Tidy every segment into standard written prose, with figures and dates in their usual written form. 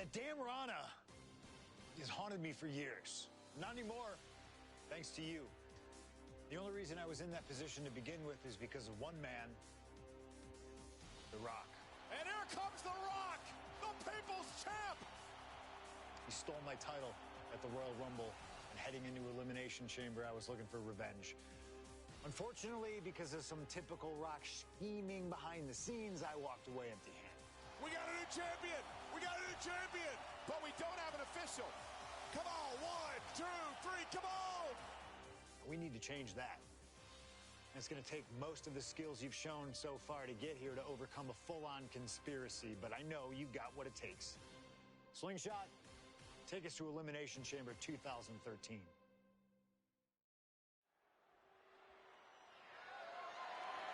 That damn Rana has haunted me for years. Not anymore, thanks to you. The only reason I was in that position to begin with is because of one man, The Rock. And here comes The Rock, the People's Champ! He stole my title at the Royal Rumble, and heading into Elimination Chamber, I was looking for revenge. Unfortunately, because of some typical Rock scheming behind the scenes, I walked away empty-handed. We got a new champion! We got a new champion! But we don't have an official. Come on, 1, 2, 3, come on! We need to change that. And it's going to take most of the skills you've shown so far to get here to overcome a full-on conspiracy, but I know you've got what it takes. Slingshot, take us to Elimination Chamber 2013.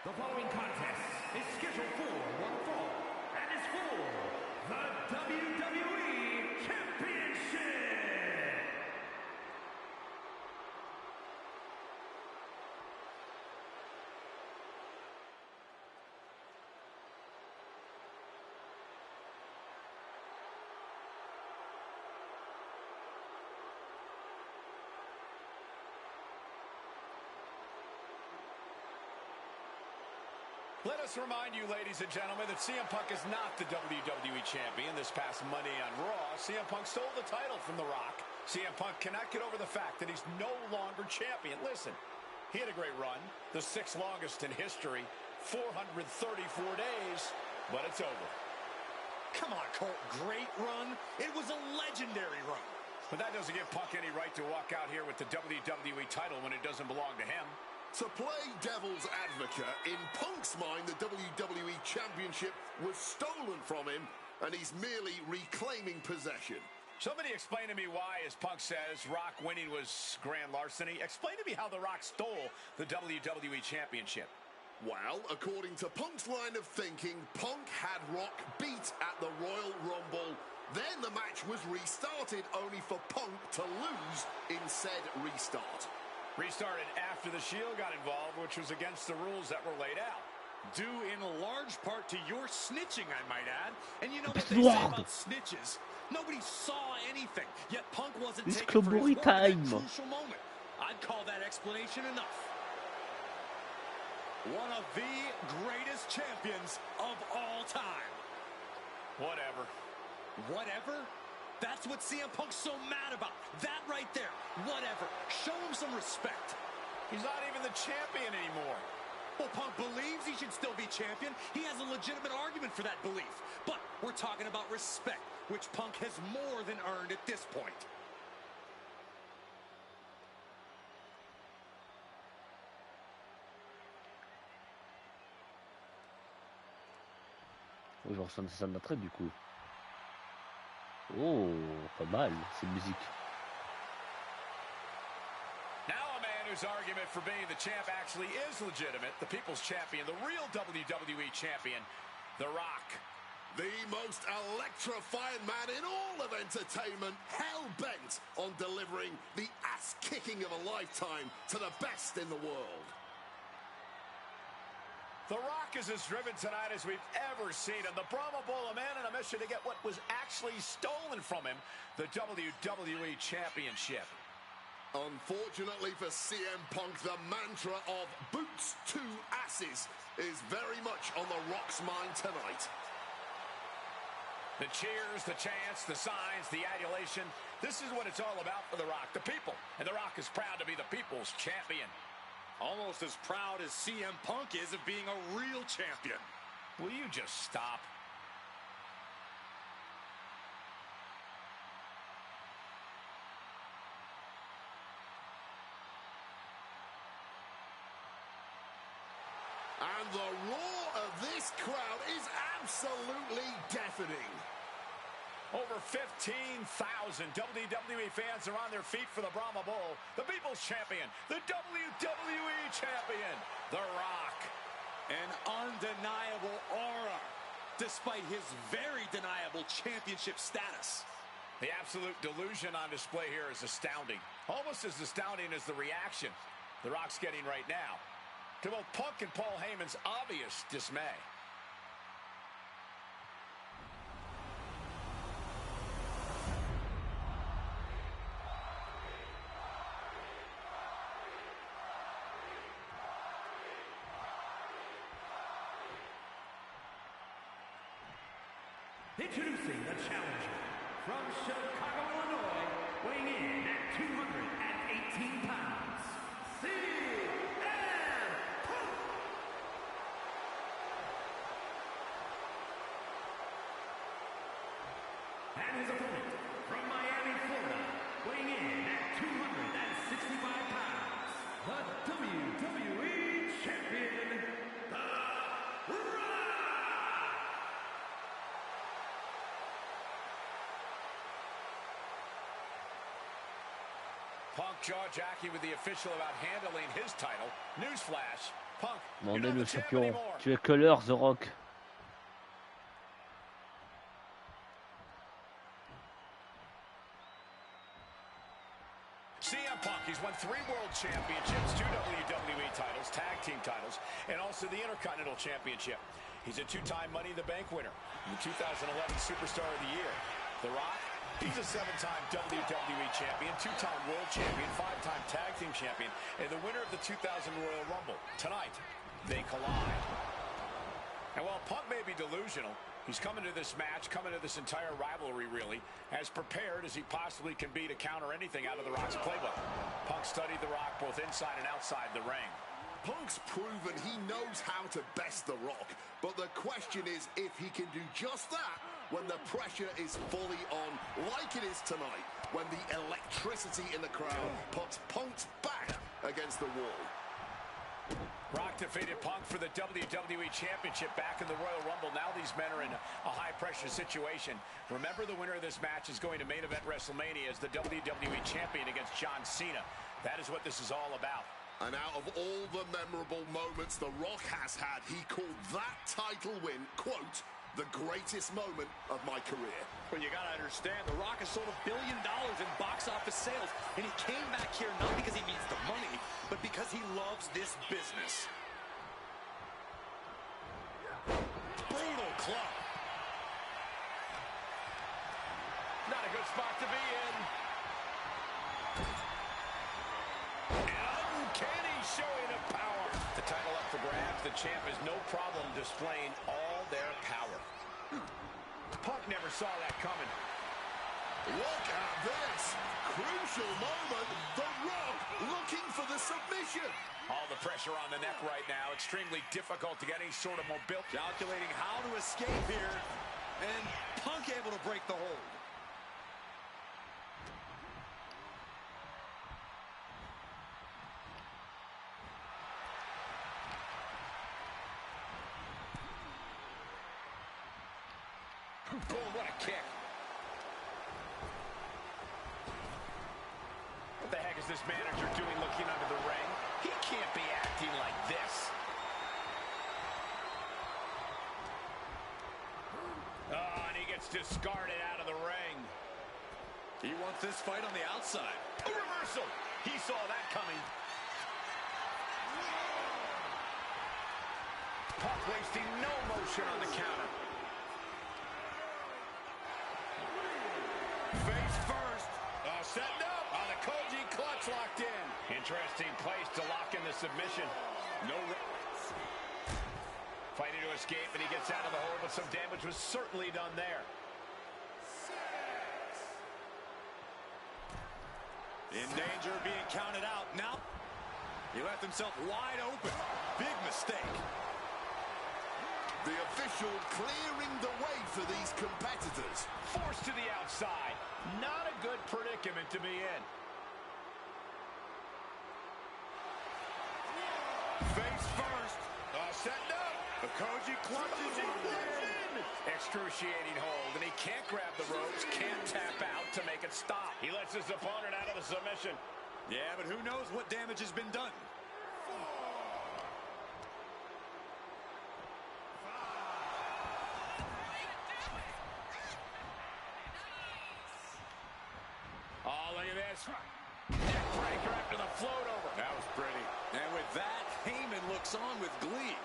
The following contest is scheduled for one fall and is for the WWE Championship. Let us remind you, ladies and gentlemen, that CM Punk is not the WWE Champion. This past Monday on Raw, CM Punk stole the title from The Rock. CM Punk cannot get over the fact that he's no longer champion. Listen, he had a great run, the 6th longest in history, 434 days, but it's over. Come on, Colt, great run? It was a legendary run. But that doesn't give Punk any right to walk out here with the WWE title when it doesn't belong to him. To play devil's advocate, in Punk's mind, the WWE Championship was stolen from him, and he's merely reclaiming possession. Somebody explain to me why, as Punk says, Rock winning was grand larceny. Explain to me how The Rock stole the WWE Championship. Well, according to Punk's line of thinking, Punk had Rock beat at the Royal Rumble. Then the match was restarted, only for Punk to lose in said restart. Restarted after the Shield got involved, which was against the rules that were laid out. Due in large part to your snitching, I might add. And you know what they say about snitches? Nobody saw anything, yet Punk wasn't taken for his word at that crucial moment. I'd call that explanation enough. One of the greatest champions of all time. Whatever. Whatever? That's what CM Punk's so mad about. That right there. Whatever. Show him some respect. He's not even the champion anymore. Well, Punk believes he should still be champion. He has a legitimate argument for that belief. But we're talking about respect, which Punk has more than earned at this point. Je ressens ça d'après du coup. Oh, pas mal, cette musique. Now a man whose argument for being the champ actually is legitimate. The People's Champion, the real WWE Champion, The Rock. The most electrifying man in all of entertainment, hell-bent on delivering the ass-kicking of a lifetime to the best in the world. The Rock is as driven tonight as we've ever seen him. The Brahma Bull, a man on a mission to get what was actually stolen from him, the WWE Championship. Unfortunately for CM Punk, the mantra of boots to asses is very much on The Rock's mind tonight. The cheers, the chants, the signs, the adulation. This is what it's all about for The Rock, the people. And The Rock is proud to be the People's Champion. Almost as proud as CM Punk is of being a real champion. Will you just stop? And the roar of this crowd is absolutely deafening. Over 15,000 WWE fans are on their feet for the Brahma Bull, the People's Champion, the WWE Champion, The Rock. An undeniable aura, despite his very deniable championship status. The absolute delusion on display here is astounding. Almost as astounding as the reaction The Rock's getting right now to both Punk and Paul Heyman's obvious dismay. Introducing the challenger from Chicago, Illinois, weighing in at 218 pounds, CM Punk. And his opponent from Miami, Florida, weighing in at 265 pounds, the WWE Champion, The Rock. Punk jaw-jacking with the official about handling his title. Newsflash, Punk, Demandez you're le not the champ champion. anymore. Tu es que l'heure, The Rock. CM Punk, he's won 3 world championships, 2 WWE titles, tag team titles, and also the Intercontinental Championship. He's a 2-time Money in the Bank winner, the 2011 Superstar of the Year. The Rock, he's a 7-time WWE champion, 2-time world champion, 5-time tag team champion, and the winner of the 2000 Royal Rumble. Tonight, they collide. And while Punk may be delusional, he's coming to this match, coming to this entire rivalry, really, as prepared as he possibly can be to counter anything out of The Rock's playbook. Punk studied The Rock both inside and outside the ring. Punk's proven he knows how to best The Rock, but the question is if he can do just that when the pressure is fully on, like it is tonight, when the electricity in the crowd puts Punk's back against the wall. Rock defeated Punk for the WWE Championship back in the Royal Rumble. Now these men are in a high-pressure situation. Remember, the winner of this match is going to main event WrestleMania as the WWE Champion against John Cena. That is what this is all about. And out of all the memorable moments The Rock has had, he called that title win, quote, the greatest moment of my career. Well, you gotta understand, The Rock has sold $1 billion in box office sales, and he came back here not because he needs the money, but because he loves this business. Brutal club. Not a good spot to be in. Uncanny showing of power. The title up for grabs. The champ has no problem displaying all their power. Punk never saw that coming. Look at this. Crucial moment. The Rock looking for the submission. All the pressure on the neck right now. Extremely difficult to get any sort of mobility. Calculating how to escape here, and Punk able to break the hold. Oh, what a kick. What the heck is this manager doing looking under the ring? He can't be acting like this. Oh, and he gets discarded out of the ring. He wants this fight on the outside. A reversal. He saw that coming. Punk wasting no motion on the counter. Face first. Setting up. The Koji clutch locked in. Interesting place to lock in the submission. No. Fighting to escape, and he gets out of the hole, but some damage was certainly done there. In danger of being counted out. Now, he left himself wide open. Big mistake. The official clearing the way for these competitors. Forced to the outside. Not a good predicament to be in. Face first. Setting up. The Koji clutches in. Excruciating hold, and he can't grab the ropes, can't tap out to make it stop. He lets his opponent out of the submission. Yeah, but who knows what damage has been done. Oh, look at this. Neck breaker after the float over. That was pretty. And with that, Heyman looks on with glee.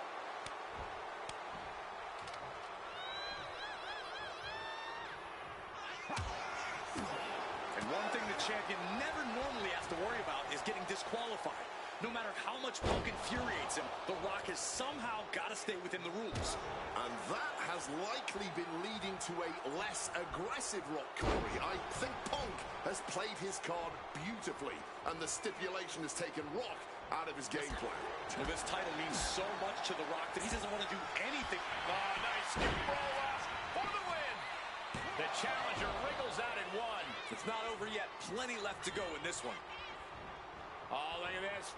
And one thing the champion never normally has to worry about is getting disqualified. No matter how much Punk infuriates him, The Rock has somehow got to stay within the rules. And that has likely been leading to a less aggressive Rock, Corey. I think Punk has played his card beautifully, and the stipulation has taken Rock out of his game plan. Well, this title means so much to The Rock that he doesn't want to do anything. Oh, nice skip roll up for the win. The challenger wriggles out in one. It's not over yet. Plenty left to go in this one. Oh, look at this.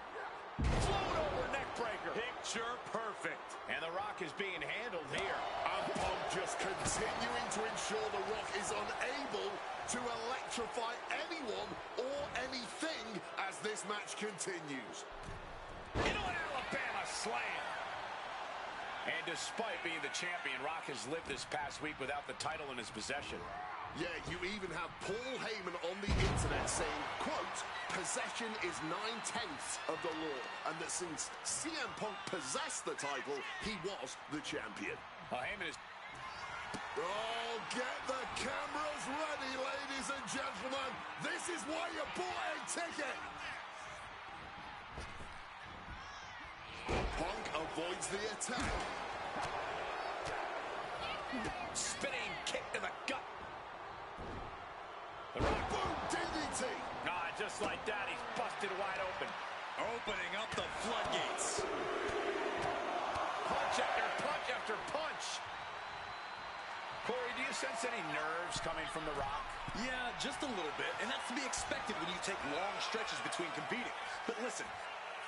Float over neck breaker. Picture perfect. And The Rock is being handled here. And Punk just continuing to ensure The Rock is unable to electrify anyone or anything as this match continues. Into an Alabama slam. And despite being the champion, Rock has lived this past week without the title in his possession. Yeah, you even have Paul Heyman on the internet saying, quote, possession is 9/10 of the law, and that since CM Punk possessed the title, he was the champion. Heyman is... Oh, get the cameras ready, ladies and gentlemen. This is why you bought a ticket. Punk avoids the attack. Spinning kick to the gut. The Rock. Boom, DDT. Ah, just like that, he's busted wide open. Opening up the floodgates. Punch after punch after punch. Corey, do you sense any nerves coming from The Rock? Yeah, just a little bit, and that's to be expected when you take long stretches between competing. But listen.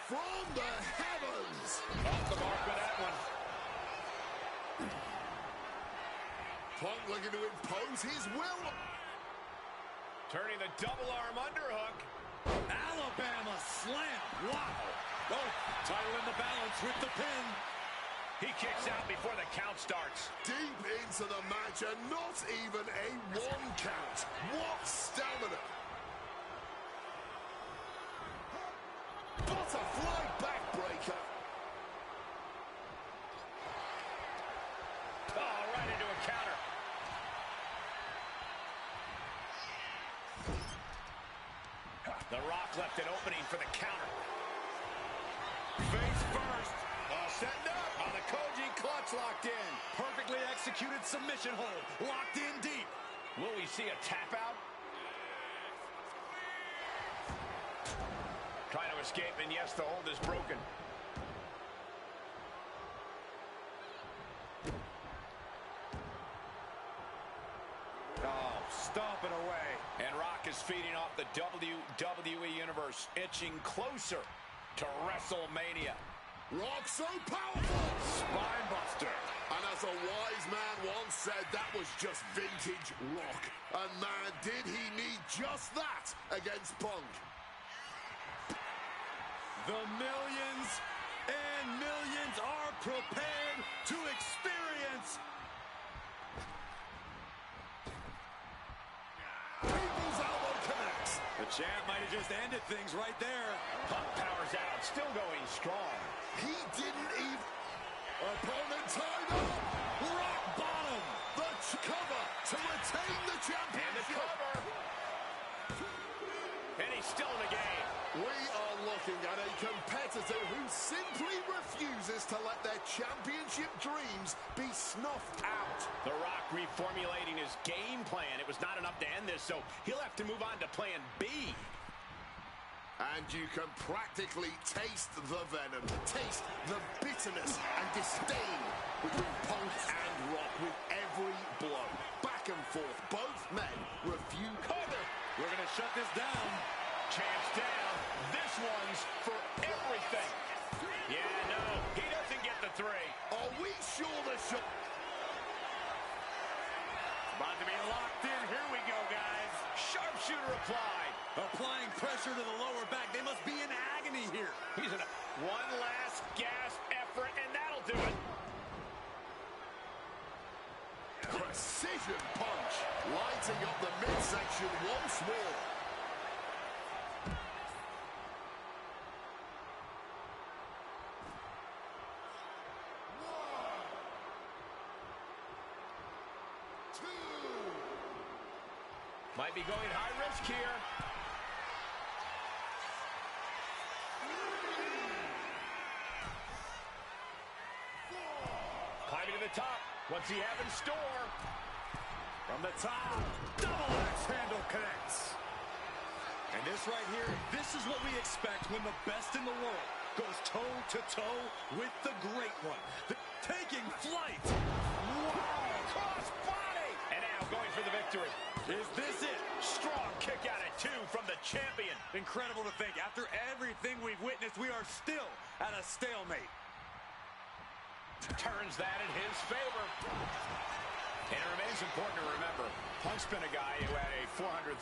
From the heavens. Off the mark with that one. Punk looking to impose his will. Turning the double arm underhook. Alabama slam. Wow. Oh, title in the balance with the pin. He kicks out before the count starts. Deep into the match and not even a one count. What stamina. Butterfly backbreaker. Oh, right into a counter. The Rock left an opening for the counter. Face first. Setting up. Oh, the Koji clutch locked in. Perfectly executed submission hold. Locked in deep. Will we see a tap out? Trying to escape, and yes, the hold is broken. Oh, stomping away. And Rock is feeding off the WWE Universe, inching closer to WrestleMania. Rock so powerful. Spine buster. And as a wise man once said, that was just vintage Rock. And man, did he need just that against Punk. The millions and millions are prepared to experience. People's elbow connects. The champ might have just ended things right there. Punk powers out, still going strong. He didn't even... Opponent tied up. Rock bottom. The cover to retain the championship. And the cover. And he's still in the game. We are looking at a competitor who simply refuses to let their championship dreams be snuffed out. The Rock reformulating his game plan. It was not enough to end this, so he'll have to move on to plan B. And you can practically taste the venom, taste the bitterness and disdain between Punk and Rock with every blow. Back and forth, both men refuse. Cover. We're going to shut this down. Champs down. This one's for everything. Yeah, no, he doesn't get the three. Are we sure the shot? About to be locked in. Here we go, guys. Sharpshooter applied. Applying pressure to the lower back. They must be in agony here. He's in one last gasp effort, and that'll do it. Precision punch, lighting up the midsection once more. Might be going high risk here. Driving to the top. What's he have in store? From the top, double axe handle connects. And this right here, this is what we expect when the best in the world goes toe-to-toe with the great one. Taking flight. Wow, cross body. And now going for the victory. Is this it? Strong kick out at 2 from the champion. Incredible to think, after everything we've witnessed, we are still at a stalemate. Turns that in his favor. And it remains important to remember, Punk's been a guy who had a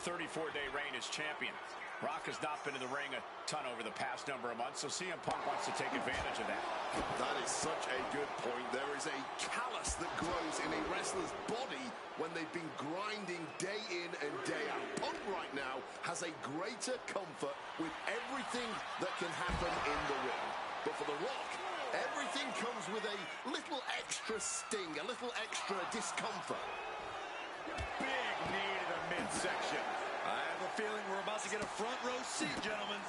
434-day reign as champion. Rock has not been in the ring a ton over the past number of months, so CM Punk wants to take advantage of that. That is such a good point. There is a callus that grows in a wrestler's body when they've been grinding day in and day out. Punk right now has a greater comfort with everything that can happen in the ring. But for The Rock, everything comes with a little extra sting, a little extra discomfort. Big knee to the midsection. I have a feeling we're about to get a front row seat, gentlemen.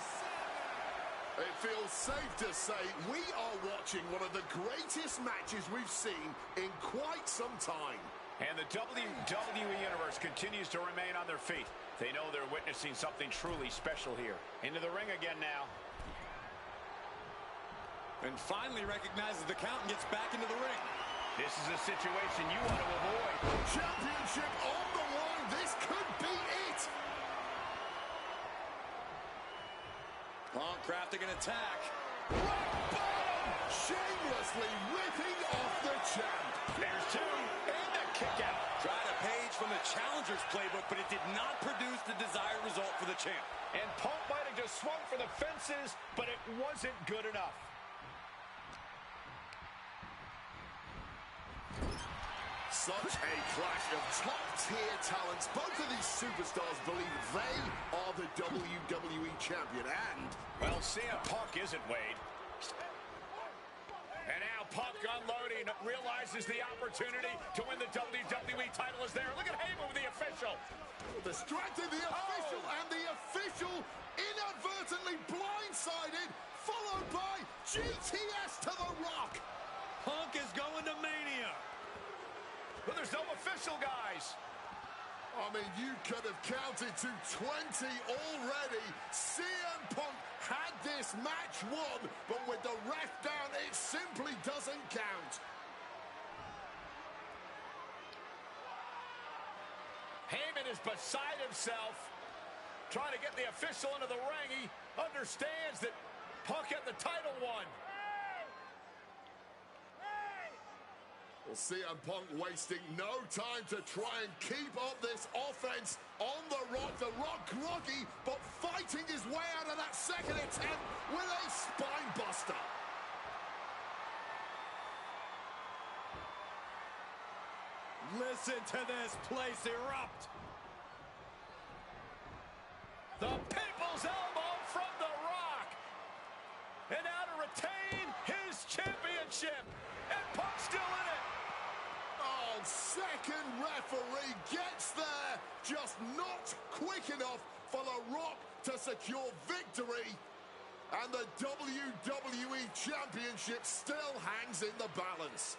It feels safe to say we are watching one of the greatest matches we've seen in quite some time. And the WWE Universe continues to remain on their feet. They know they're witnessing something truly special here. Into the ring again now. And finally recognizes the count and gets back into the ring. This is a situation you want to avoid. Championship on the line. This could be it. Punk crafting an attack. Rock bottom. Shamelessly ripping off the champ. There's 2. And a kick out. Tried a page from the challenger's playbook, but it did not produce the desired result for the champ. And Punk might have just swung for the fences, but it wasn't good enough. Such a clash of top-tier talents. Both of these superstars believe they are the WWE champion, and... Well, CM Punk isn't, Wade. And now Punk unloading, realizes the opportunity to win the WWE title is there. Look at Heyman with the official. Distracted the official, and the official inadvertently blindsided, followed by GTS to The Rock. Punk is going to Mania. But there's no official, guys. I mean, you could have counted to 20 already. CM Punk had this match won, but with the ref down, it simply doesn't count. Heyman is beside himself, trying to get the official into the ring. He understands that Punk had the title won. Well, CM Punk wasting no time to try and keep up this offense on The Rock. The Rock groggy, but fighting his way out of that second attempt with a spine buster. Listen to this place erupt. The People's Elbow from The Rock. And now to retain his championship. And Punk's still in it. Oh, second referee gets there. Just not quick enough for The Rock to secure victory. And the WWE Championship still hangs in the balance.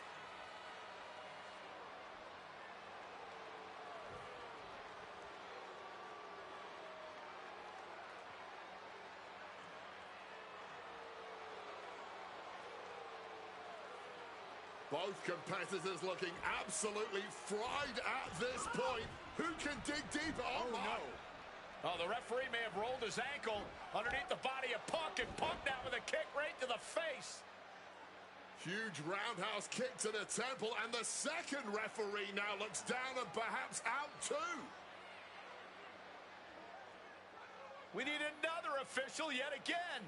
Both competitors looking absolutely fried at this point. Who can dig deeper? Oh, no. Oh, the referee may have rolled his ankle underneath the body of Punk, and Punk now with a kick right to the face. Huge roundhouse kick to the temple, and the second referee now looks down and perhaps out too. We need another official yet again.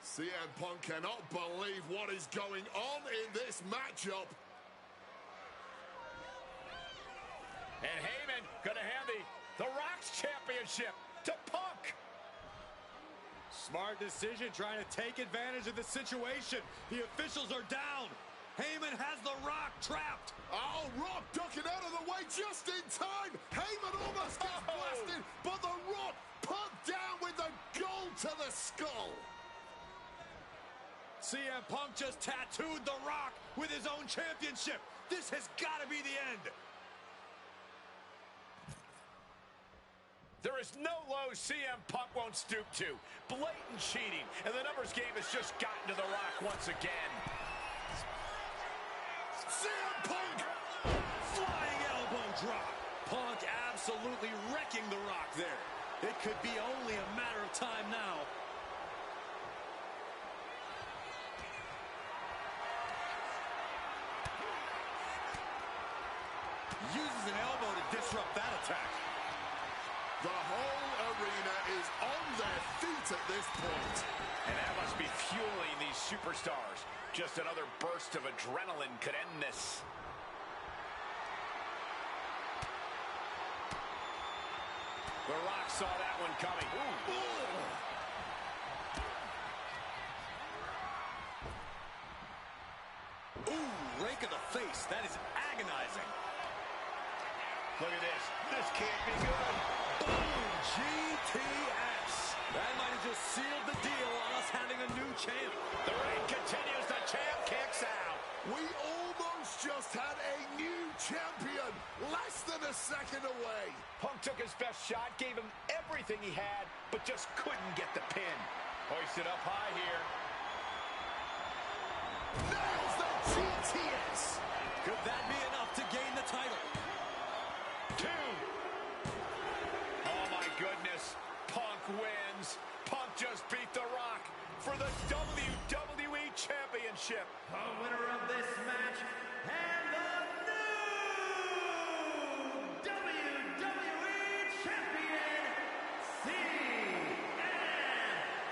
CM Punk cannot believe what is going on in this matchup. And Heyman going to hand the Rock's championship to Punk. Smart decision, trying to take advantage of the situation. The officials are down. Heyman has the Rock trapped. Oh, Rock ducking out of the way just in time. Heyman almost gets blasted, but the Rock put down with the goal to the skull. CM Punk just tattooed The Rock with his own championship. This has got to be the end. There is no low CM Punk won't stoop to. Blatant cheating, and the numbers game has just gotten to The Rock once again. CM Punk! Flying elbow drop. Punk absolutely wrecking The Rock there. It could be only a matter of time now. Uses an elbow to disrupt that attack. The whole arena is on their feet at this point. And that must be fueling these superstars. Just another burst of adrenaline could end this. The Rock saw that one coming. Ooh. Ooh, rake of the face. That is agonizing. Look at this. This can't be good. Boom! GTS. That might have just sealed the deal on us having a new champ. The reign continues. The champ kicks out. We almost just had a new champion, less than a second away. Punk took his best shot, gave him everything he had, but just couldn't get the pin. Hoisted up high here. Nails the GTS. Could that be enough to gain the title? 2. Oh, my goodness. Punk wins. Punk just beat The Rock for the WWE Championship. The winner of this match and the new WWE Champion, CM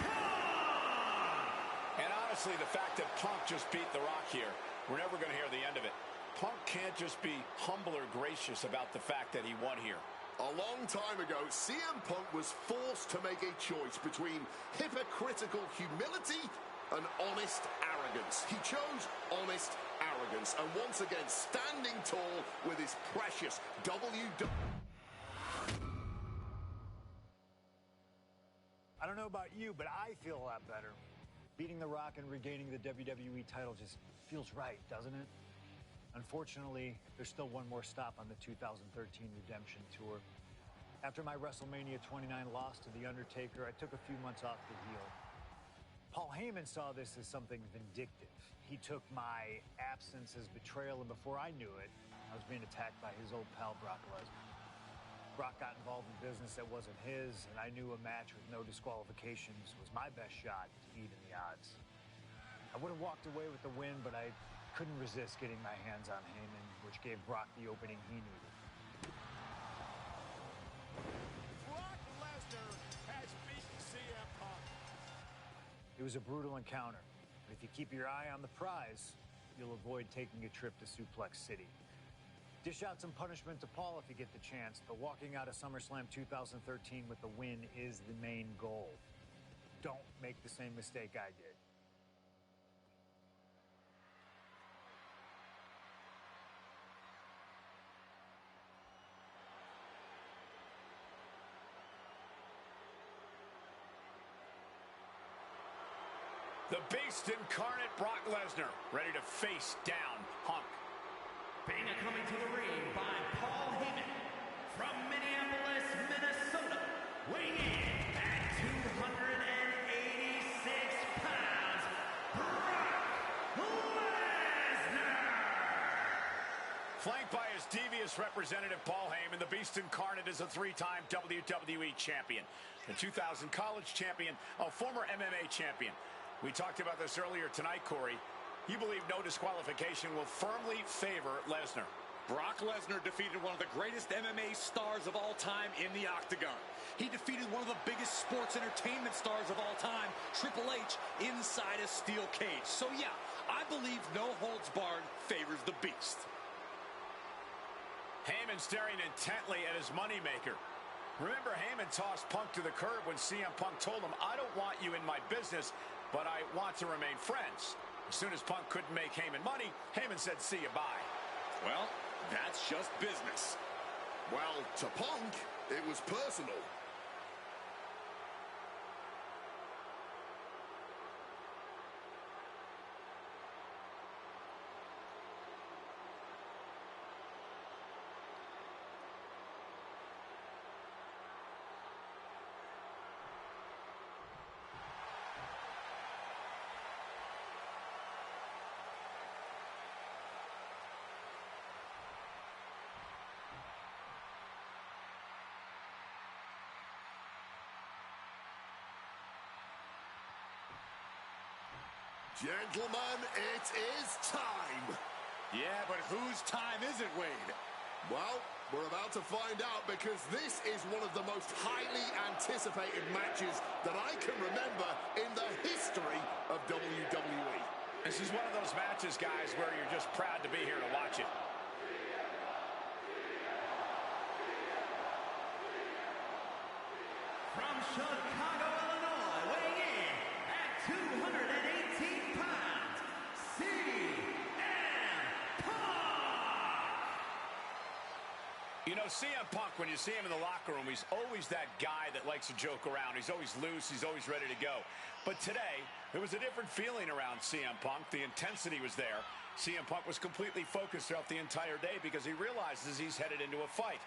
Punk! And honestly, the fact that Punk just beat The Rock here, we're never going to hear the end of it. Punk can't just be humble or gracious about the fact that he won here. A long time ago, CM Punk was forced to make a choice between hypocritical humility and honest arrogance. He chose honest arrogance, and once again, standing tall with his precious WWE. I don't know about you, but I feel a lot better. Beating The Rock and regaining the WWE title just feels right, doesn't it? Unfortunately, there's still one more stop on the 2013 Redemption Tour. After my WrestleMania 29 loss to The Undertaker, I took a few months off to heal. Paul Heyman saw this as something vindictive. He took my absence as betrayal, and before I knew it, I was being attacked by his old pal, Brock Lesnar. Brock got involved in business that wasn't his, and I knew a match with no disqualifications was my best shot to even the odds. I would have walked away with the win, but I couldn't resist getting my hands on Heyman, which gave Brock the opening he needed. Brock Lesnar has beaten CM Punk. It was a brutal encounter, but if you keep your eye on the prize, you'll avoid taking a trip to Suplex City. Dish out some punishment to Paul if you get the chance, but walking out of SummerSlam 2013 with the win is the main goal. Don't make the same mistake I did. The Beast incarnate Brock Lesnar, ready to face down Punk. Being coming to the ring by Paul Heyman from Minneapolis, Minnesota, weighing in at 286 pounds, Brock Lesnar! Flanked by his devious representative Paul Heyman, the Beast incarnate is a 3-time WWE champion, the 2000 college champion, a former MMA champion. We talked about this earlier tonight, Corey. You believe no disqualification will firmly favor Lesnar. Brock Lesnar defeated one of the greatest MMA stars of all time in the octagon. He defeated one of the biggest sports entertainment stars of all time, Triple H, inside a steel cage. So yeah, I believe no holds barred favors the Beast. Heyman staring intently at his moneymaker. Remember, Heyman tossed Punk to the curb when CM Punk told him, "I don't want you in my business, but I want to remain friends." As soon as Punk couldn't make Heyman money, Heyman said, "See you, bye." Well, that's just business. Well, to Punk, it was personal. Gentlemen, it is time. Yeah, but whose time is it, Wade? Well, we're about to find out, because this is one of the most highly anticipated matches that I can remember in the history of WWE. This is one of those matches, guys, where you're just proud to be here to watch it. From Chicago, Illinois, weighing in at 218 pounds, CM Punk! You know, CM Punk, when you see him in the locker room, he's always that guy that likes to joke around. He's always loose. He's always ready to go. But today, there was a different feeling around CM Punk. The intensity was there. CM Punk was completely focused throughout the entire day because he realizes he's headed into a fight.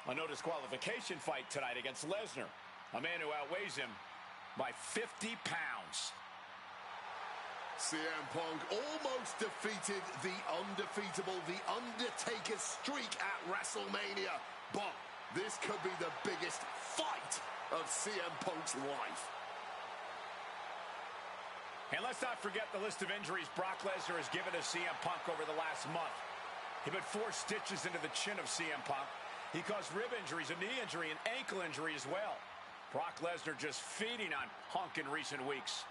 A no disqualification fight tonight against Lesnar, a man who outweighs him by 50 pounds. CM Punk almost defeated the undefeatable, the Undertaker's streak at WrestleMania. But this could be the biggest fight of CM Punk's life. And let's not forget the list of injuries Brock Lesnar has given to CM Punk over the last month. He put 4 stitches into the chin of CM Punk. He caused rib injuries, a knee injury, an ankle injury as well. Brock Lesnar just feeding on Punk in recent weeks.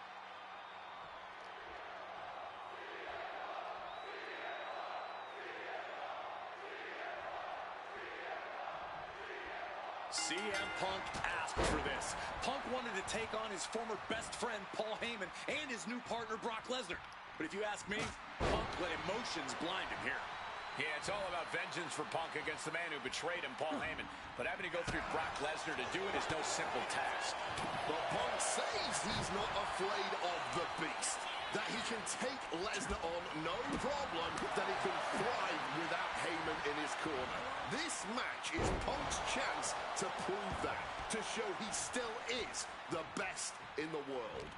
CM Punk asked for this. Punk wanted to take on his former best friend, Paul Heyman, and his new partner, Brock Lesnar. But if you ask me, Punk let emotions blind him here. Yeah, it's all about vengeance for Punk against the man who betrayed him, Paul Heyman. But having to go through Brock Lesnar to do it is no simple task. But Punk says he's not afraid of the beast. That he can take Lesnar on no problem, that he can thrive without Heyman in his corner. This match is Punk's chance to prove that, to show he still is the best in the world.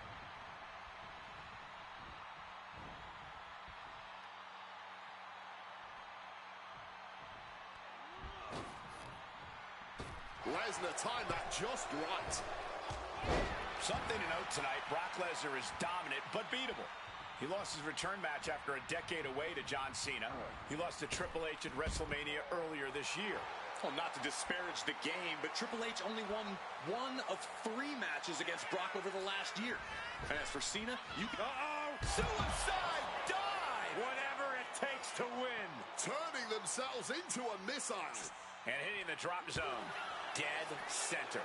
Lesnar timed that just right. Something to note tonight, Brock Lesnar is dominant but beatable. He lost his return match after a decade away to John Cena. He lost to Triple H at WrestleMania earlier this year. Well, not to disparage the game, but Triple H only won 1 of 3 matches against Brock over the last year. And as for Cena, Suicide dive! whatever it takes to win. Turning themselves into a missile. And hitting the drop zone. Dead center.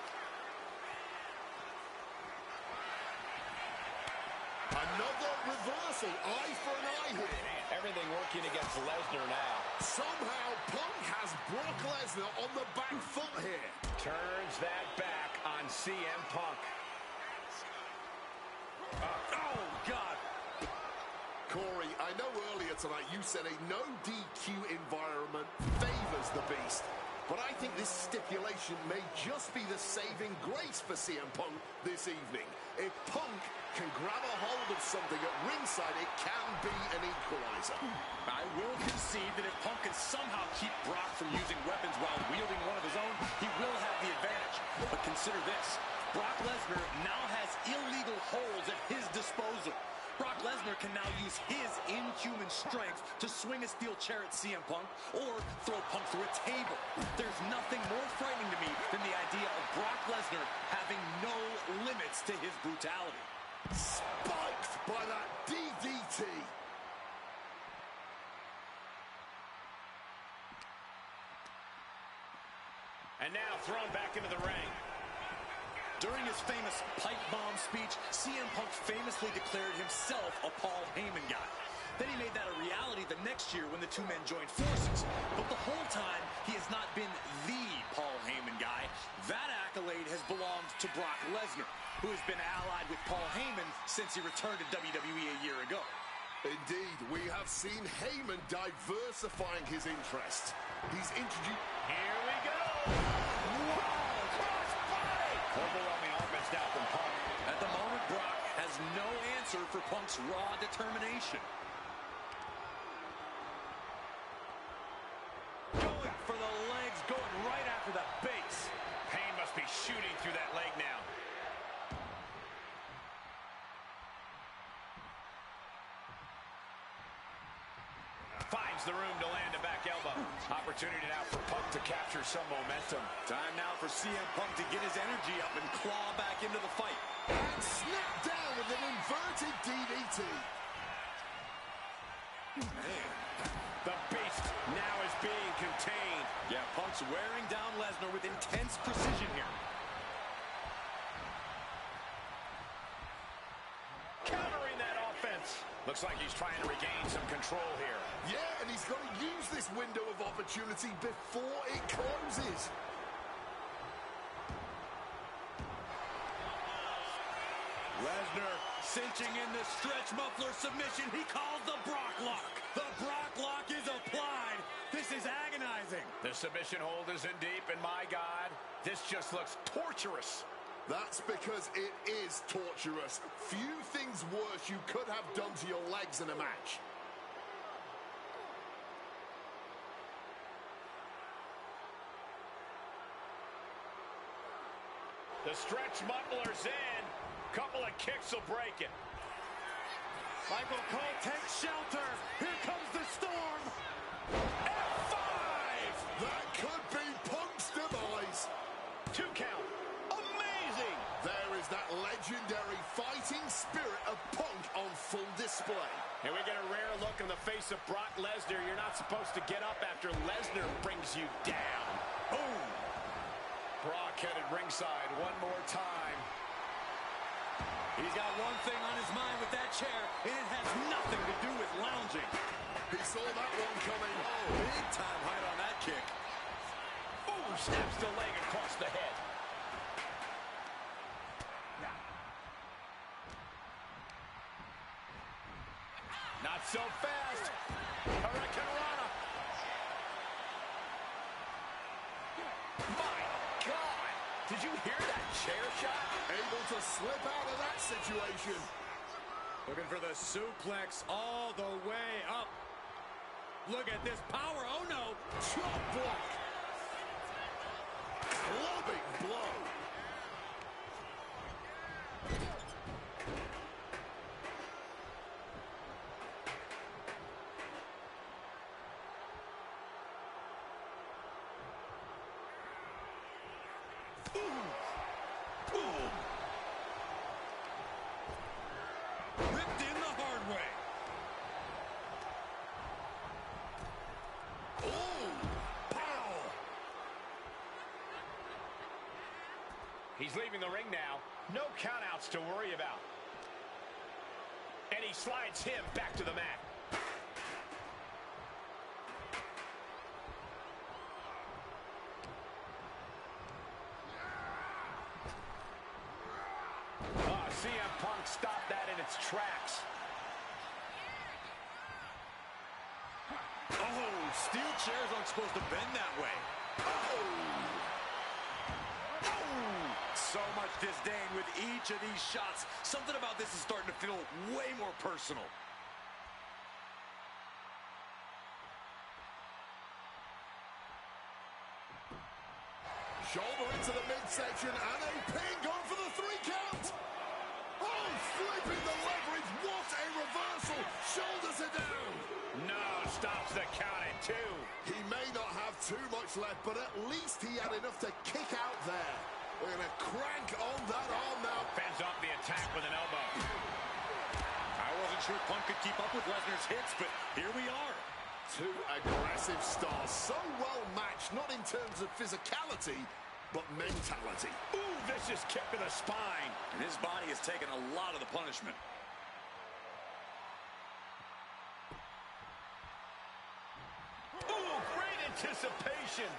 Another reversal, eye for an eye here. Everything working against Lesnar now. Somehow Punk has Brock Lesnar on the back foot here. Turns that back on CM Punk. Oh, God. Corey, I know earlier tonight you said a no DQ environment favors the beast. But I think this stipulation may just be the saving grace for CM Punk this evening. If Punk can grab a hold of something at ringside, it can be an equalizer. I will concede that if Punk can somehow keep Brock from using weapons while wielding one of his own, he will have the advantage. But consider this. Brock Lesnar now has illegal holds at his disposal. Brock Lesnar can now use his inhuman strength to swing a steel chair at CM Punk or throw Punk through a table. There's nothing more frightening to me than the idea of Brock Lesnar having no limits to his brutality. Spiked by that DDT. And now thrown back into the ring. During his famous pipe bomb speech, CM Punk famously declared himself a Paul Heyman guy. Then he made that a reality the next year when the two men joined forces. But the whole time, he has not been the Paul Heyman guy. That accolade has belonged to Brock Lesnar, who has been allied with Paul Heyman since he returned to WWE a year ago. Indeed, we have seen Heyman diversifying his interests. He's introduced... Here we go! Overwhelming offense now from Punk. At the moment, Brock has no answer for Punk's raw determination. Going for the legs, going right after the base. Pain must be shooting through that leg now. finds the room to land a back elbow. Opportunity now for Punk to capture some momentum. Time now for CM Punk to get his energy up and claw back into the fight. And snap down with an inverted DDT. Man. The Beast now is being contained. Yeah, Punk's wearing down Lesnar with intense precision here. Countering that offense. Looks like he's trying to regain some control here. Yeah, and he's got to use this window of opportunity before it closes. Lesnar cinching in the stretch muffler submission. He calls the Brock Lock. The Brock Lock is applied. This is agonizing. The submission hold is in deep, and my God, this just looks torturous. That's because it is torturous. Few things worse you could have done to your legs in a match. The stretch muffler's in. Couple of kicks will break it. Michael Cole takes shelter. Here comes the storm. F5! That could be Punk's demise. 2 count. Amazing! There is that legendary fighting spirit of Punk on full display. And we get a rare look in the face of Brock Lesnar. You're not supposed to get up after Lesnar brings you down. Boom! Brock headed ringside one more time. He's got one thing on his mind with that chair, and it has nothing to do with lounging. He saw that one coming. Oh, big time height on that kick. Ooh, snaps the leg across the head. Not so fast. Hurricanrana. My God. Did you hear that chair shot? Able to slip out of that situation. Looking for the suplex all the way up. Look at this power. Oh, no. Chop block. Clubbing blow. Ripped in the hard way. He's leaving the ring now. No countouts to worry about. And he slides him back to the mat. CM Punk stopped that in its tracks. Oh, steel chairs aren't supposed to bend that way. So much disdain with each of these shots. Something about this is starting to feel way more personal. Shoulder into the midsection and a pin going for the 3 count. Oh, flipping the leverage. What a reversal. Shoulders are down. No, stops the count at 2. He may not have too much left, but at least he had enough to kick out there. We're going to crank on that arm now. Fends off the attack with an elbow. I wasn't sure Punk could keep up with Lesnar's hits, but here we are. 2 aggressive stars, so well matched, not in terms of physicality, but mentality. Ooh, vicious kick to the spine. And his body has taken a lot of the punishment. Ooh, great anticipation.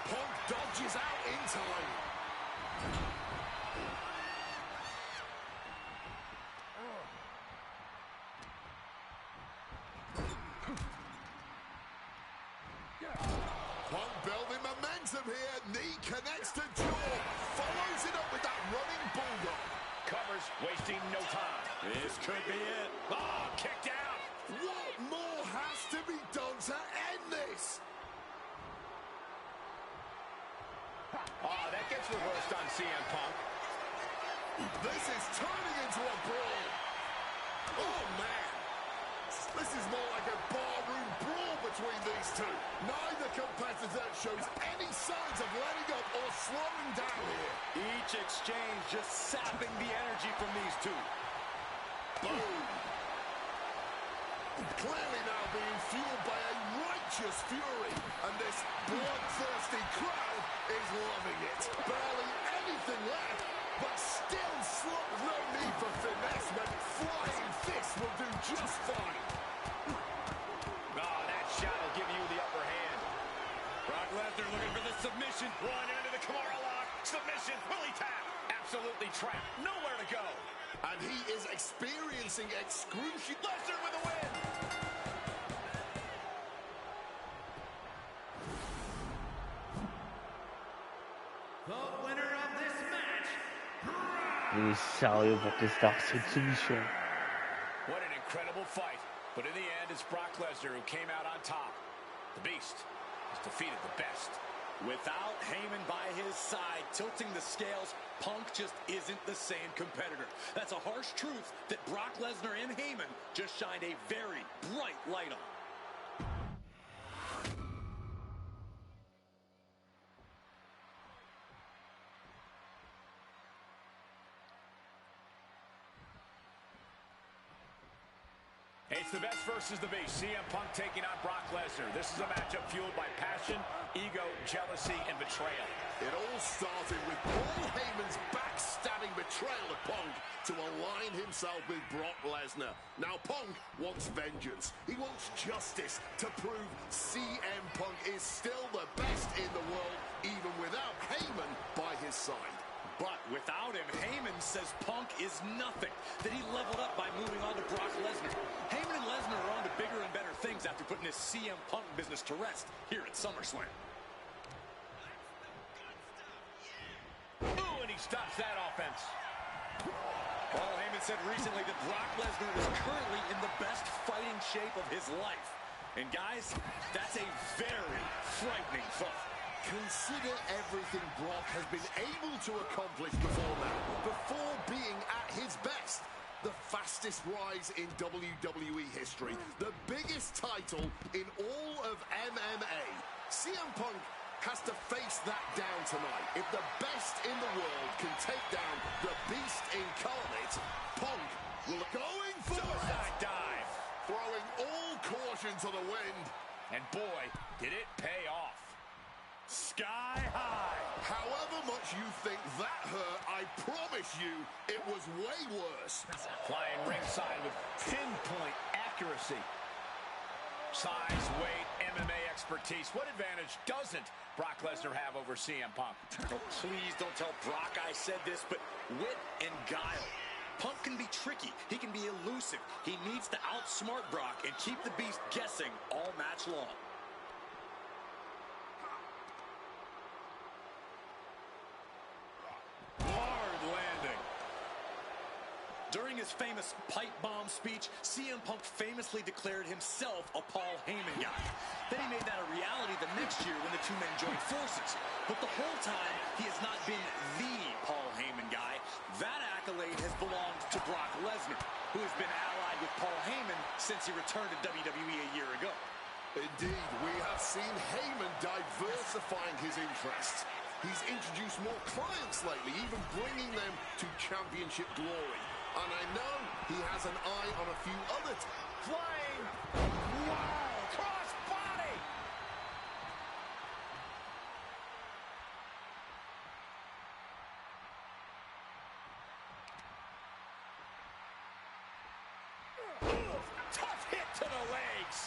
Punk dodges out in time. Punk building momentum here. Knee connects to jaw. Follows it up with that running bulldog. Covers, wasting no time. This could be it. Oh, kicked out. What more has to be done to end this? Oh, that gets reversed on CM Punk. This is turning into a brawl. Oh, man. This is more like a barroom brawl between these two. Neither competitor shows any signs of letting up or slowing down here. Each exchange just sapping the energy from these two. Boom. Clearly now being fueled by a righteous fury, and this bloodthirsty crowd is loving it. Barely anything left, but still no need for finesse when flying fists will do just fine. Oh, that shot will give you the upper hand. Brock Lesnar looking for the submission. One into the Kimura lock. Submission. Will he tap? Absolutely trapped. Nowhere to go. And he is experiencing excruciating... Lesnar with a win. The winner of this match, Il est sérieux pour tester cette soumission. What an incredible fight. But in the end, it's Brock Lesnar who came out on top. The Beast has defeated the best. Without Heyman by his side, tilting the scales, Punk just isn't the same competitor. That's a harsh truth that Brock Lesnar and Heyman just shined a very bright light on. It's the best versus the Beast. CM Punk taking on Brock Lesnar. This is a matchup fueled by passion, ego, jealousy, and betrayal. It all started with Paul Heyman's backstabbing betrayal of Punk to align himself with Brock Lesnar. Now Punk wants vengeance. He wants justice to prove CM Punk is still the best in the world, even without Heyman by his side. But without him, Heyman says Punk is nothing, that he leveled up by moving on to Brock Lesnar. Heyman and Lesnar are on to bigger and better things after putting his CM Punk business to rest here at SummerSlam. Ooh, and he stops that offense. Paul Heyman said recently that Brock Lesnar is currently in the best fighting shape of his life. And guys, that's a very frightening thought. Consider everything Brock has been able to accomplish before now, before being at his best. The fastest rise in WWE history, the biggest title in all of MMA. CM Punk has to face that down tonight. If the best in the world can take down the Beast incarnate, Punk will going for suicide dive, throwing all caution to the wind. And boy, did it pay off. Sky high. However much you think that hurt, I promise you it was way worse. Flying ringside with pinpoint accuracy. Size, weight, MMA expertise. What advantage doesn't Brock Lesnar have over CM Punk? Oh, please don't tell Brock I said this, but wit and guile. Punk can be tricky. He can be elusive. He needs to outsmart Brock and keep the Beast guessing all match long. During his famous pipe bomb speech, CM Punk famously declared himself a Paul Heyman guy. Then he made that a reality the next year when the two men joined forces. But the whole time, he has not been the Paul Heyman guy. That accolade has belonged to Brock Lesnar, who has been allied with Paul Heyman since he returned to WWE a year ago. Indeed, we have seen Heyman diversifying his interests. He's introduced more clients lately, even bringing them to championship glory. And I know he has an eye on a few other... Flying! Wow! Cross body! Tough hit to the legs!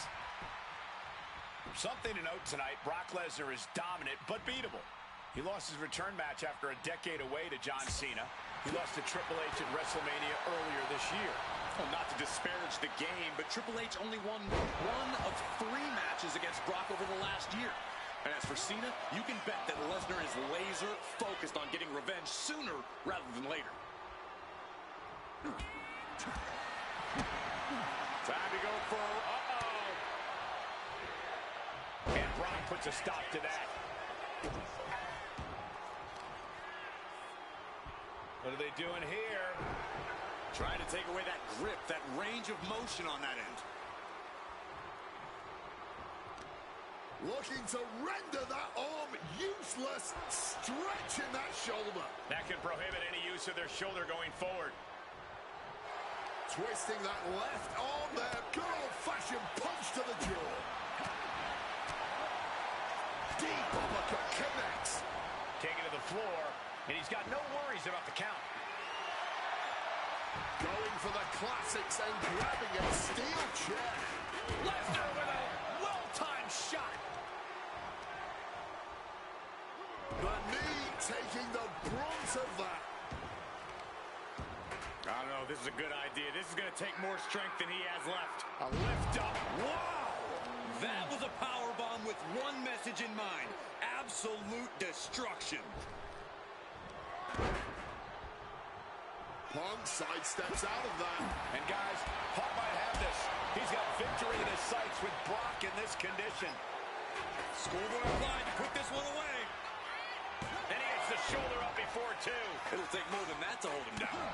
Something to note tonight, Brock Lesnar is dominant but beatable. He lost his return match after a decade away to John Cena. He lost to Triple H at WrestleMania earlier this year. Well, not to disparage the game, but Triple H only won one of 3 matches against Brock over the last year. And as for Cena, you can bet that Lesnar is laser focused on getting revenge sooner rather than later. Time to go for... And Brock puts a stop to that. What are they doing here? Trying to take away that grip, that range of motion on that end. Looking to render that arm useless, stretching that shoulder. That could prohibit any use of their shoulder going forward. Twisting that left arm there. Good old-fashioned punch to the jaw. Deep uppercut connects. Taking to the floor, and he's got no worries about the count. Going for the classics and grabbing a steel chair. Lesnar with a well-timed shot. The knee taking the brunt of that. I don't know, this is a good idea. This is going to take more strength than he has left. A lift up. Wow! That was a powerbomb with one message in mind. Absolute destruction. Punk sidesteps out of that. And guys, Punk might have this. He's got victory in his sights with Brock in this condition. Schoolboy applied to put this one away. And he gets the shoulder up before two. It'll take more than that to hold him down.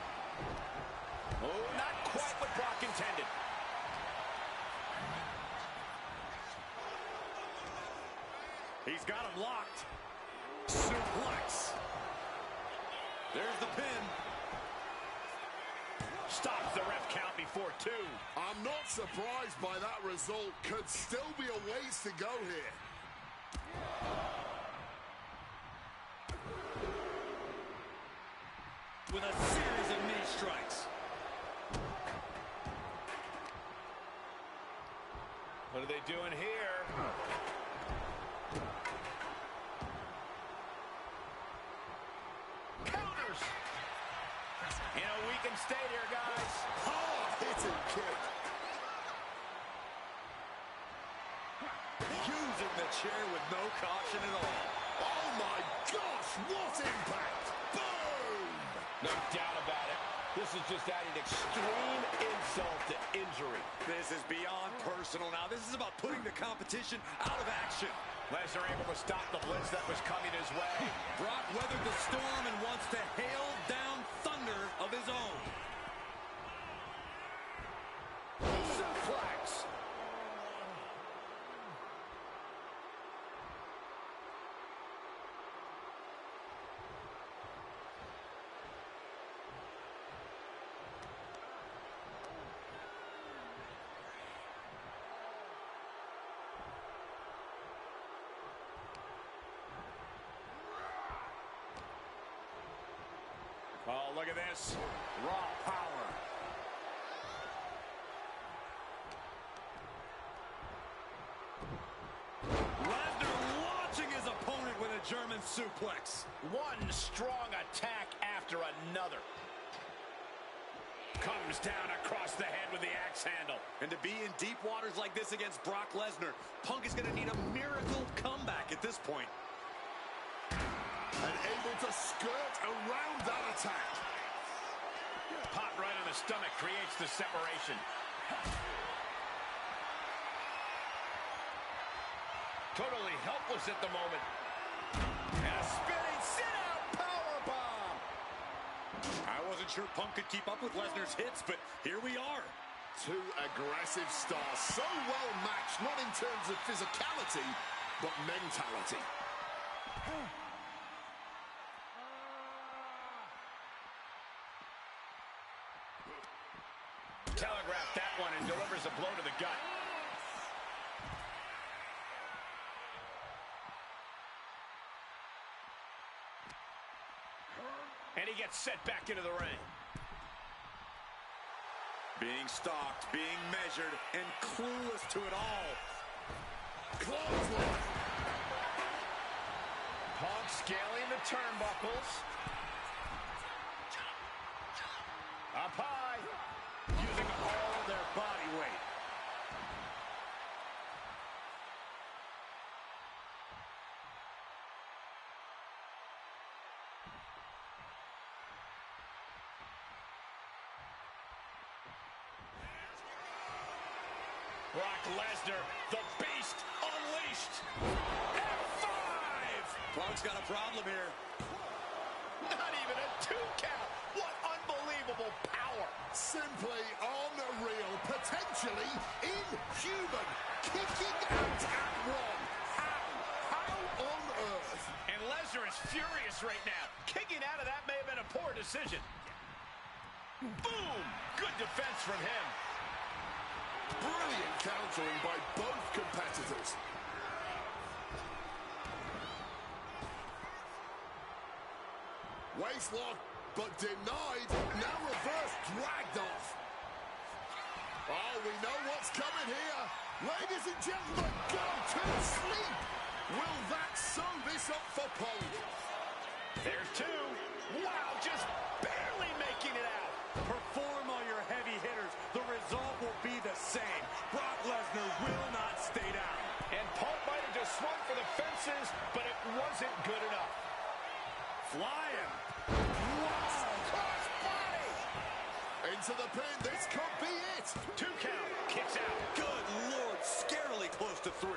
Oh, not quite what Brock intended. He's got him locked. Suplex. There's the pin. Stops the ref count before two. I'm not surprised by that result. Could still be a ways to go here. With a series of knee strikes. What are they doing here? Counters! You know, we can stay here, guys. Hard-hitting kick. Using the chair with no caution at all. Oh my gosh, what impact! Boom! No doubt about it. This is just adding extreme insult to injury. This is beyond personal now. This is about putting the competition out of action. Lesnar able to stop the blitz that was coming his way. Brock weathered the storm and wants to hail down thunder of his own. Suplex. Oh, look at this. Raw power. Lesnar launching his opponent with a German suplex. One strong attack after another. Comes down across the head with the axe handle. And to be in deep waters like this against Brock Lesnar, Punk is going to need a miracle comeback at this point. And able to skirt around that attack. Pop right in the stomach creates the separation. Totally helpless at the moment. And a spinning sit-out powerbomb. I wasn't sure Punk could keep up with Lesnar's hits, but here we are. Two aggressive stars, so well matched, not in terms of physicality, but mentality. Telegraphed that one and delivers a blow to the gut. And he gets set back into the ring. Being stalked, being measured, and clueless to it all. Clothesline. Punk scaling the turnbuckles. Up high. Using all their body weight. Brock Lesnar, the beast unleashed. F5! Punk's got a problem here. Not even a 2 count. What unbelievable power. Simply unreal, potentially inhuman. Kicking out at one. And Lesnar is furious right now. Kicking out of that may have been a poor decision. Boom! Good defense from him. Brilliant countering by both competitors. Waistlock, but denied. Now reverse dragged off. Oh, we know what's coming here. Ladies and gentlemen, go to sleep. Will that sew this up for Punk? There's two. Wow, just barely making it out. Perform all your heavy hitters. The result will be the same. Brock Lesnar will not stay down. And Punk might have just swung for the fences, but it wasn't good enough. Flying. Wow! Cross body! Into the pin. This could be it. 2 count. Kicks out. Good Lord, scarily close to 3.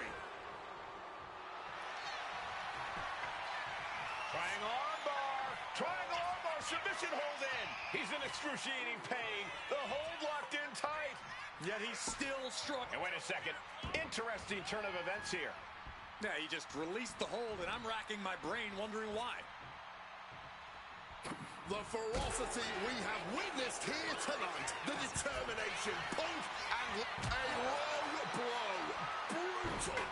Trying armbar. Trying armbar. Submission hold in. He's in excruciating pain. The hold locked in tight. Yet he's still strong. And wait a second. Interesting turn of events here. Yeah, he just released the hold, and I'm racking my brain wondering why. The ferocity we have witnessed here tonight. The determination. Punk and a low blow. Brutal.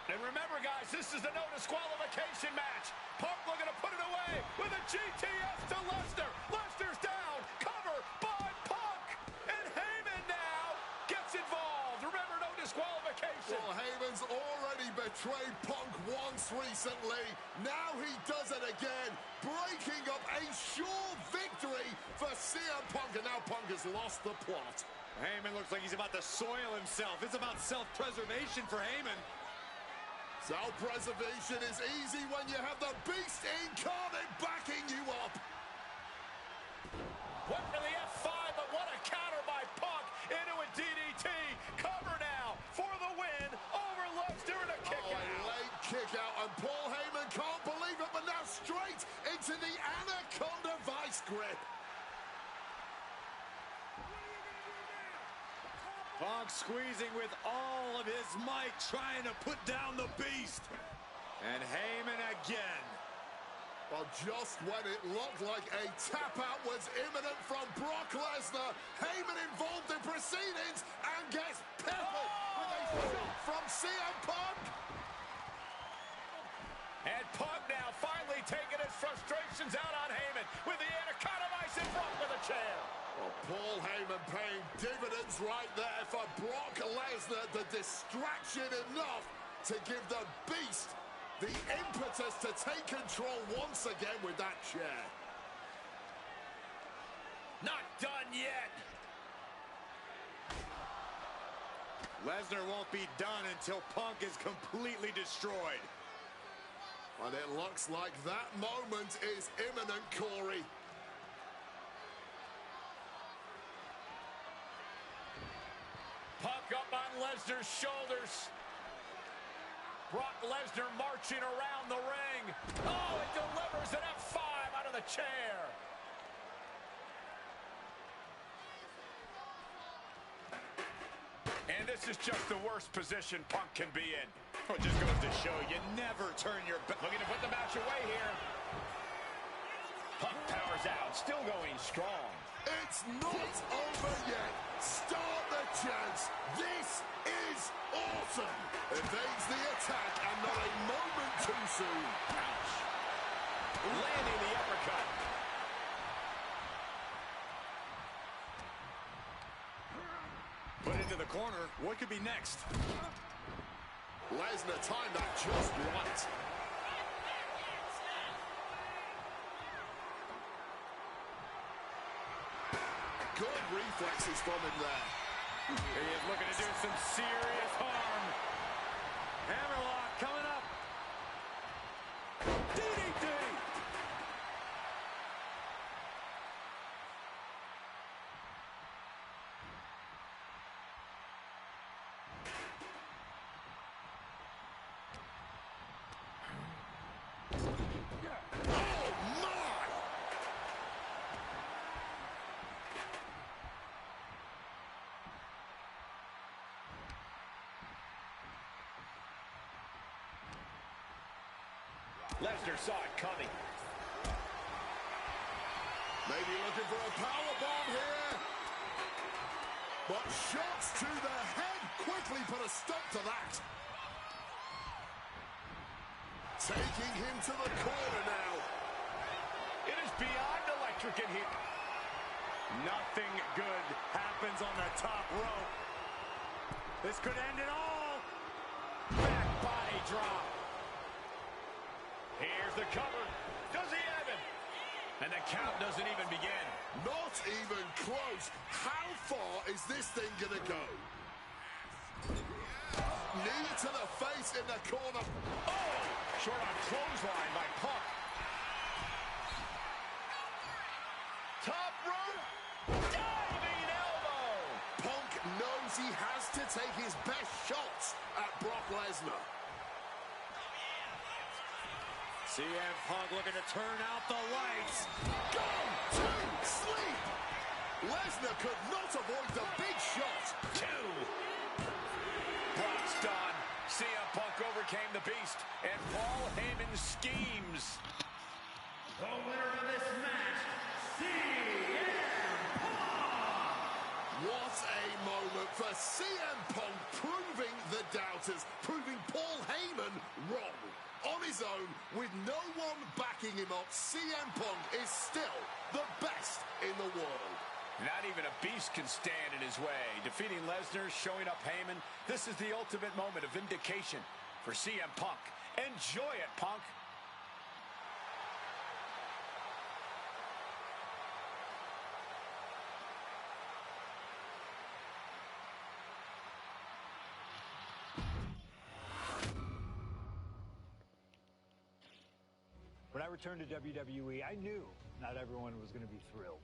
And remember, guys, this is a no disqualification match. Punk looking to put it away with a GTS to Lesnar. Lesnar's down. Cover by Punk. And Heyman now gets involved. Remember, no disqualification. Well, Heyman's already betrayed Punk once recently. Now he does it again, breaking up a sure victory for CM Punk. And now Punk has lost the plot. Heyman looks like he's about to soil himself. It's about self-preservation for Heyman. Self-preservation is easy when you have the Beast incarnate backing you up. Went for the F5, but what a counter by Punk into a DDT. Cover now for the win over Lesnar and a kick out. A late kick out, and Paul Heyman can't believe it, but now straight into the Anaconda Vice grip. Punk squeezing with all of his might, trying to put down the Beast. And Heyman again. Well, just when it looked like a tap-out was imminent from Brock Lesnar, Heyman involved in proceedings and gets peppered with a shot from CM Punk. And Punk now finally taking his frustrations out on Heyman with the Anaconda Vice in front with a chair. Well, Paul Heyman paying dividends right there for Brock Lesnar. The distraction enough to give the Beast the impetus to take control once again with that chair. Not done yet. Lesnar won't be done until Punk is completely destroyed. And it looks like that moment is imminent, Corey. Punk up on Lesnar's shoulders. Brock Lesnar marching around the ring. Oh, it delivers an F5 out of the chair. And this is just the worst position Punk can be in. Well, it just goes to show you never turn your back. Looking to put the match away here. Punk powers out, still going strong. It's not over yet. Start the chance. This is awesome. Evades the attack and not a moment too soon. Ouch. Landing the uppercut. Put into the corner. What could be next? Lesnar timed that just right. Good reflexes from him there. He is looking to do some serious harm. Hammerlock coming up. DDT. Lesnar saw it coming. Maybe looking for a powerbomb here. But shots to the head quickly put a stop to that. Taking him to the corner now. It is beyond electric in here. Nothing good happens on the top rope. This could end it all. Back body drop. Here's the cover. Does he have it? And the count doesn't even begin. Not even close. How far is this thing gonna go? Knee to the face in the corner. Oh! Short on clothesline by Punk. Top rope. Diving elbow. Punk knows he has to take his best shots at Brock Lesnar. CM Punk looking to turn out the lights. Go to sleep. Lesnar could not avoid the big shot. Two. Brock's done. CM Punk overcame the beast, and Paul Heyman schemes. The winner of this match, CM Punk! What a moment for CM Punk, proving the doubters, proving Paul Heyman wrong. On his own, with no one backing him up, CM Punk is still the best in the world. Not even a beast can stand in his way. Defeating Lesnar, showing up Heyman. This is the ultimate moment of vindication for CM Punk. Enjoy it, Punk. When I returned to WWE, I knew not everyone was going to be thrilled.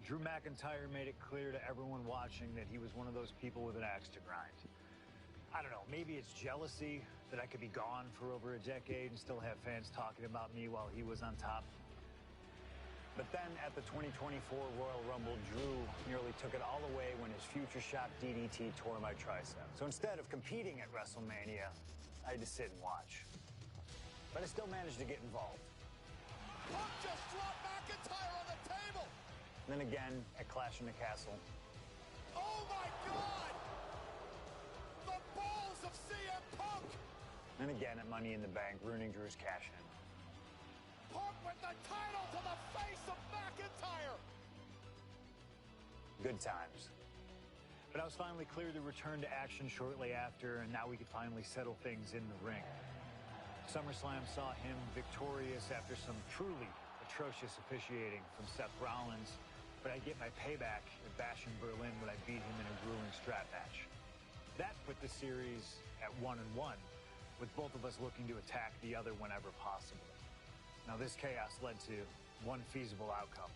Drew McIntyre made it clear to everyone watching that he was one of those people with an axe to grind. I don't know, maybe it's jealousy that I could be gone for over a decade and still have fans talking about me while he was on top. But then at the 2024 Royal Rumble, Drew nearly took it all away when his future shock DDT tore my tricep. So instead of competing at WrestleMania, I had to sit and watch. But I still managed to get involved. Punk just dropped McIntyre on the table. And then again at Clash in the Castle. Oh my God! The balls of CM Punk! And again at Money in the Bank, ruining Drew's cash-in. Punk with the title to the face of McIntyre! Good times. But I was finally cleared to return to action shortly after, and now we could finally settle things in the ring. SummerSlam saw him victorious after some truly atrocious officiating from Seth Rollins, but I get my payback at Bash in Berlin when I beat him in a grueling strap match. That put the series at 1-1, with both of us looking to attack the other whenever possible. Now this chaos led to one feasible outcome.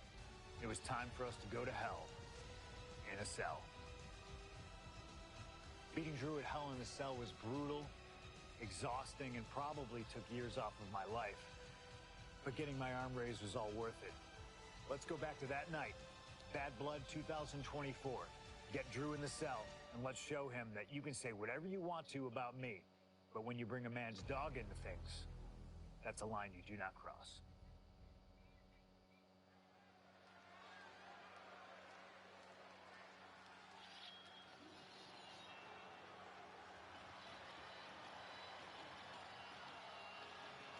It was time for us to go to hell in a cell. Beating Drew at Hell in a Cell was brutal, exhausting, and probably took years off of my life. But getting my arm raised was all worth it. Let's go back to that night. Bad Blood 2024. Get Drew in the cell, and let's show him that you can say whatever you want to about me, but when you bring a man's dog into things, that's a line you do not cross.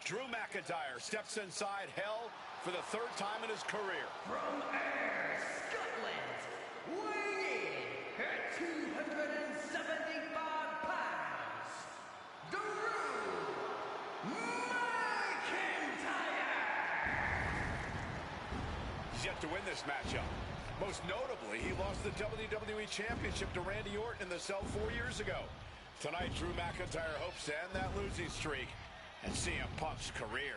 Drew McIntyre steps inside hell for the third time in his career. From Ayr, Scotland, weighing in at 275 pounds, Drew McIntyre! He's yet to win this matchup. Most notably, he lost the WWE Championship to Randy Orton in the cell 4 years ago. Tonight, Drew McIntyre hopes to end that losing streak and CM Punk's career.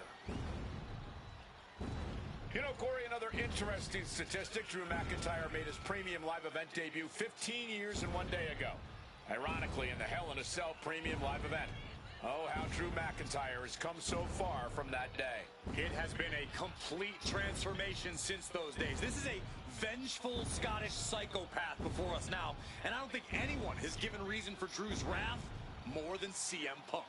You know, Corey, another interesting statistic. Drew McIntyre made his premium live event debut 15 years and 1 day ago. Ironically, in the Hell in a Cell premium live event. Oh, how Drew McIntyre has come so far from that day. It has been a complete transformation since those days. This is a vengeful Scottish psychopath before us now, and I don't think anyone has given reason for Drew's wrath more than CM Punk.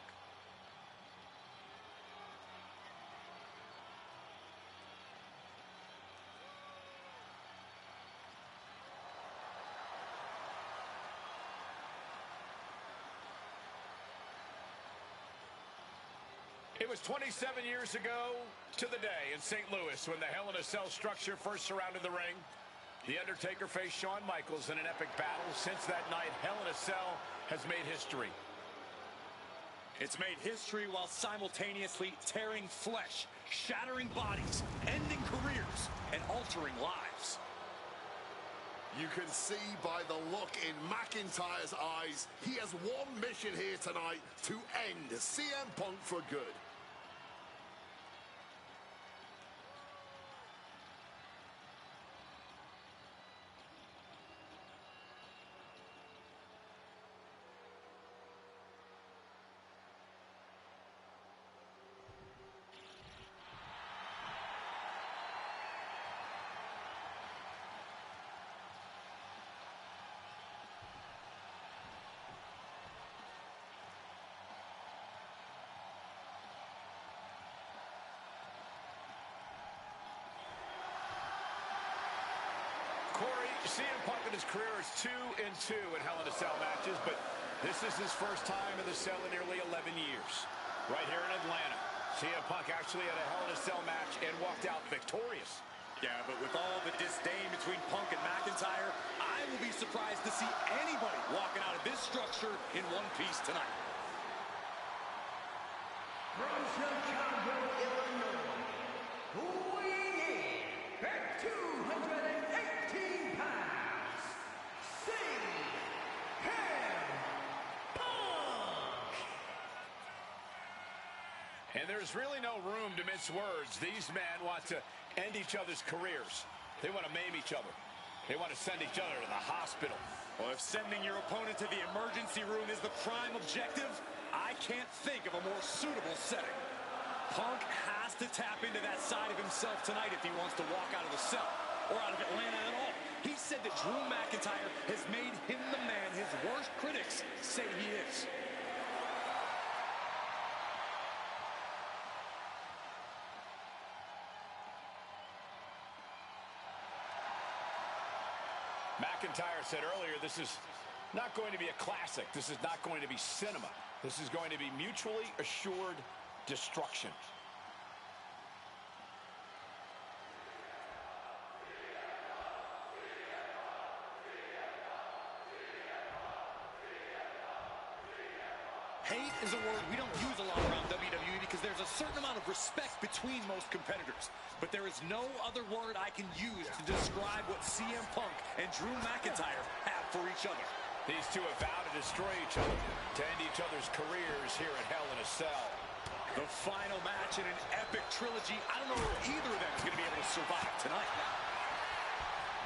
It was 27 years ago to the day in St. Louis when the Hell in a Cell structure first surrounded the ring. The Undertaker faced Shawn Michaels in an epic battle. Since that night, Hell in a Cell has made history. It's made history while simultaneously tearing flesh, shattering bodies, ending careers, and altering lives. You can see by the look in McIntyre's eyes, he has one mission here tonight: to end CM Punk for good. Corey, CM Punk in his career is 2-2 in Hell in a Cell matches, but this is his first time in the cell in nearly 11 years. Right here in Atlanta, CM Punk actually had a Hell in a Cell match and walked out victorious. Yeah, but with all the disdain between Punk and McIntyre, I will be surprised to see anybody walking out of this structure in one piece tonight. From Chicago, Illinois, weighing in at 218 pounds, CM Punk! And there's really no room to mince words. These men want to end each other's careers. They want to maim each other. They want to send each other to the hospital. Well, if sending your opponent to the emergency room is the prime objective, I can't think of a more suitable setting. Punk has to tap into that side of himself tonight if he wants to walk out of the cell, or out of Atlanta at all. He said that Drew McIntyre has made him the man his worst critics say he is. McIntyre said earlier, this is not going to be a classic. This is not going to be cinema. This is going to be mutually assured destruction. Hate is a word we don't use a lot around WWE because there's a certain amount of respect between most competitors. But there is no other word I can use to describe what CM Punk and Drew McIntyre have for each other. These two have vowed to destroy each other, to end each other's careers here at Hell in a Cell. The final match in an epic trilogy. I don't know if either of them is going to be able to survive tonight.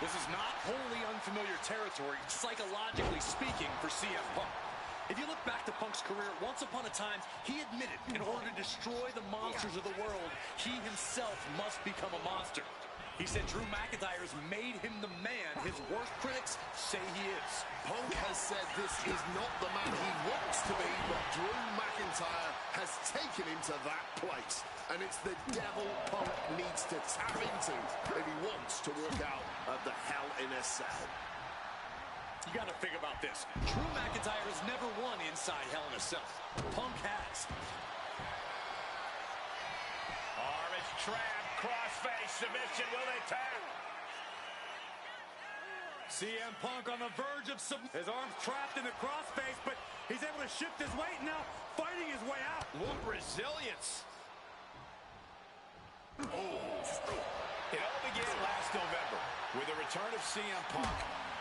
This is not wholly unfamiliar territory, psychologically speaking, for CM Punk. If you look back to Punk's career, once upon a time, he admitted in order to destroy the monsters of the world, he himself must become a monster. He said Drew McIntyre has made him the man his worst critics say he is. Punk has said this is not the man he wants to be, but Drew McIntyre has taken him to that place. And it's the devil Punk needs to tap into if he wants to walk out of the Hell in a Cell. You got to think about this. Drew McIntyre has never won inside Hell in a Cell. Punk has. Arm is trapped, crossface submission, will they tap? CM Punk on the verge of his arms trapped in the crossface, but he's able to shift his weight now, fighting his way out. What resilience. It all began last November with the return of CM Punk.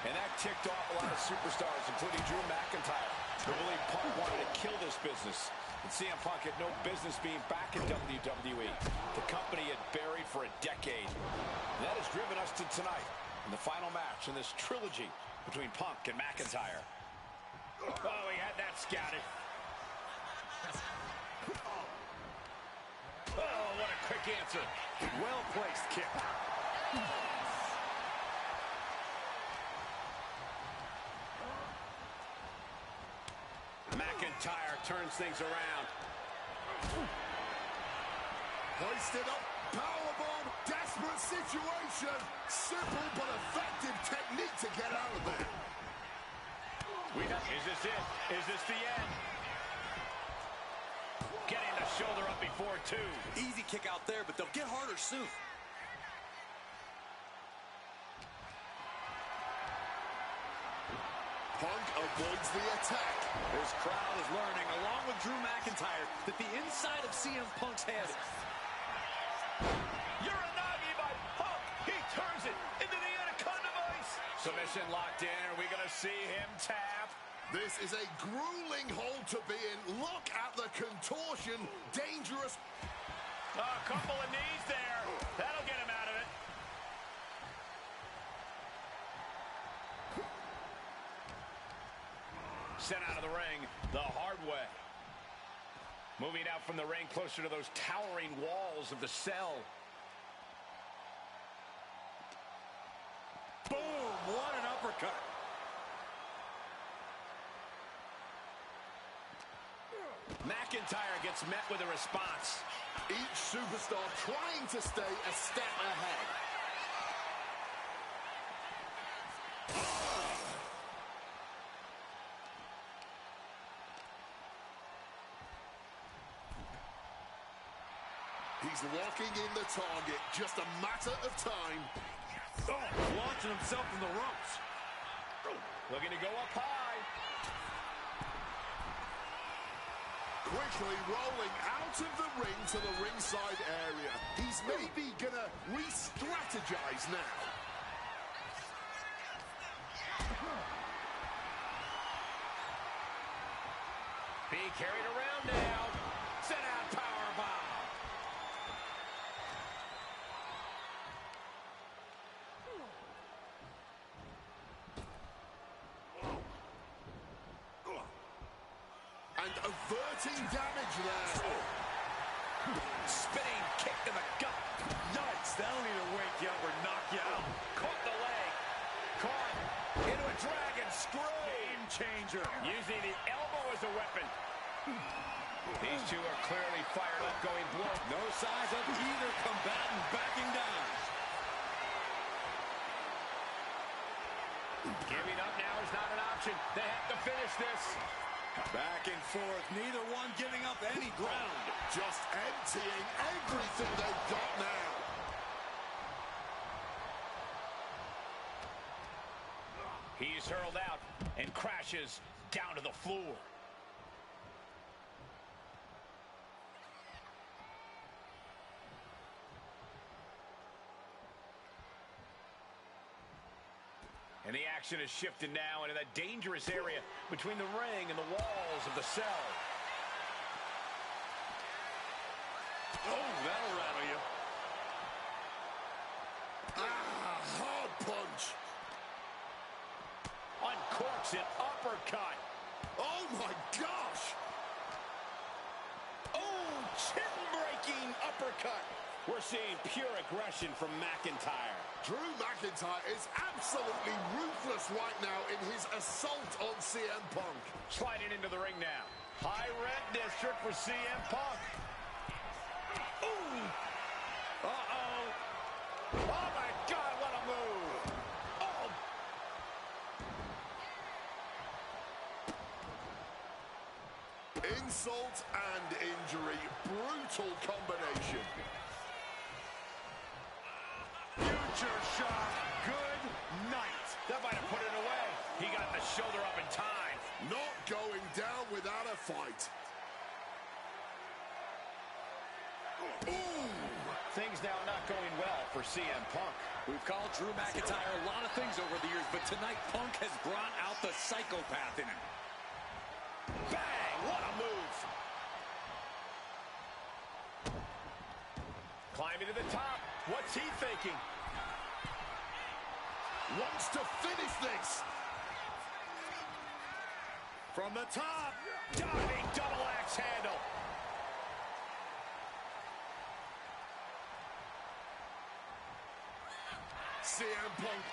And that ticked off a lot of superstars, including Drew McIntyre, who believed Punk wanted to kill this business. And CM Punk had no business being back in WWE. The company had buried for a decade. And that has driven us to tonight, in the final match in this trilogy between Punk and McIntyre. Oh, he had that scouted. Oh, what a quick answer. Well-placed kick. McIntyre turns things around. Hoisted up, powerbomb, desperate situation. Simple but effective technique to get out of there. Is this it? Is this the end? Getting the shoulder up before, too. Easy kick out there, but they'll get harder soon. Punk avoids the attack. This crowd is learning, along with Drew McIntyre, that the inside of CM Punk's head... Uranagi by Punk. He turns it into the Anaconda Vice. Submission locked in. Are we going to see him tap? This is a grueling hold to be in. Look at the contortion. Dangerous. A couple of knees there. That'll get him out of it. Sent out of the ring the hard way. Moving out from the ring closer to those towering walls of the cell. Boom! What an uppercut. McIntyre gets met with a response. Each superstar trying to stay a step ahead. He's locking in the target. Just a matter of time. Oh, launching himself from the ropes. Looking to go up high. Quickly rolling out of the ring to the ringside area. He's maybe gonna re-strategize now. Being carried around now. Sent out powerbomb. And averting damage there. Spinning kick to the gut. Yikes, that'll either wake you up or knock you out. Caught the leg. Caught into a dragon screw. Game changer. Using the elbow as a weapon. These two are clearly fired up, going blue. No signs of either combatant backing down. Giving up now is not an option. They have to finish this. Back and forth, neither one giving up any ground. Just emptying everything they've got now. He's hurled out and crashes down to the floor. And the action is shifted now into that dangerous area between the ring and the walls of the cell. Oh, that'll rattle you. Ah, hard punch. Uncorks an uppercut. Oh my gosh. Oh, chin-breaking uppercut. We're seeing pure aggression from McIntyre. Drew McIntyre is absolutely ruthless right now in his assault on CM Punk. Sliding into the ring now. High red district for CM Punk. Ooh. Uh-oh. Oh, my God, what a move. Oh. Insult and injury. Brutal combination. Future shot. Good night. That might have put it away. He got the shoulder up in time. Not going down without a fight. Ooh. Things now not going well for CM Punk. We've called Drew McIntyre a lot of things over the years, but tonight Punk has brought out the psychopath in him. Bang! What a move. Climbing to the top. What's he thinking? Wants to finish this. From the top. Diving double axe handle. CM Punk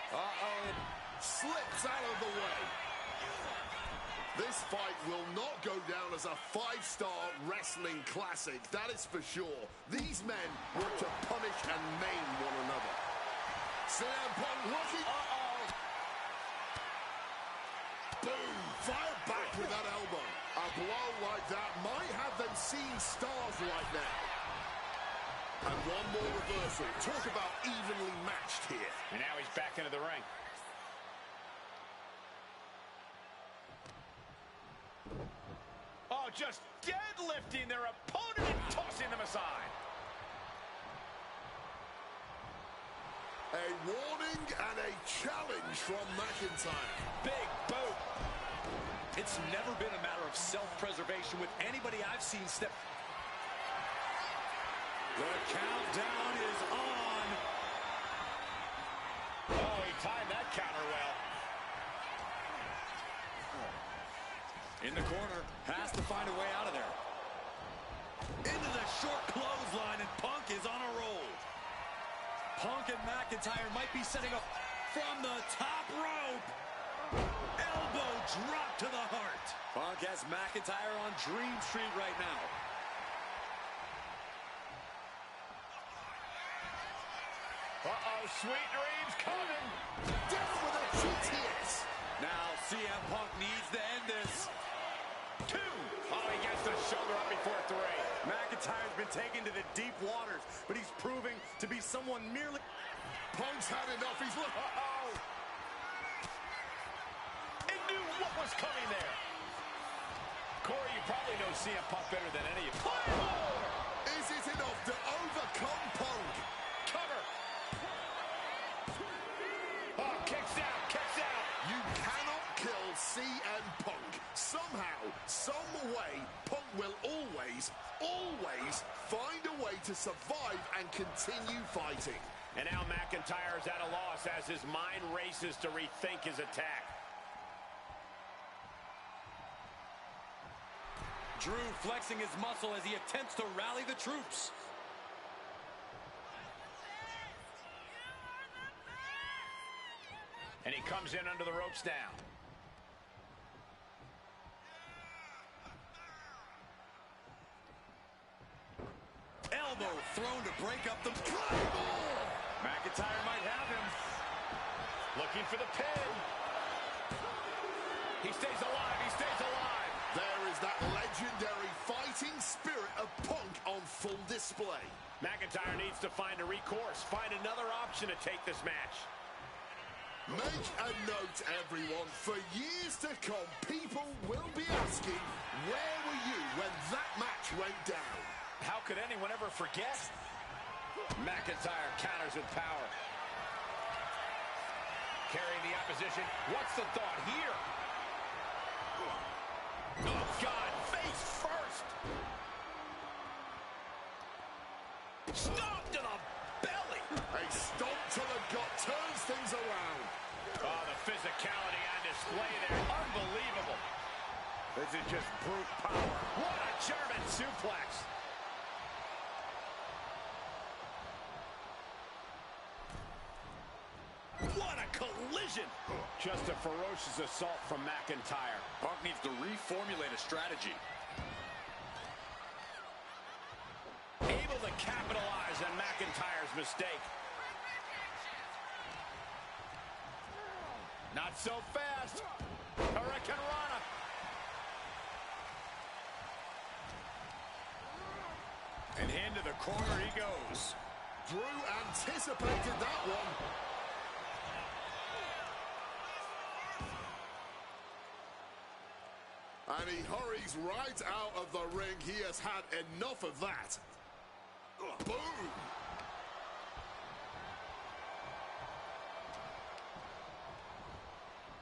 slips out of the way. This fight will not go down as a 5-star wrestling classic, that is for sure. These men want to punish and maim one another. CM Punk looking. Boom! Fired back with that elbow. A blow like that might have them seeing stars right now. And one more reversal. Talk about evenly matched here. And now he's back into the ring. Oh, just deadlifting their opponent and tossing them aside. A warning and a challenge from McIntyre. Big boot. It's never been a matter of self-preservation with anybody I've seen step. The countdown is on. Oh, he timed that counter well. In the corner, has to find a way out of there. Into the short clothesline, and Punk is on a roll. Punk and McIntyre might be setting up from the top rope. Elbow drop to the heart. Punk has McIntyre on Dream Street right now. Uh-oh, sweet dreams coming. Down with a GTS. Now CM Punk needs to end this. 2. Oh, he gets the shoulder up before 3. McIntyre's been taken to the deep waters, but he's proving to be someone merely... Punk's had enough. He's look. Uh-oh. He knew what was coming there. Corey, you probably know CM Punk better than any of you. Is it enough to overcome Punk? Cover. Oh, kicks out, kicks out. You cannot kill CM Punk. Somehow, some way, Punk will always find a way to survive and continue fighting. And now McIntyre is at a loss as his mind races to rethink his attack. Drew flexing his muscle as he attempts to rally the troops. And he comes in under the ropes now. Elbow thrown to break up the... McIntyre might have him. Looking for the pin. He stays alive, he stays alive. There is that legendary fighting spirit of Punk on full display. McIntyre needs to find a recourse, find another option to take this match. Make a note, everyone. For years to come, people will be asking, where were you when that match went down? How could anyone ever forget? McIntyre counters with power. Carrying the opposition. What's the thought here? Oh, God, face first. Stomp to the belly. A stomp to the gut turns things around. Oh, the physicality on display there. Unbelievable. This is just brute power. What a German suplex. What a collision! Just a ferocious assault from McIntyre. Punk needs to reformulate a strategy. Able to capitalize on McIntyre's mistake. Not so fast. Hurricane Rana. And into the corner he goes. Drew anticipated that one. And he hurries right out of the ring. He has had enough of that. Boom!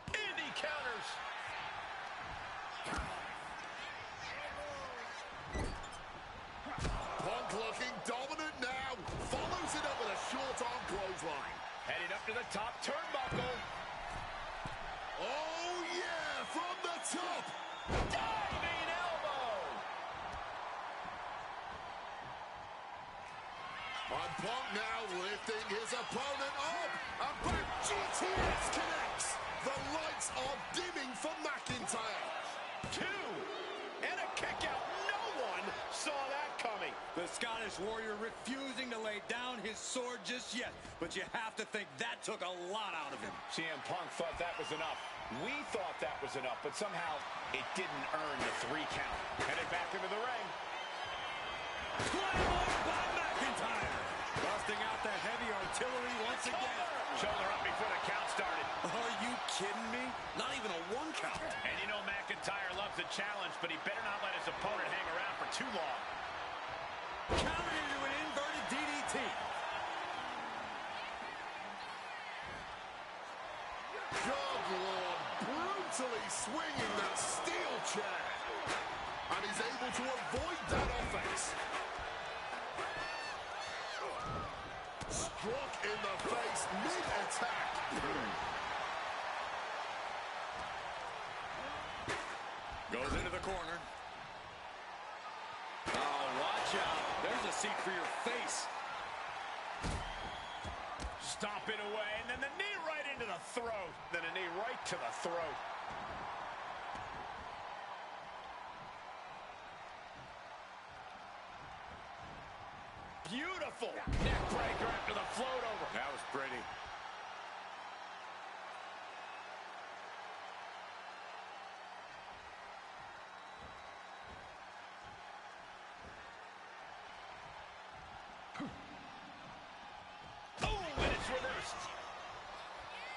And he counters. Punk looking dominant now. Follows it up with a short arm clothesline. Heading up to the top turnbuckle. Oh, yeah, from the top. Diving elbow. And Punk now lifting his opponent up. And back GTS connects. The lights are dimming for McIntyre. 2. And a kick out. No one saw that coming. The Scottish Warrior refusing to lay down his sword just yet. But you have to think that took a lot out of him. CM Punk thought that was enough. We thought that was enough, but somehow it didn't earn the 3 count. Headed back into the ring. Claymore by McIntyre. Busting out the heavy artillery once again. Shoulder up before the count started. Are you kidding me? Not even a 1 count. And you know McIntyre loves a challenge, but he better not let his opponent hang around for too long. Countered into an inverted DDT. Good Lord, brutally swinging that steel chair. And he's able to avoid that offense. Struck in the face mid-attack. Goes into the corner. Oh, watch out. There's a seat for your face. Stomping away, and then the knee right into the throat. Then a knee right to the throat. Beautiful neck breaker after the float over. That was pretty.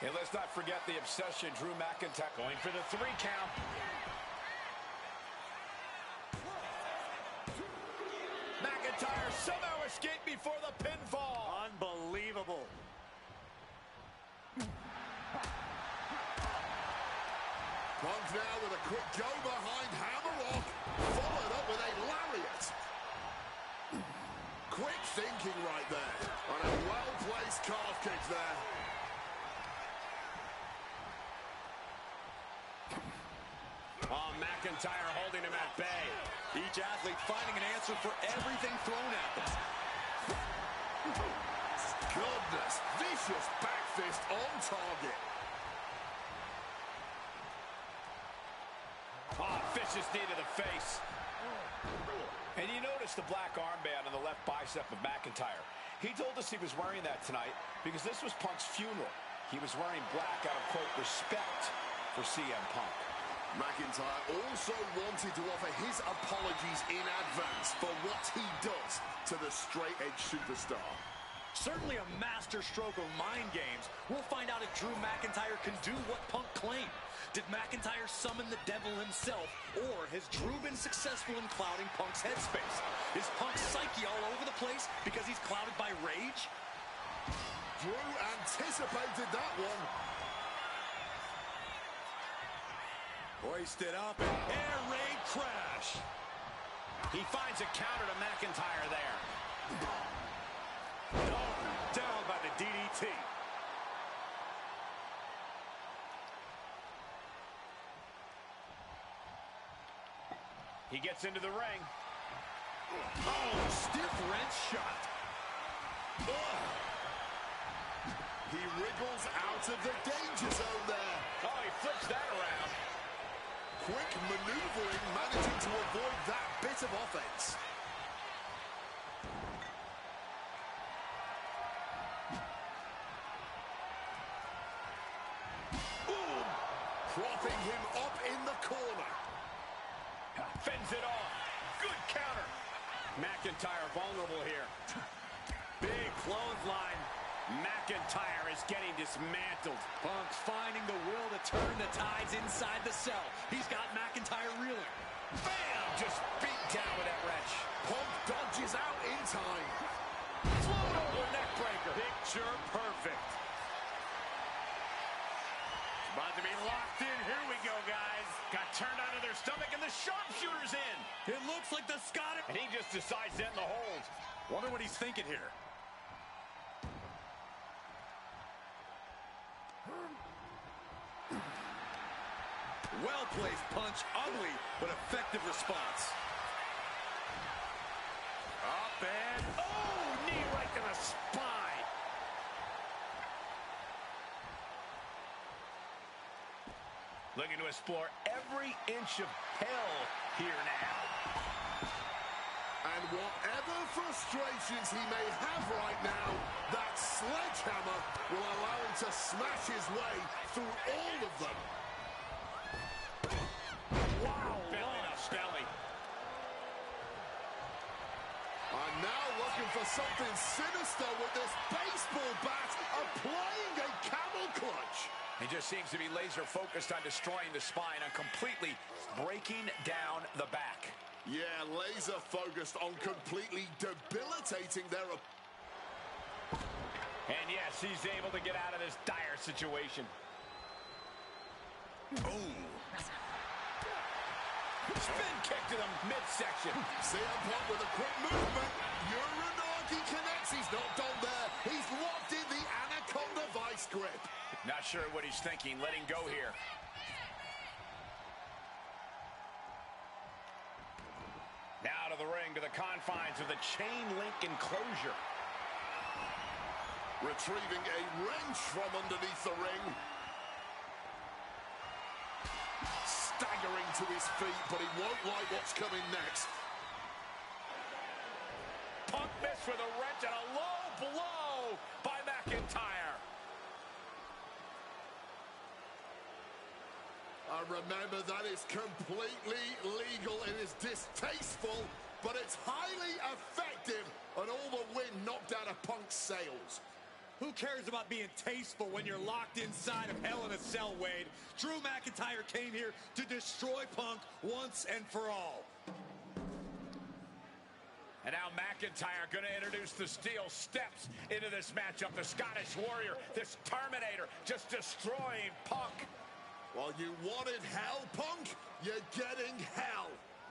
And let's not forget the obsession, Drew McIntyre going for the 3 count. McIntyre somehow escaped before the pinfall. Unbelievable. Punk now with a quick go behind Hammerlock, followed up with a lariat. Quick thinking right there, and a well-placed calf kick there. Oh, McIntyre holding him at bay. Each athlete finding an answer for everything thrown at them. Goodness, vicious back fist on target. Oh, vicious knee to the face. And you notice the black armband on the left bicep of McIntyre. He told us he was wearing that tonight because this was Punk's funeral. He was wearing black out of, quote, respect for CM Punk. McIntyre also wanted to offer his apologies in advance for what he does to the straight-edge superstar. Certainly a master stroke of mind games. We'll find out if Drew McIntyre can do what Punk claimed. Did McIntyre summon the devil himself, or has Drew been successful in clouding Punk's headspace? Is Punk's psyche all over the place because he's clouded by rage? Drew anticipated that one. Hoisted up and air raid crash. He finds a counter to McIntyre there. Down by the DDT. He gets into the ring. Oh, stiff wrench shot. Ugh. He wriggles out of the danger zone there. Oh, he flips that around. Quick maneuvering, managing to avoid that bit of offense. Ooh, propping him up in the corner. Fends it off. Good counter. McIntyre vulnerable here. Big clothesline. McIntyre is getting dismantled. Punk's finding the will to turn the tides inside the cell. He's got McIntyre reeling. Bam! Just beat down with that wrench. Punk dodges out in time. Float over neck breaker. Picture perfect. About to be locked in. Here we go, guys. Got turned onto their stomach and the sharpshooter's in. It looks like the Scottish... And he just decides to end the hold. Wonder what he's thinking here. Well-placed punch, ugly, but effective response. Up and... Oh! Knee right to the spine. Looking to explore every inch of hell here now. And whatever frustrations he may have right now, that sledgehammer will allow him to smash his way through all of them. for something sinister with this baseball bat applying a camel clutch. He just seems to be laser focused on destroying the spine, on completely breaking down the back. Yeah, laser focused on completely debilitating their opponent. And yes, he's able to get out of this dire situation. Oh. Spin kick to the midsection. CM Punk with a quick movement. Uranagi connects. He's not done there. He's locked in the Anaconda vice grip. Not sure what he's thinking. Letting go here. Now to the ring, to the confines of the chain link enclosure. Retrieving a wrench from underneath the ring. Staggering to his feet, but he won't like what's coming next. Punk missed with a wrench and a low blow by McIntyre. Remember, that is completely legal. It is distasteful, but it's highly effective, and all the wind knocked out of Punk's sails. Who cares about being tasteful when you're locked inside of Hell in a Cell, Wade? Drew McIntyre came here to destroy Punk once and for all. And now McIntyre going to introduce the steel steps into this matchup. The Scottish Warrior, this Terminator, just destroying Punk. Well, you wanted hell, Punk? You're getting hell.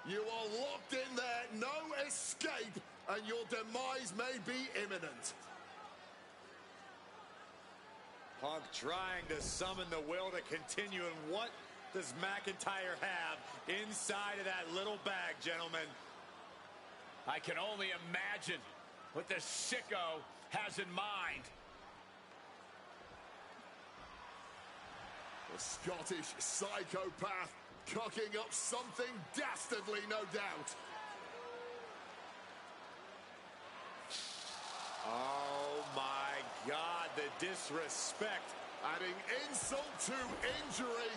You are locked in there, no escape, and your demise may be imminent. Punk trying to summon the will to continue, and what does McIntyre have inside of that little bag, gentlemen? I can only imagine what this sicko has in mind. The Scottish psychopath cooking up something dastardly, no doubt. Oh my God, the disrespect. Adding insult to injury.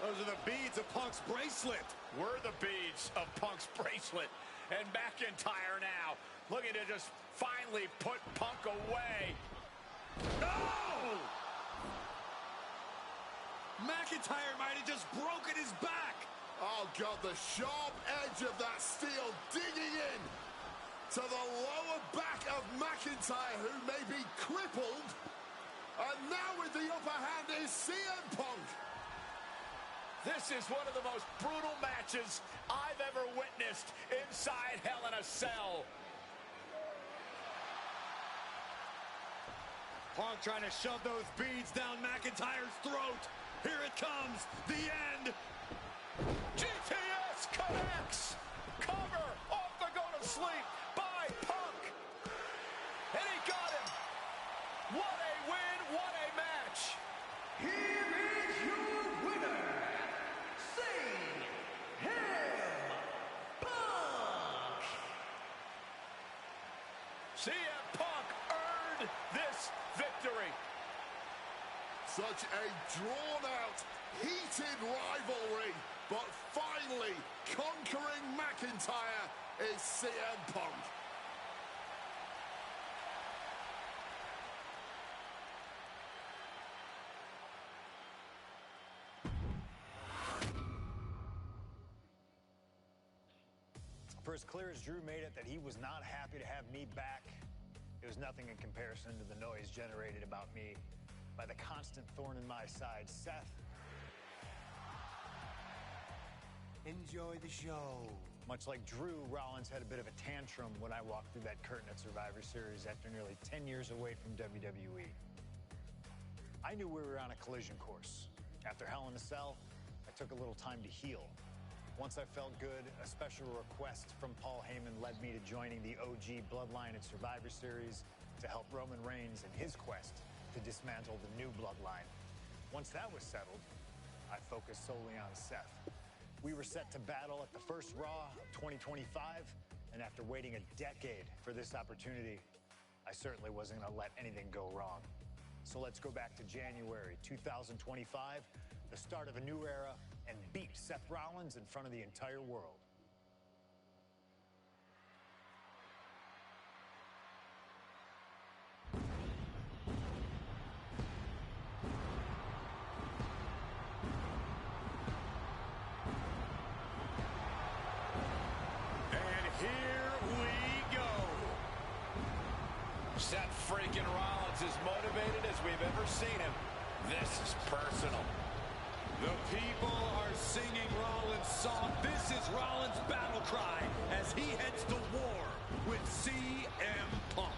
Those are the beads of Punk's bracelet. Were the beads of Punk's bracelet. And McIntyre now looking to just finally put Punk away. No! McIntyre might have just broken his back. Oh, God, the sharp edge of that steel digging in to the lower back of McIntyre, who may be crippled. And now with the upper hand is CM Punk. This is one of the most brutal matches I've ever witnessed inside Hell in a Cell. Punk trying to shove those beads down McIntyre's throat. Here it comes, the end. GTS connects. Cover off the go to sleep by Punk. And he got him. What a win, what a match. Here is your winner, CM Punk. CM Punk earned this victory. Such a drawn-out, heated rivalry, but finally conquering McIntyre is CM Punk. For as clear as Drew made it that he was not happy to have me back, it was nothing in comparison to the noise generated about me by the constant thorn in my side, Seth. Enjoy the show. Much like Drew, Rollins had a bit of a tantrum when I walked through that curtain at Survivor Series after nearly 10 years away from WWE. I knew we were on a collision course. After Hell in a Cell, I took a little time to heal. Once I felt good, a special request from Paul Heyman led me to joining the OG Bloodline at Survivor Series to help Roman Reigns in his quest to dismantle the new Bloodline. Once that was settled, I focused solely on Seth. We were set to battle at the first Raw of 2025, and after waiting a decade for this opportunity, I certainly wasn't going to let anything go wrong. So let's go back to January 2025, the start of a new era, and beat Seth Rollins in front of the entire world. freaking Rollins as motivated as we've ever seen him. This is personal. The people are singing Rollins' song. This is Rollins' battle cry as he heads to war with CM Punk.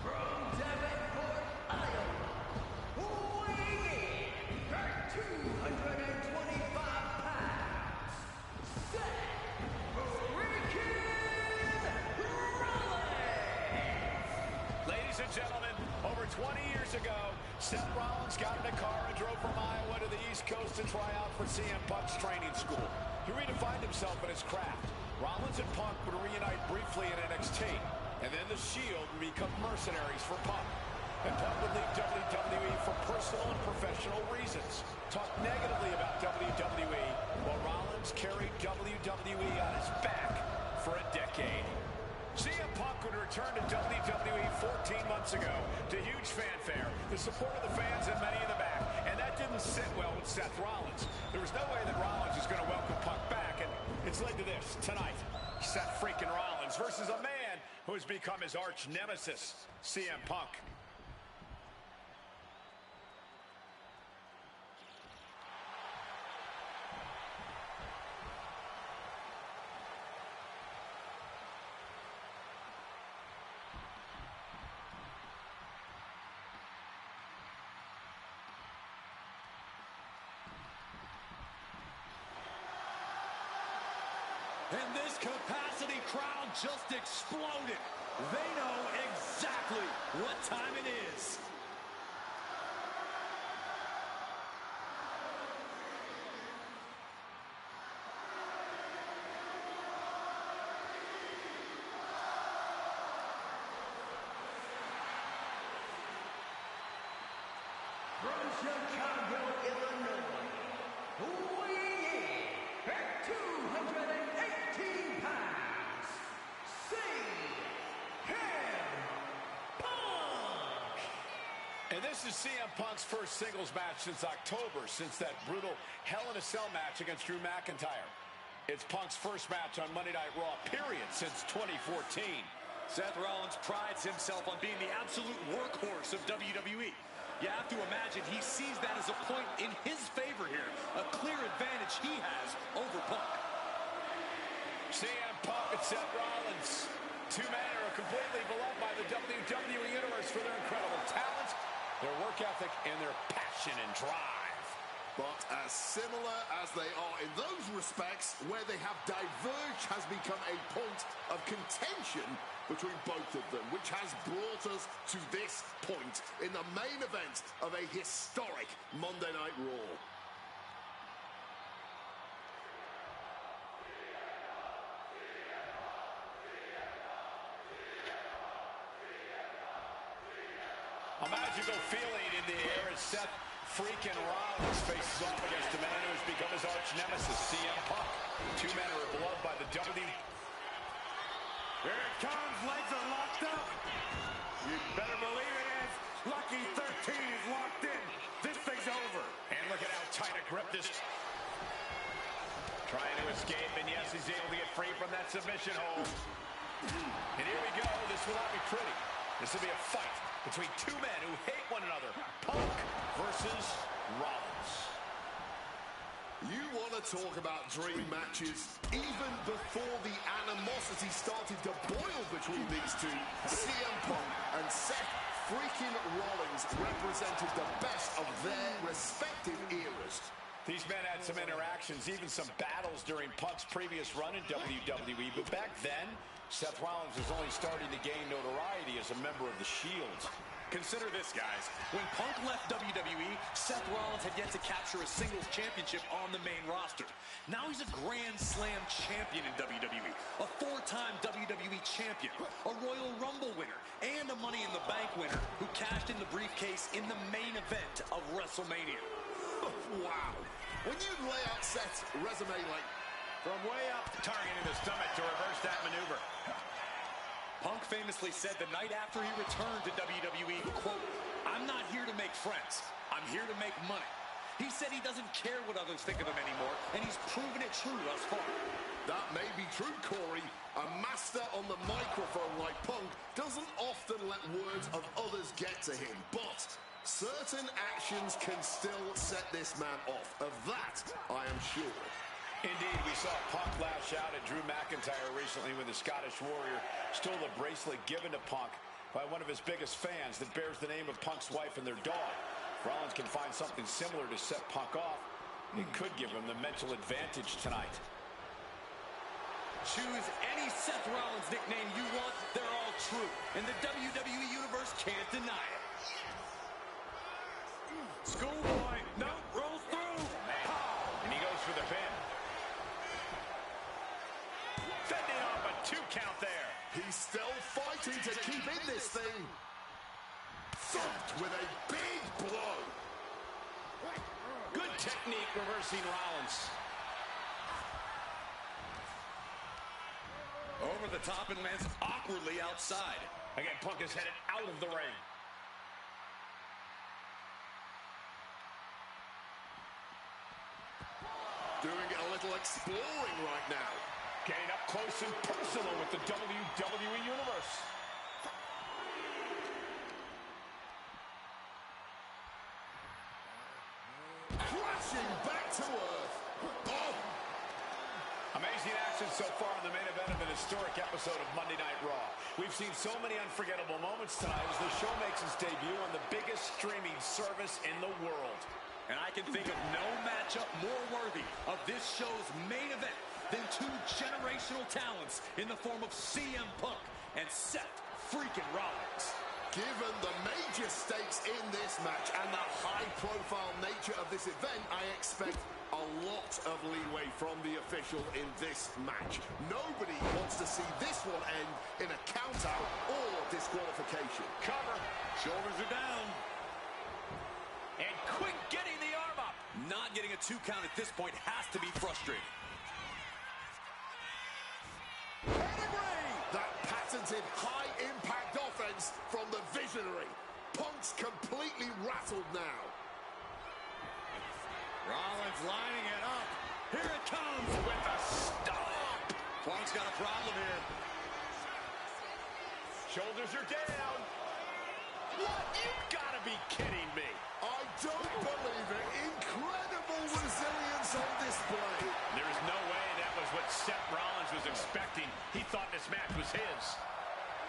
From Demain, Alelouya, weighing in at 225 pounds, Ladies and gentlemen, over 20 years ago, Seth Rollins got in a car and drove from Iowa to the East Coast to try out for CM Punk's training school. He redefined himself in his craft. Rollins and Punk would reunite briefly in NXT, and then the Shield would become mercenaries for Punk. And Punk would leave WWE for personal and professional reasons. Talk negatively about WWE, while Rollins carried WWE on his back for a decade. CM Punk would return to WWE 14 months ago to huge fanfare, the support of the fans and many in the back, and that didn't sit well with Seth Rollins. There was no way that Rollins was going to welcome Punk back, and it's led to this tonight. Seth freaking Rollins versus a man who has become his arch nemesis, CM Punk. And this capacity crowd just exploded. They know exactly what time it is. from Chicago, Illinois, weighing in at 218 pounds, CM Punk! And this is CM Punk's first singles match since October, since that brutal Hell in a Cell match against Drew McIntyre. It's Punk's first match on Monday Night Raw, period, since 2014. Seth Rollins prides himself on being the absolute workhorse of WWE. You have to imagine he sees that as a point in his favor here, a clear advantage he has over Punk. CM Punk and Seth Rollins, two men who are completely beloved by the WWE Universe for their incredible talent, their work ethic, and their passion and drive. But as similar as they are in those respects, where they have diverged has become a point of contention between both of them, which has brought us to this point in the main event of a historic Monday Night Raw. A magical feeling in the air as Seth freaking Rollins faces off against a man who has become his arch nemesis, CM Punk. Two men who are beloved by the WWE. Here it comes, legs are locked up. You better believe it is. Lucky 13 is locked in. This thing's over. And look at how tight a grip this. Trying to escape, and yes, he's able to get free from that submission hold. And here we go. This will not be pretty. This will be a fight between two men who hate one another. Punk versus Rollins. You want to talk about dream matches? Even before the animosity started to boil between these two, CM Punk and Seth freaking Rollins represented the best of their respective eras. These men had some interactions, even some battles during Punk's previous run in WWE, but back then, Seth Rollins was only starting to gain notoriety as a member of the Shield. Consider this, guys. When Punk left WWE, Seth Rollins had yet to capture a singles championship on the main roster. Now he's a Grand Slam champion in WWE, a four-time WWE champion, a Royal Rumble winner, and a Money in the Bank winner who cashed in the briefcase in the main event of WrestleMania. Wow. When you lay out Seth's resume like... From way up, targeting the stomach to reverse that maneuver. Punk famously said the night after he returned to WWE, quote, "I'm not here to make friends. I'm here to make money." He said he doesn't care what others think of him anymore, and he's proven it true thus far. That may be true, Corey. A master on the microphone like Punk doesn't often let words of others get to him, but certain actions can still set this man off. Of that, I am sure. Indeed, we saw Punk lash out at Drew McIntyre recently when the Scottish Warrior stole a bracelet given to Punk by one of his biggest fans that bears the name of Punk's wife and their dog. Rollins can find something similar to set Punk off. It could give him the mental advantage tonight. Choose any Seth Rollins nickname you want, they're all true. And the WWE Universe can't deny it. Schoolboy, no, rolls through. And he goes for the pin. Fending off a 2 count there. He's still fighting to keep in this thing. Thumped with a big blow. Good technique reversing Rollins. Over the top and lands awkwardly outside. Again, Punk is headed out of the ring. Doing a little exploring right now. Getting up close and personal with the WWE Universe. Crashing back to earth. Oh! Amazing action so far in the main event of an historic episode of Monday Night Raw. We've seen so many unforgettable moments tonight as the show makes its debut on the biggest streaming service in the world. And I can think of no matchup more worthy of this show's main event than 2 generational talents in the form of CM Punk and Seth freaking Rollins. Given the major stakes in this match and the high-profile nature of this event, I expect a lot of leeway from the official in this match. Nobody wants to see this one end in a count-out or disqualification. Cover. Shoulders are down. And quick getting the arm up. Not getting a 2 count at this point has to be frustrating. That patented high-impact offense from the Visionary. Punk's completely rattled now. Rollins lining it up. Here it comes With a stomp. Punk's got a problem here. Shoulders are down. What? You've got to be kidding me. I don't believe it. Incredible resilience on display. There's no way that was what Seth Rollins was expecting. He thought this match was his.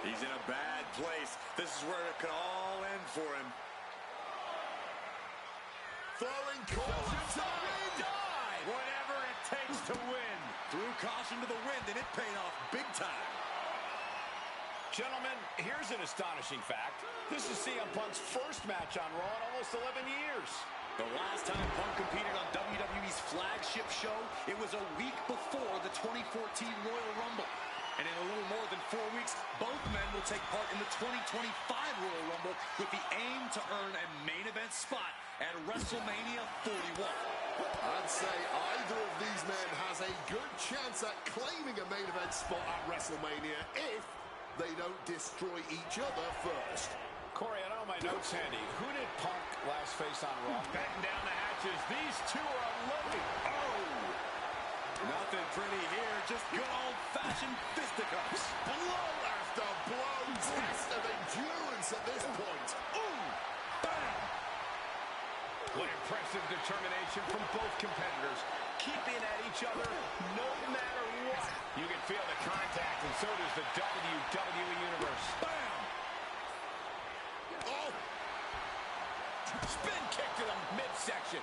He's in a bad place. This is where it could all end for him. Throwing caution to win. Die. Whatever it takes to win. Threw caution to the wind, and it paid off big time. Gentlemen, here's an astonishing fact. This is CM Punk's first match on Raw in almost 11 years. The last time Punk competed on WWE's flagship show, it was a week before the 2014 Royal Rumble. And in a little more than 4 weeks, both men will take part in the 2025 Royal Rumble with the aim to earn a main event spot at WrestleMania 41. I'd say either of these men has a good chance at claiming a main event spot at WrestleMania if they don't destroy each other first. Corey, I don't have my notes handy. Who did Punk last face on Raw? Batten down the hatches. These two are unloading. Oh! Nothing pretty here, just good old-fashioned fisticuffs. Blow after blow, test of endurance at this point. Ooh! Bam! What impressive determination from both competitors, keeping at each other no matter what. You can feel the contact, and so does the WWE Universe. Bam! Oh! Spin kick to the midsection.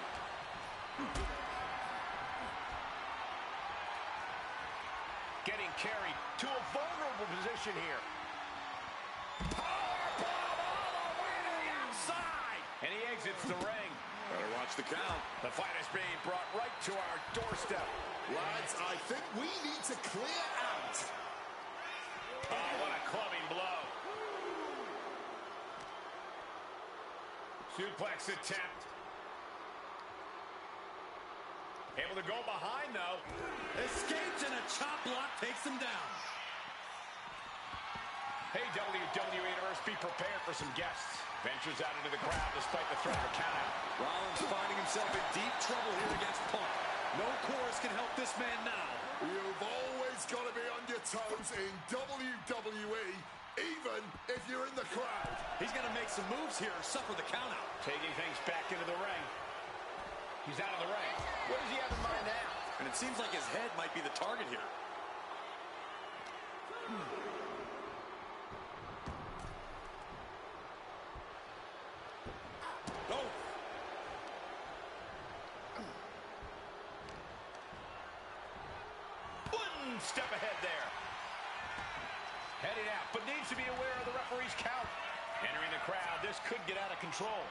Getting carried to a vulnerable position here. Powerbomb all the way to the outside. And he exits the ring. Better watch the count. The fight is being brought right to our doorstep. Lads, I think we need to clear out. Oh, what a clubbing blow. Suplex attempt. Able to go behind, though. Escapes and a chop block takes him down. Hey, WWE Universe, be prepared for some guests. Ventures out into the crowd despite the threat of a countout. Rollins finding himself in deep trouble here against Punk. No chorus can help this man now. You've always got to be on your toes in WWE, even if you're in the crowd. He's going to make some moves here, suffer the countout. Taking things back into the ring. He's out of the ring. What does he have in mind now? And it seems like his head might be the target here. Oh! One step ahead there. Heading out, but needs to be aware of the referee's count. Entering the crowd, this could get out of control.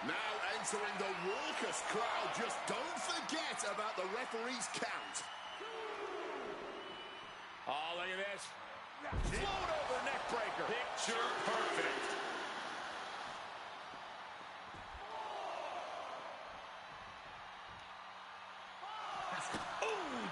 Now entering the raucous crowd. Just don't forget about the referee's count. Oh, look at this. Float over neck breaker. Picture perfect. Ooh.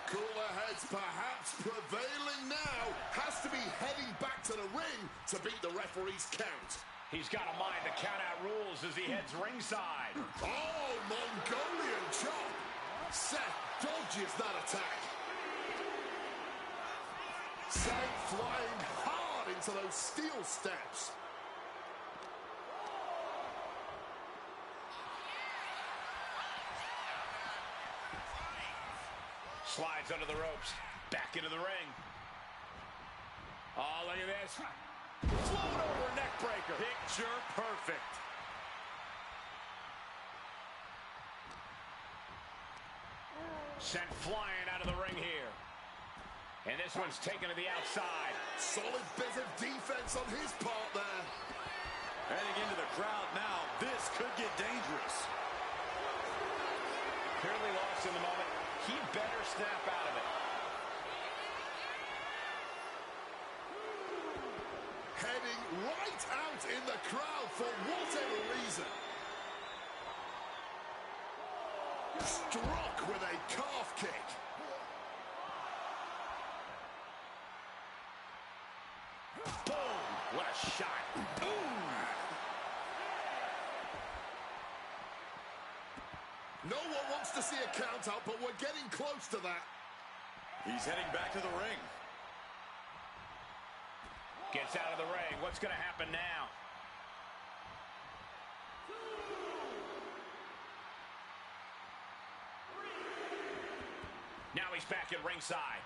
Cooler heads perhaps prevailing now. Has to be heading back to the ring to beat the referee's count. He's got to mind the count-out rules as he heads ringside. Oh, Mongolian chop. Seth dodges that attack. Seth flying hard into those steel steps. Slides under the ropes. Back into the ring. Oh, look at this. Float over neck breaker. Picture perfect. Sent flying out of the ring here. And this one's taken to the outside. Solid bit of defense on his part there. Heading into the crowd now. This could get dangerous. Clearly lost in the moment. He better snap out of it. Heading right out in the crowd for whatever reason. Struck with a calf kick. Boom! What a shot. Ooh! No one wants to see a count out, but we're getting close to that. He's heading back to the ring. Gets out of the ring. What's going to happen now? Now he's back at ringside.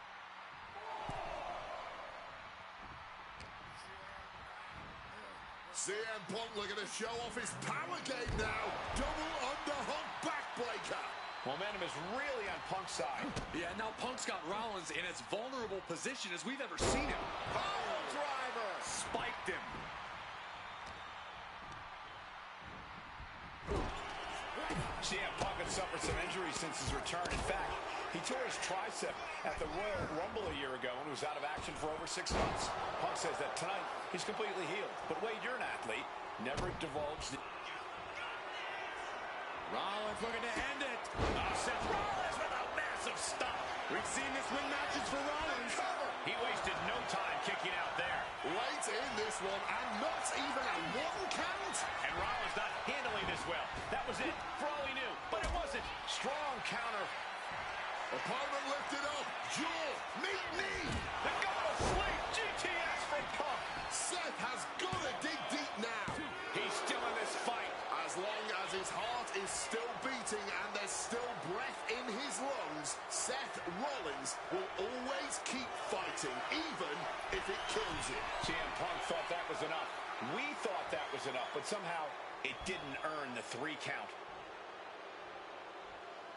CM Punk looking to show off his power game now. Double underhook backbreaker. Momentum is really on Punk's side. Yeah, now Punk's got Rollins in as vulnerable position as we've ever seen him. Power driver. Spiked him. CM Punk had suffered some injuries since his return. In fact, he tore his tricep at the Royal Rumble a year ago and was out of action for over 6 months. Punk says that tonight he's completely healed. But Wade, you're an athlete. Never divulged. Rollins looking to end it. Seth Rollins with a massive stomp. We've seen this win matches for Rollins. He wasted no time kicking out there. Late in this one, and not even a 1 count. And Rollins not handling this well. That was it for all he knew. But it wasn't. Strong counter. Opponent lifted up. Jaw, meet knee. The go to sleep. GTS from Punk. Seth has got to dig deep now. He's still in this fight. As long as his heart is still beating and there's still breath in his lungs, Seth Rollins will always keep fighting, even if it kills him. CM Punk thought that was enough. We thought that was enough, but somehow it didn't earn the 3 count.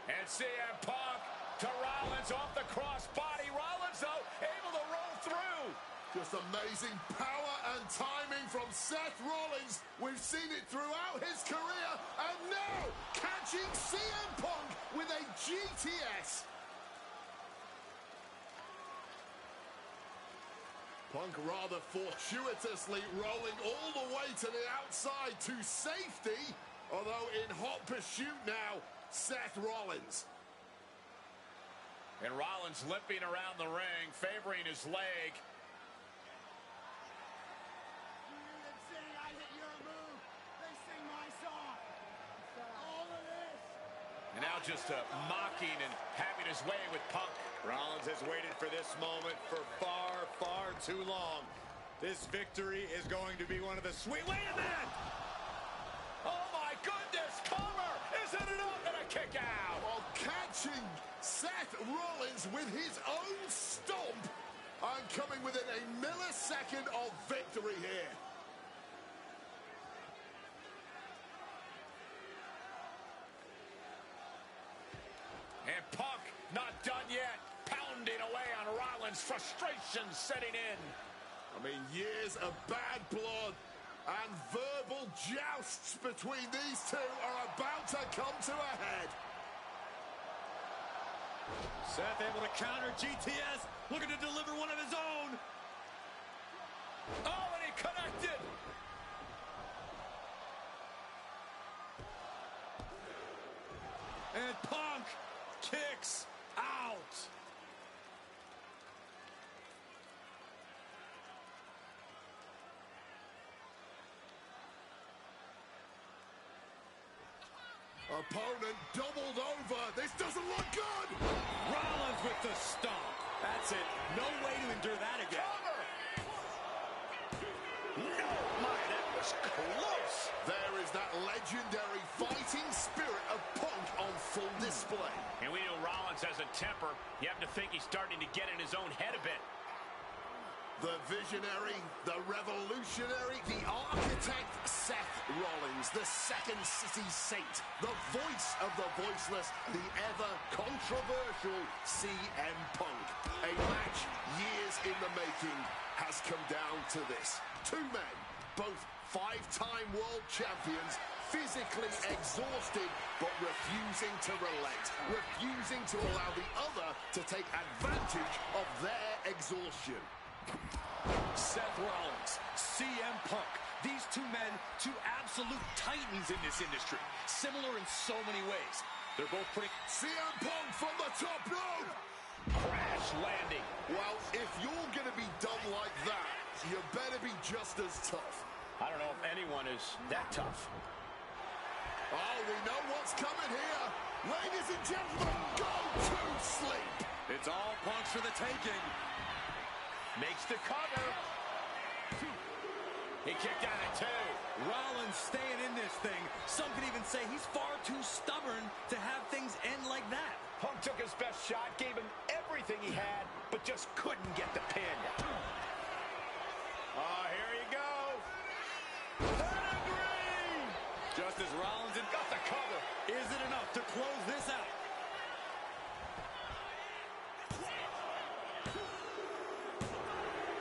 And CM Punk to Rollins off the crossbody. Rollins, though, able to roll through. Just amazing power and timing from Seth Rollins. We've seen it throughout his career, and now catching CM Punk with a GTS. Punk rather fortuitously rolling all the way to the outside to safety, although in hot pursuit now, Seth Rollins. And Rollins limping around the ring, favoring his leg. And now just mocking and having his way with Punk. Rollins has waited for this moment for far, far too long. This victory is going to be one of the sweet... Wait a minute! Oh my goodness! Cover! Isn't it up? And a kick out! While catching Seth Rollins with his own stomp and coming within a millisecond of victory here. And Punk not done yet. Pounding away on Rollins. Frustration setting in. I mean, years of bad blood and verbal jousts between these two are about to come to a head. Seth able to counter GTS, looking to deliver one of his own. Oh, and he connected. And Punk kicks out. Opponent doubled over. This doesn't look good. Rollins with the stomp. That's it. No way to endure that again. No, my, that was close. There is that legendary fighting spirit of Punk on full display. And we know Rollins has a temper. You have to think he's starting to get in his own head a bit. The visionary, the revolutionary, the architect, Seth Rollins, the second city saint, the voice of the voiceless, the ever-controversial CM Punk. A match years in the making has come down to this. Two men, both five-time world champions, physically exhausted, but refusing to relent, refusing to allow the other to take advantage of their exhaustion. Seth Rollins, CM Punk, these two men, two absolute titans in this industry, similar in so many ways. They're both pretty... CM Punk from the top rope! Crash landing. Well, if you're going to be done like that, you better be just as tough. I don't know if anyone is that tough. Oh, we know what's coming here. Ladies and gentlemen, go to sleep. It's all Punk's for the taking. Makes the cover. He kicked out at two. Rollins staying in this thing. Some could even say he's far too stubborn to have things end like that. Punk took his best shot, gave him everything he had, but just couldn't get the pin. Here you go. Pedigree! Just as Rollins had Got the cover. Is it enough to close this out?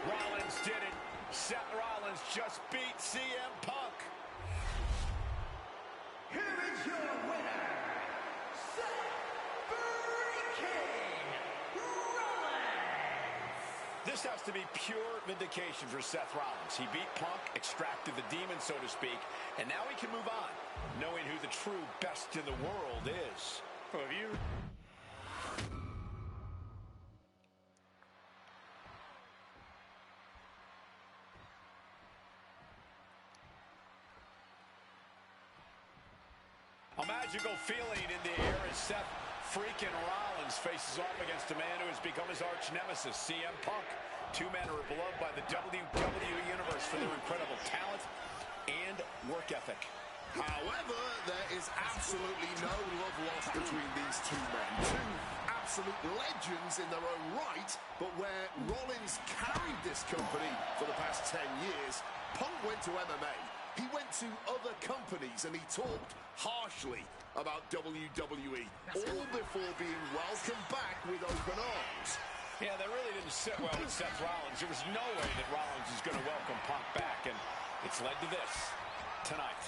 Rollins did it. Seth Rollins just beat CM Punk. Here is your winner, Seth Freaking Rollins. This has to be pure vindication for Seth Rollins. He beat Punk, extracted the demon, so to speak, and now he can move on, knowing who the true best in the world is. Well, have you... A magical feeling in the air as Seth Freaking Rollins faces off against a man who has become his arch nemesis, CM Punk. Two men are beloved by the WWE Universe for their incredible talent and work ethic. However, there is absolutely no love lost between these two men. Two absolute legends in their own right, but where Rollins carried this company for the past 10 years, Punk went to MMA. He went to other companies and he talked harshly about WWE, all before being welcomed back with open arms. Yeah, that really didn't sit well with Seth Rollins. There was no way that Rollins is going to welcome Punk back, and it's led to this tonight.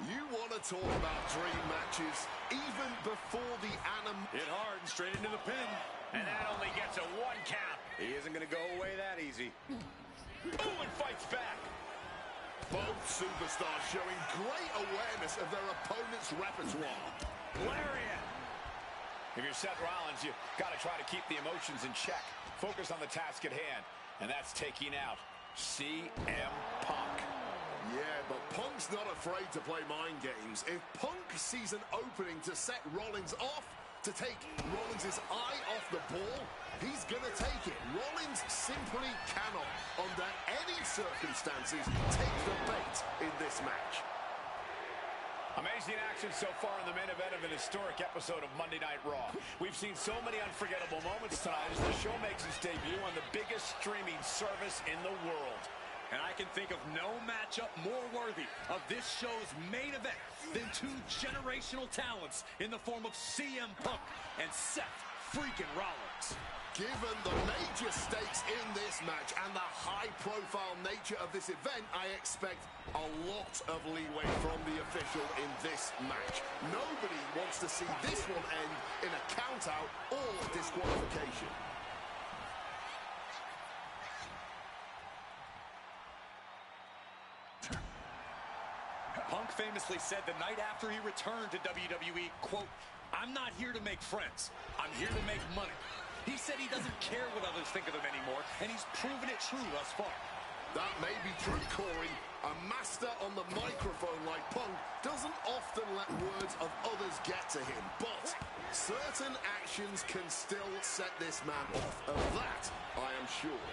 You want to talk about dream matches even before the Hit hard and straight into the pin. And that only gets a one count. He isn't going to go away that easy. Ooh, and fights back. Both superstars showing great awareness of their opponent's repertoire. Lariat. If you're Seth Rollins, you got to try to keep the emotions in check. Focus on the task at hand, and that's taking out CM Punk. Yeah, but Punk's not afraid to play mind games. If Punk sees an opening to set Rollins off, to take Rollins' eye off the ball, he's going to take it. Rollins simply cannot, under any circumstances, take the bait in this match. Amazing action so far in the main event of an historic episode of Monday Night Raw. We've seen so many unforgettable moments tonight as the show makes its debut on the biggest streaming service in the world. And I can think of no matchup more worthy of this show's main event than two generational talents in the form of CM Punk and Seth freaking Rollins. Given the major stakes in this match and the high-profile nature of this event, I expect a lot of leeway from the official in this match. Nobody wants to see this one end in a count-out or disqualification. Punk famously said the night after he returned to WWE, quote, "I'm not here to make friends. I'm here to make money." He said he doesn't care what others think of him anymore, and he's proven it true thus far. That may be true, Corey. A master on the microphone like Punk doesn't often let words of others get to him, but certain actions can still set this man off. Of that, I am sure.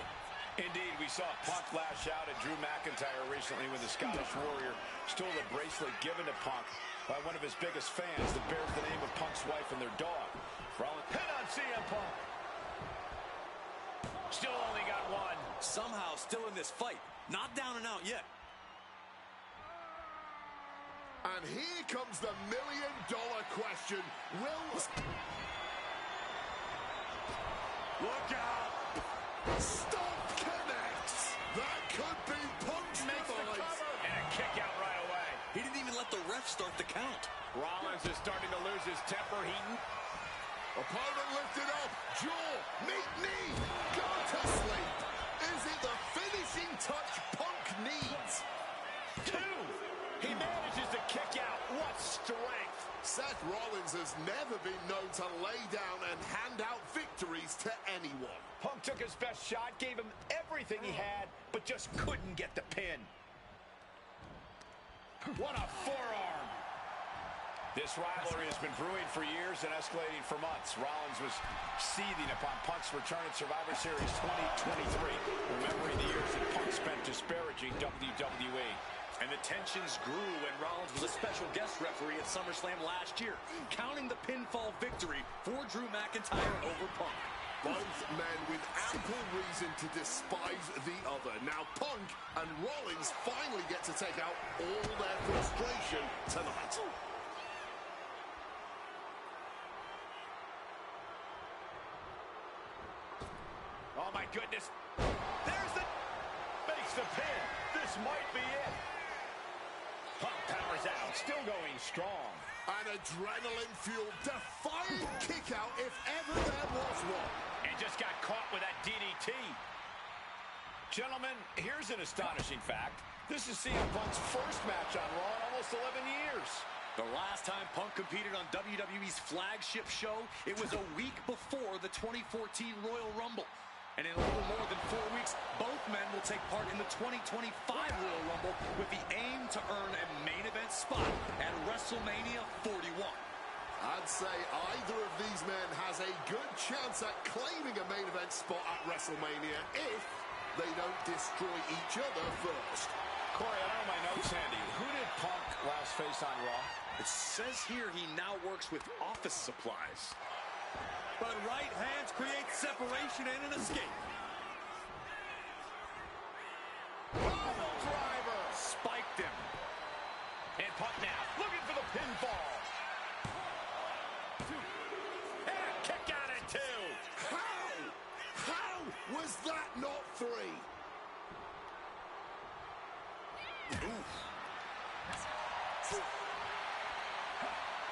Indeed, we saw Punk lash out at Drew McIntyre recently when the Scottish Warrior stole a bracelet given to Punk by one of his biggest fans that bears the name of Punk's wife and their dog. Rollins hit on CM Punk. Still only got one. Somehow still in this fight. Not down and out yet. And here comes the million-dollar question. Look out! Stop connects! That could be Punk's demise. And a kick out right away. He didn't even let the ref start the count. Rollins is starting to lose his temper. Opponent lifted up. Jaw. Meet knee. Go to sleep. Is it the finishing touch Punk needs? Two. He manages to kick out. What strength. Seth Rollins has never been known to lay down and hand out victories to anyone. Punk took his best shot, gave him everything he had, but just couldn't get the pin. What a forearm. This rivalry has been brewing for years and escalating for months. Rollins was seething upon Punk's return at Survivor Series 2023, remembering the years that Punk spent disparaging WWE. And the tensions grew when Rollins was a special guest referee at SummerSlam last year, counting the pinfall victory for Drew McIntyre over Punk. Both men with ample reason to despise the other. Now Punk and Rollins finally get to take out all their frustration tonight. Oh my goodness. There's the... makes the pin. This might be it. Punk powers out, still going strong. An adrenaline-fueled, defiant kick-out if ever there was one. And just got caught with that DDT. Gentlemen, here's an astonishing fact. This is CM Punk's first match on Raw in almost 11 years. The last time Punk competed on WWE's flagship show, it was a week before the 2014 Royal Rumble. And in a little more than 4 weeks, both men will take part in the 2025 Royal Rumble with the aim to earn a main event spot at WrestleMania 41. I'd say either of these men has a good chance at claiming a main event spot at WrestleMania if they don't destroy each other first. Corey, I don't know my notes handy. Who did Punk last face on Raw? It says here he now works with office supplies. But right hands create separation and an escape. Pile driver. Spiked him. And Punk now looking for the pinfall. And a kick out at two. How was that not three?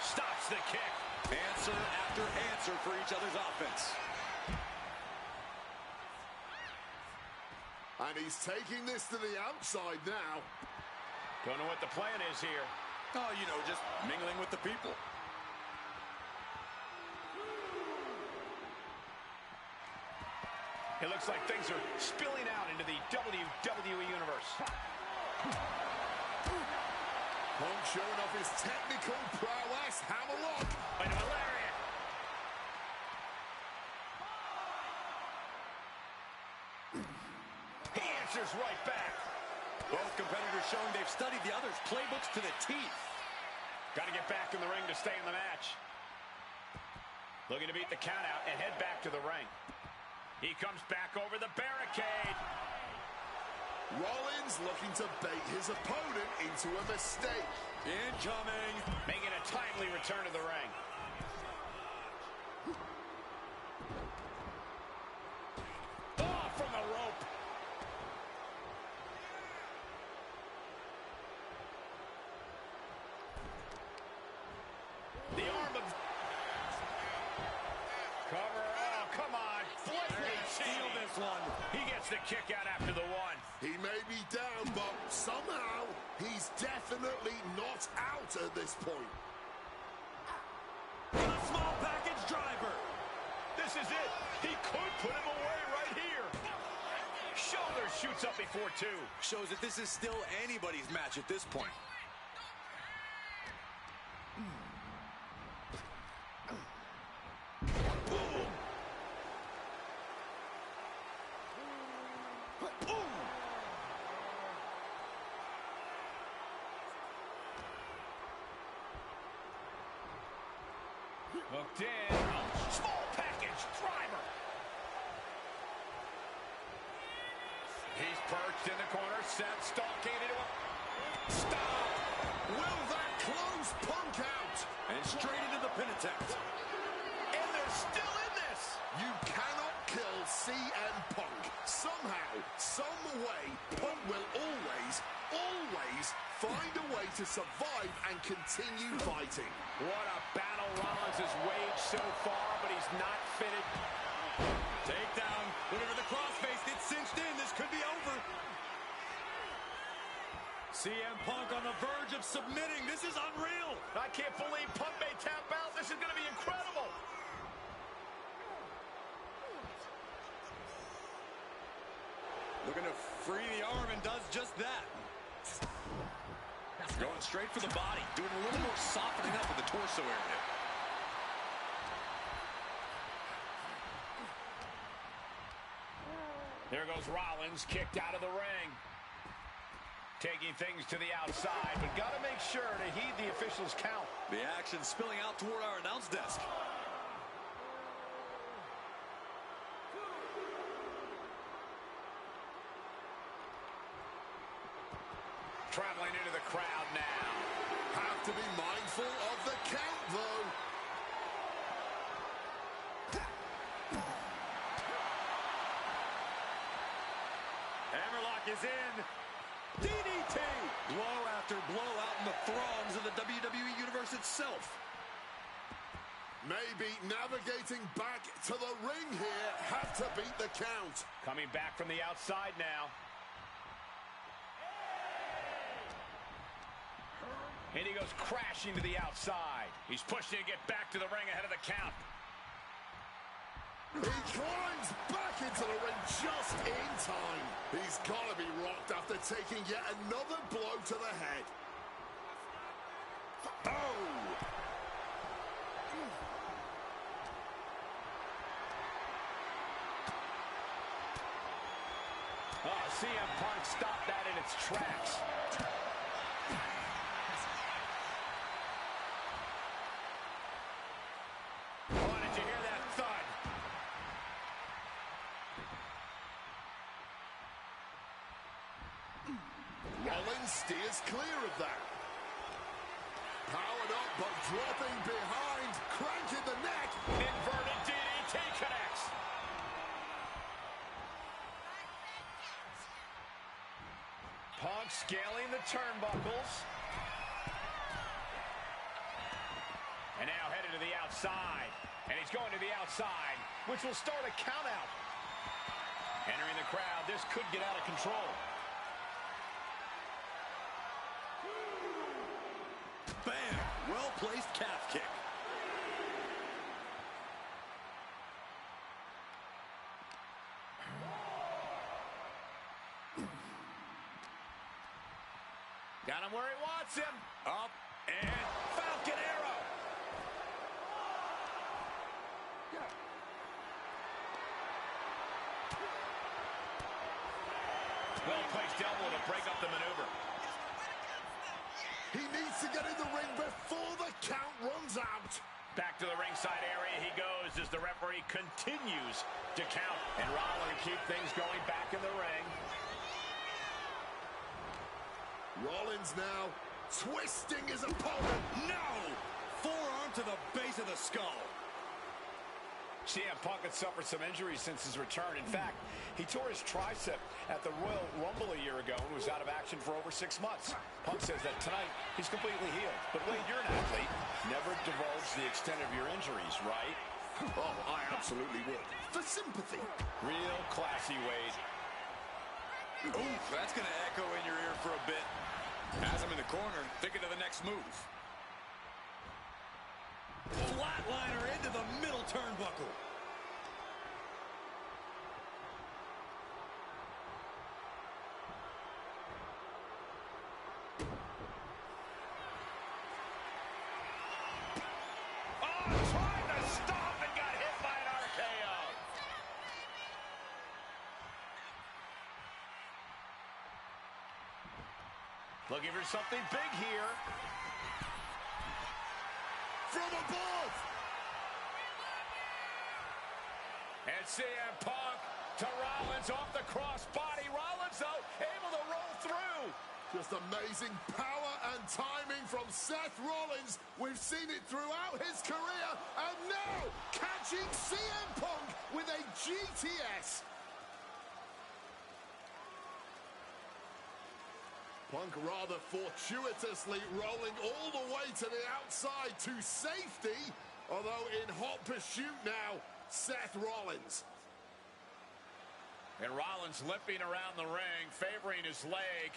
Stops the kick. Answer after answer for each other's offense. And he's taking this to the outside now. Don't know what the plan is here. Oh, you know, just mingling with the people. It looks like things are spilling out into the WWE Universe. Punk showing off his technical prowess. Have a look. Into a lariat. He answers right back. Both competitors showing they've studied the other's playbooks to the teeth. Got to get back in the ring to stay in the match. Looking to beat the countout and head back to the ring. He comes back over the barricade. Rollins looking to bait his opponent into a mistake. Incoming. Making a timely return to the ring. Oh, from the rope. The arm of... Cover. Oh, come on. Blazing steal this one. He gets the kick out after the one. He may be down, but somehow he's definitely not out at this point. A small package driver. This is it. He could put him away right here. Shoulder shoots up before two. Shows that this is still anybody's match at this point. Hooked in. Small package driver. He's perched in the corner. Seth stalking into a... Stop. Will that close Punk out? And straight into the pin attempt. And they're still in this. You cannot kill CM Punk. Somehow, some way, Punk will always find a way to survive and continue fighting. What a battle Rollins has waged so far, but he's not fitted. Takedown. Whenever the crossface gets cinched in, this could be over. CM Punk on the verge of submitting. This is unreal. I can't believe Punk may tap out. This is going to be incredible. Looking to free the arm and does just that. Going straight for the body. Doing a little more softening up with the torso area. There goes Rollins, kicked out of the ring. Taking things to the outside, but got to make sure to heed the officials' count. The action spilling out toward our announce desk. Traveling into the crowd now. Have to be mindful of the count, though. Hammerlock is in. DDT! Blow after blow out in the throngs of the WWE Universe itself. Maybe navigating back to the ring here. Have to beat the count. Coming back from the outside now. And he goes crashing to the outside. He's pushing to get back to the ring ahead of the count. He climbs back into the ring just in time. He's got to be rocked after taking yet another blow to the head. Oh! Oh, CM Punk stopped that in its tracks. Rollins steers clear of that. Powered up, but dropping behind. Cranking the neck. Inverted DDT connects. Punk scaling the turnbuckles. And now headed to the outside. And he's going to the outside, which will start a count out. Entering the crowd, this could get out of control. Bam! Well-placed calf kick. Got him where he wants him. Up and Falcon Arrow. Well-placed elbow to break up the maneuver. He needs to get in the ring before the count runs out. Back to the ringside area he goes as the referee continues to count. And Rollins keep things going back in the ring. Rollins now twisting his opponent. No! Forearm to the base of the skull. CM Punk had suffered some injuries since his return. In fact, he tore his tricep at the Royal Rumble a year ago and was out of action for over 6 months. Punk says that tonight he's completely healed. But Wade, you're an athlete. Never divulge the extent of your injuries, right? Oh, I absolutely would. For sympathy. Real classy, Wade. Ooh, that's going to echo in your ear for a bit. As I'm in the corner, thinking of the next move. Flatliner into the middle turnbuckle. Oh, trying to stop and got hit by an RKO. Looking for something big here. From above! And CM Punk to Rollins off the crossbody. Rollins, though, able to roll through. Just amazing power and timing from Seth Rollins. We've seen it throughout his career. And now, catching CM Punk with a GTS. Punk rather fortuitously rolling all the way to the outside to safety, although in hot pursuit now, Seth Rollins. And Rollins limping around the ring, favoring his leg.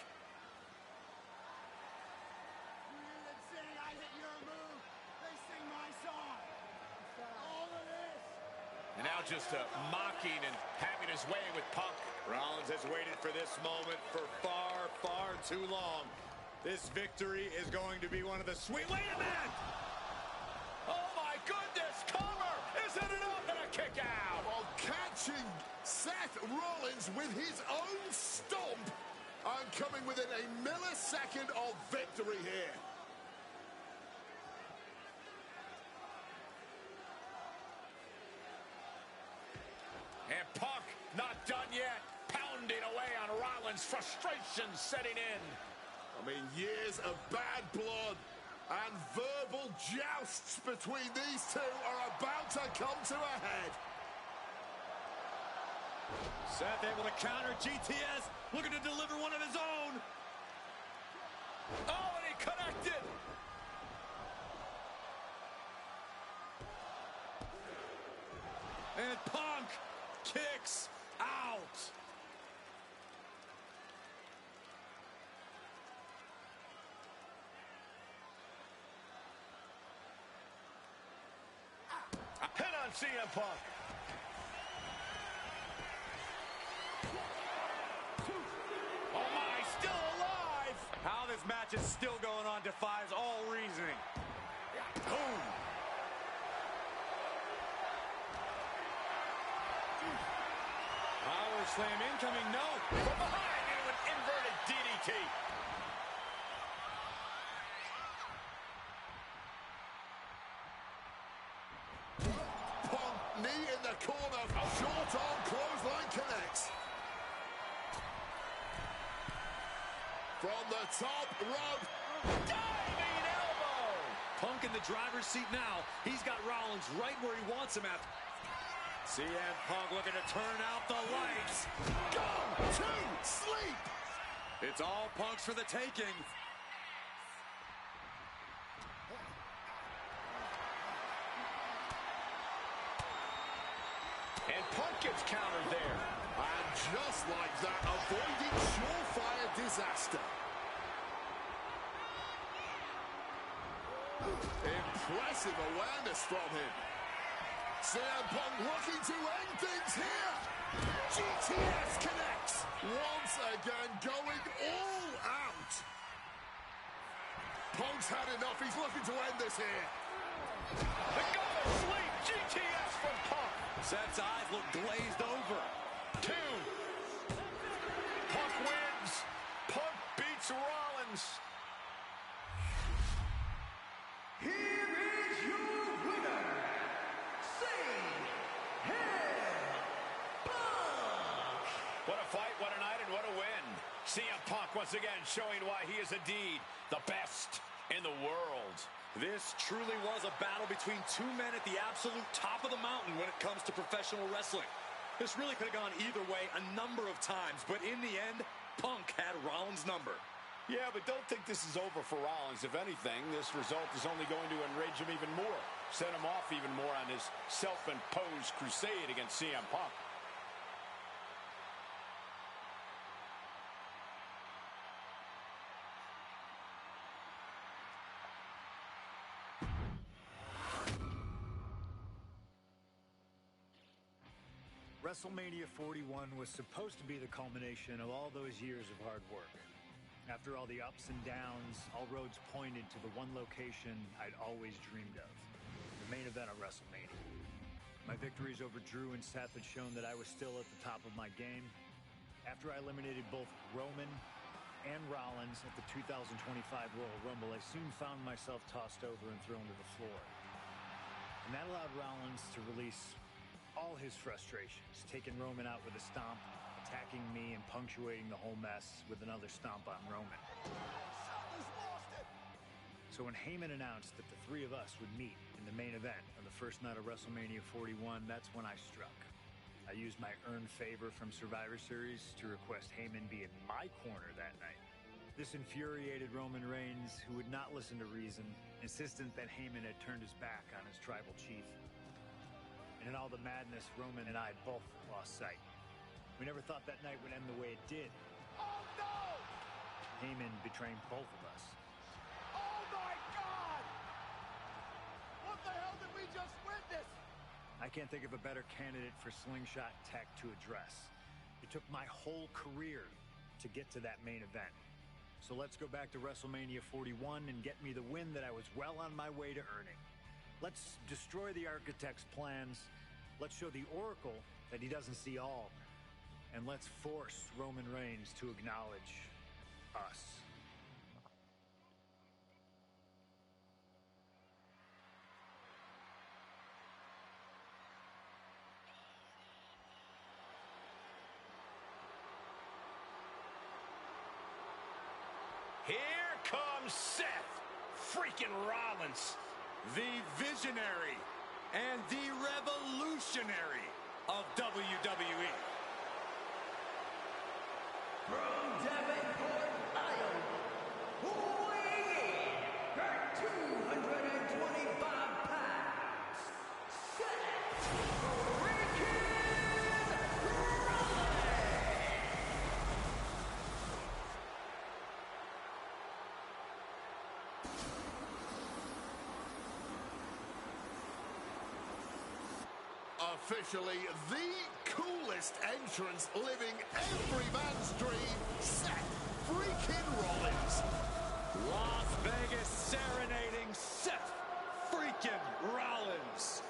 And now just mocking and having his way with Punk. Rollins has waited for this moment for far, far too long. This victory is going to be one of the sweet... Wait a minute! Oh, my goodness! Cover! Isn't enough and a kick out! While catching Seth Rollins with his own stomp and coming within a millisecond of victory here. And Punk not done yet. Pounding away on Rollins. Frustration setting in. I mean, years of bad blood and verbal jousts between these two are about to come to a head. Seth able to counter GTS, looking to deliver one of his own. Oh, and he connected. And Punk kicks out. Hit on CM Punk. Oh my, still alive. How this match is still going on defies all reasoning. Boom. Power slam incoming, no. From behind into an inverted DDT. Punk, knee in the corner, short arm clothesline connects. From the top rope. Diving elbow. Punk in the driver's seat now. He's got Rollins right where he wants him at. CM Punk looking to turn out the lights. Go to sleep. It's all Punk's for the taking. And Punk gets countered there. And just like that, avoiding surefire disaster. Impressive awareness from him. CM Punk looking to end things here. GTS connects. Once again going all out. Punk's had enough. He's looking to end this here. The go to sleep. GTS from Punk. Seth's eyes look glazed over. 2. Punk wins. Punk beats Rollins. Here is your winner, Punk. What a fight, what a night, and what a win. CM Punk once again showing why he is indeed the best in the world. This truly was a battle between two men at the absolute top of the mountain when it comes to professional wrestling. This really could have gone either way a number of times, but in the end, Punk had Rollins' number. Yeah, but don't think this is over for Rollins. If anything, this result is only going to enrage him even more, set him off even more on his self-imposed crusade against CM Punk. WrestleMania 41 was supposed to be the culmination of all those years of hard work. After all the ups and downs, all roads pointed to the one location I'd always dreamed of, the main event of WrestleMania. My victories over Drew and Seth had shown that I was still at the top of my game. After I eliminated both Roman and Rollins at the 2025 Royal Rumble, I soon found myself tossed over and thrown to the floor. And that allowed Rollins to release all his frustrations, taking Roman out with a stomp, attacking me, and punctuating the whole mess with another stomp on Roman. So when Heyman announced that the three of us would meet in the main event on the first night of WrestleMania 41, that's when I struck. I used my earned favor from Survivor Series to request Heyman be in my corner that night. This infuriated Roman Reigns, who would not listen to reason, insistent that Heyman had turned his back on his tribal chief. And in all the madness, Roman and I both lost sight. We never thought that night would end the way it did. Oh, no! Heyman betraying both of us. Oh, my God! What the hell did we just witness? I can't think of a better candidate for slingshot tech to address. It took my whole career to get to that main event. So let's go back to WrestleMania 41 and get me the win that I was well on my way to earning. Let's destroy the architect's plans. Let's show the Oracle that he doesn't see all. And let's force Roman Reigns to acknowledge us. Here comes Seth freaking Rollins. The visionary and the revolutionary of WWE. From Demain, Iowa, weighing in at 225 pounds, Seth freaking Rollins. Officially the coolest entrance living every man's dream, Seth freaking Rollins. Las Vegas serenading Seth freaking Rollins.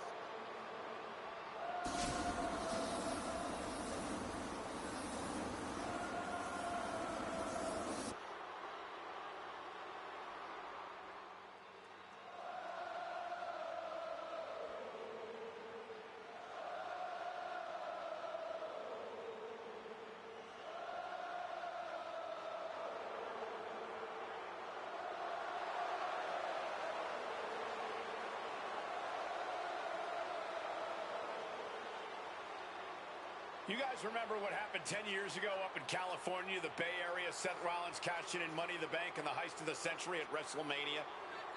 You guys remember what happened 10 years ago up in California, the Bay Area? Seth Rollins cashing in Money in the Bank in the heist of the century at WrestleMania.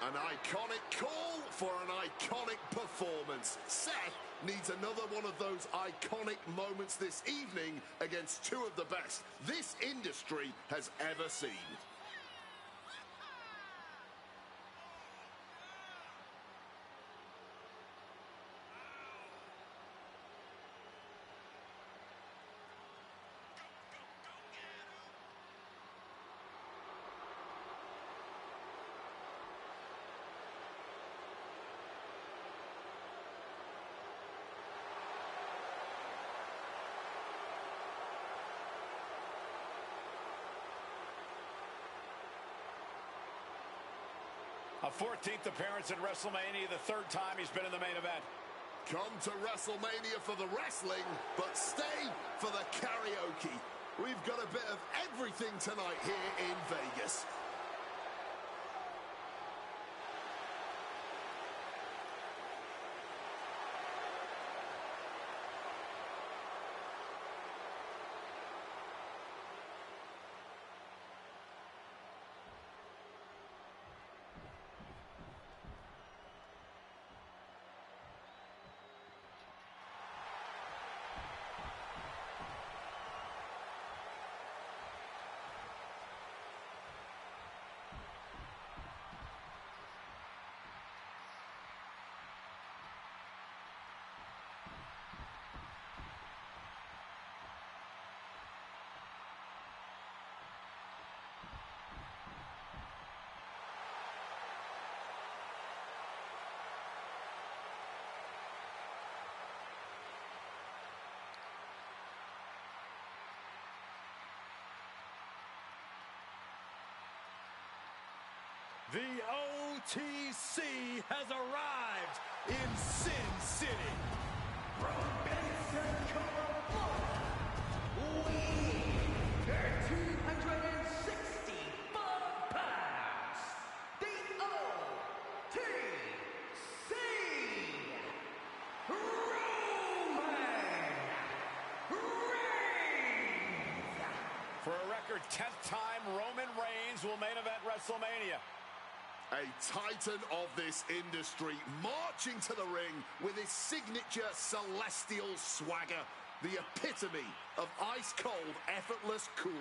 An iconic call for an iconic performance. Seth needs another one of those iconic moments this evening against two of the best this industry has ever seen. A 14th appearance at WrestleMania, the third time he's been in the main event. Come to WrestleMania for the wrestling, but stay for the karaoke. We've got a bit of everything tonight here in Vegas. The OTC has arrived in Sin City. From Pensacola, Florida, weighing 265 pounds, the OTC, Roman Reigns. For a record 10th time, Roman Reigns will main event WrestleMania. A titan of this industry marching to the ring with his signature celestial swagger, the epitome of ice-cold, effortless cool.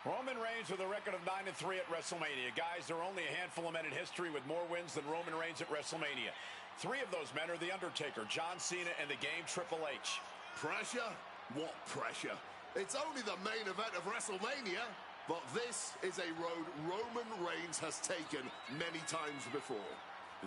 Roman Reigns with a record of 9-3 at WrestleMania. Guys, there are only a handful of men in history with more wins than Roman Reigns at WrestleMania. 3 of those men are The Undertaker, John Cena, and the Game Triple H. Pressure? What pressure? It's only the main event of WrestleMania. But this is a road Roman Reigns has taken many times before.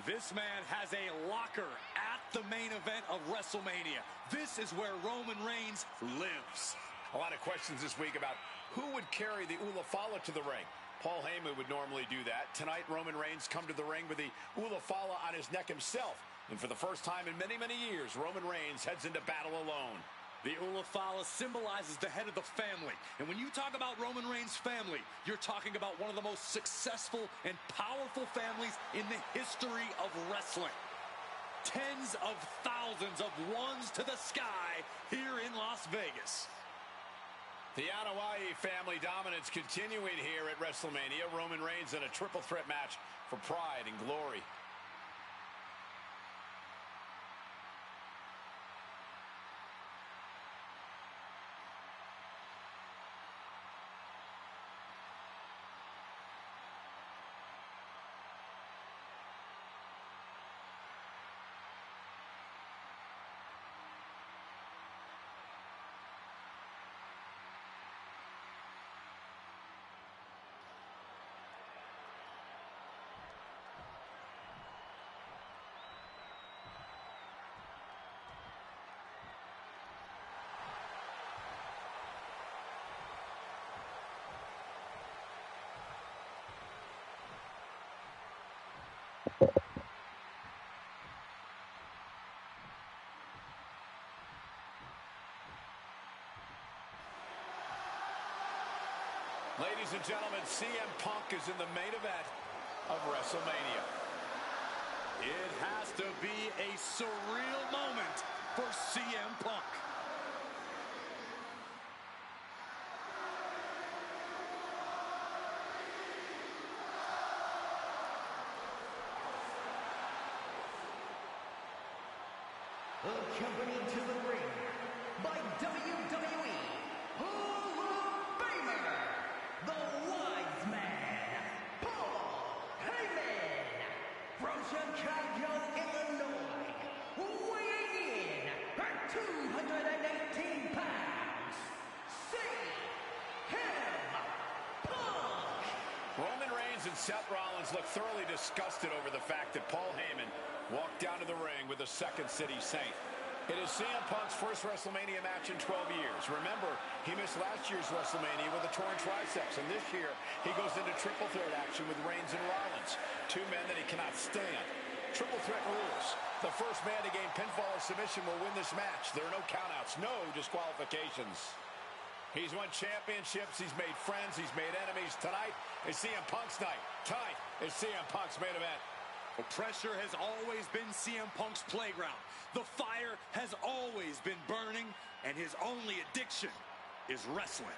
This man has a locker at the main event of WrestleMania. This is where Roman Reigns lives. A lot of questions this week about who would carry the Ulafala to the ring. Paul Heyman would normally do that. Tonight, Roman Reigns come to the ring with the Ulafala on his neck himself. And for the first time in many, many years, Roman Reigns heads into battle alone. The Ulafala symbolizes the head of the family. And when you talk about Roman Reigns' family, you're talking about one of the most successful and powerful families in the history of wrestling. Tens of thousands of ones to the sky here in Las Vegas. The Alelouya family dominance continuing here at WrestleMania. Roman Reigns in a triple threat match for pride and glory. Ladies and gentlemen, CM Punk is in the main event of WrestleMania. It has to be a surreal moment for CM Punk. Accompanied to the ring by WWE Hall of Famer, the Wise Man, Paul Heyman, from Chicago, Illinois, weighing in at 218 pounds, CM Punk. Roman Reigns and Seth Rollins look thoroughly disgusted over the fact that Paul Heyman walked down to the ring with the Second City Saint. It is CM Punk's first WrestleMania match in 12 years. Remember, he missed last year's WrestleMania with a torn triceps, and this year he goes into triple threat action with Reigns and Rollins, two men that he cannot stand. Triple threat rules. The first man to gain pinfall or submission will win this match. There are no countouts, no disqualifications. He's won championships, he's made friends, he's made enemies. Tonight is CM Punk's night. Tonight is CM Punk's main event. The pressure has always been CM Punk's playground. The fire has always been burning, and his only addiction is wrestling.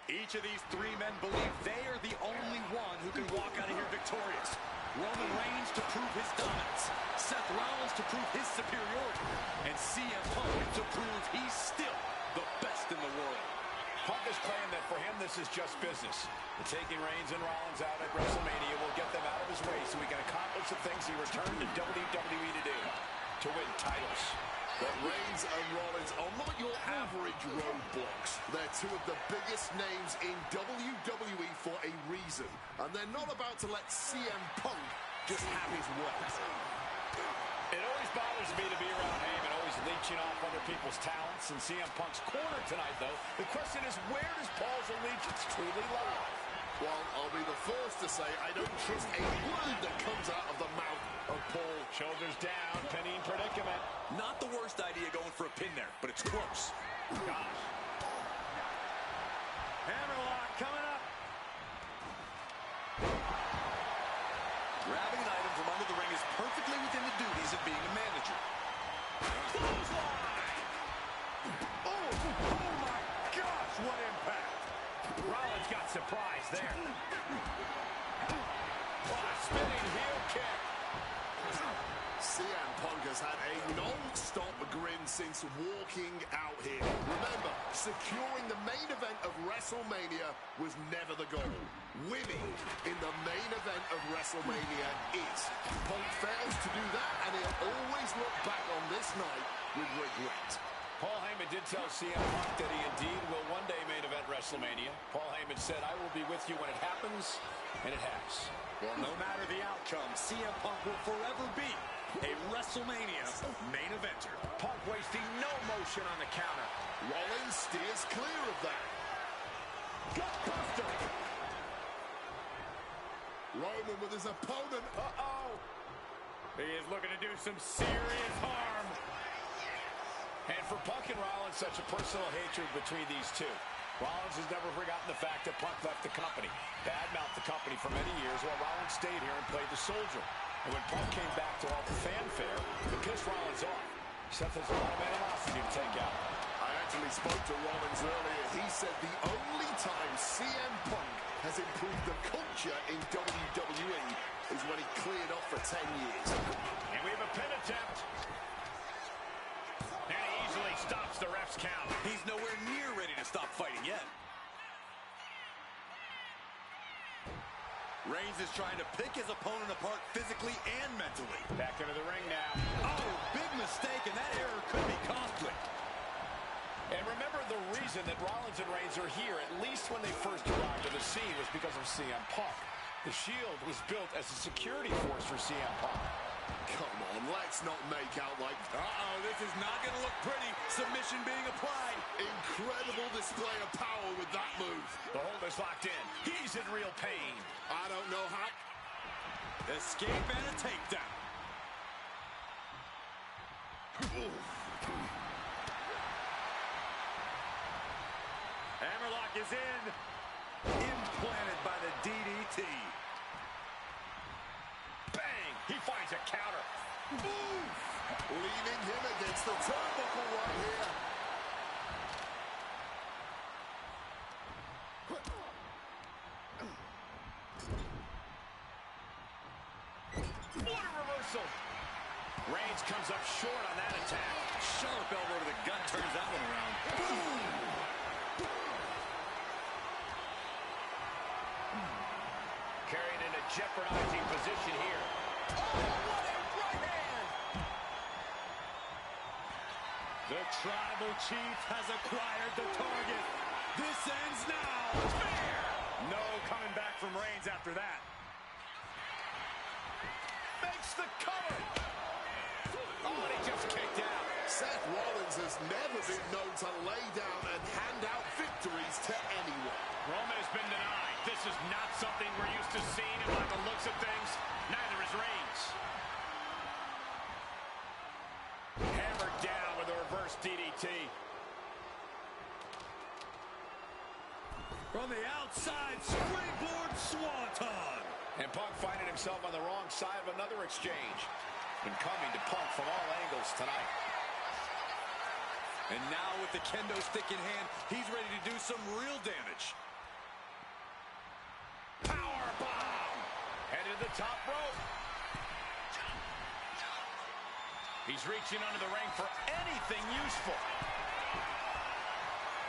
Each of these three men believe they are the only one who can walk out of here victorious. Roman Reigns to prove his dominance, Seth Rollins to prove his superiority, and CM Punk to prove he's still the best in the world. Punk is claiming that for him this is just business. And taking Reigns and Rollins out at WrestleMania will get them out of his way so he can accomplish the things he returned to WWE to do, to win titles. But Reigns and Rollins are not your average roadblocks. They're two of the biggest names in WWE for a reason. And they're not about to let CM Punk just have his way. It always bothers me to be around Heyman, always leeching off other people's talents. In CM Punk's corner tonight, though, the question is, where does Paul's allegiance truly lie? Well, I'll be the first to say I don't trust a word that comes out of the mouth of Paul. Shoulders down, pinning predicament. Not the worst idea going for a pin there, but it's close. Gosh. Hammerlock coming up. Grabbing an item from under the ring is perfectly within the duties of being a manager. Oh my gosh, what impact. Rollins got surprised there. Oh, a spinning heel kick. CM Punk has had a non-stop grin since walking out here. Remember, securing the main event of WrestleMania was never the goal. Winning in the main event of WrestleMania is. Punk fails to do that, and he'll always look back on this night with regret. Paul Heyman did tell CM Punk that he indeed will one day main event WrestleMania. Paul Heyman said, I will be with you when it happens, and it has. Well, no matter the outcome, CM Punk will forever be a WrestleMania main eventer. Punk wasting no motion on the counter. Rollins steers clear of that. Gutbuster! Roman with his opponent. Uh-oh! He is looking to do some serious harm. And for Punk and Rollins, such a personal hatred between these two. Rollins has never forgotten the fact that Punk left the company, badmouthed the company for many years, while Rollins stayed here and played the soldier. And when Punk came back to all the fanfare, it pissed Rollins off. Seth has a lot of animosity to take out. I actually spoke to Rollins earlier. He said the only time CM Punk has improved the culture in WWE is when he cleared off for 10 years. And we have a pin attempt. And he easily stops the ref's count. He's nowhere near ready to stop fighting yet. Reigns is trying to pick his opponent apart physically and mentally. Back into the ring now. Oh, big mistake, and that error could be costly. And remember, the reason that Rollins and Reigns are here, at least when they first arrived to the scene, was because of CM Punk. The Shield was built as a security force for CM Punk. Come on, let's not make out like... Uh-oh, this is not going to look pretty. Submission being applied. Incredible display of power with that move. The hold is locked in. He's in real pain. I don't know how... Escape and a takedown. Hammerlock is in. Implanted by the DDT. Bang! He finds a counter. Boom! Leaving him against the turnbuckle right here. What a reversal! Reigns comes up short on that attack. Sharp elbow to the gut turns that one around. Boom! Carried in a jeopardizing position here. Oh, what a right hand! The Tribal Chief has acquired the target. This ends now. Spear! No coming back from Reigns after that. Makes the cover. Oh, and he just kicked out. Seth Rollins has never been known to lay down and hand out victories to anyone. Roman has been denied. This is not something we're used to seeing, and by the looks of things, neither is Reigns. Hammered down with a reverse DDT. From the outside, springboard swanton. And Punk finding himself on the wrong side of another exchange. Been coming to Punk from all angles tonight. And now with the kendo stick in hand, he's ready to do some real damage. Power bomb. Headed to the top rope. He's reaching under the ring for anything useful.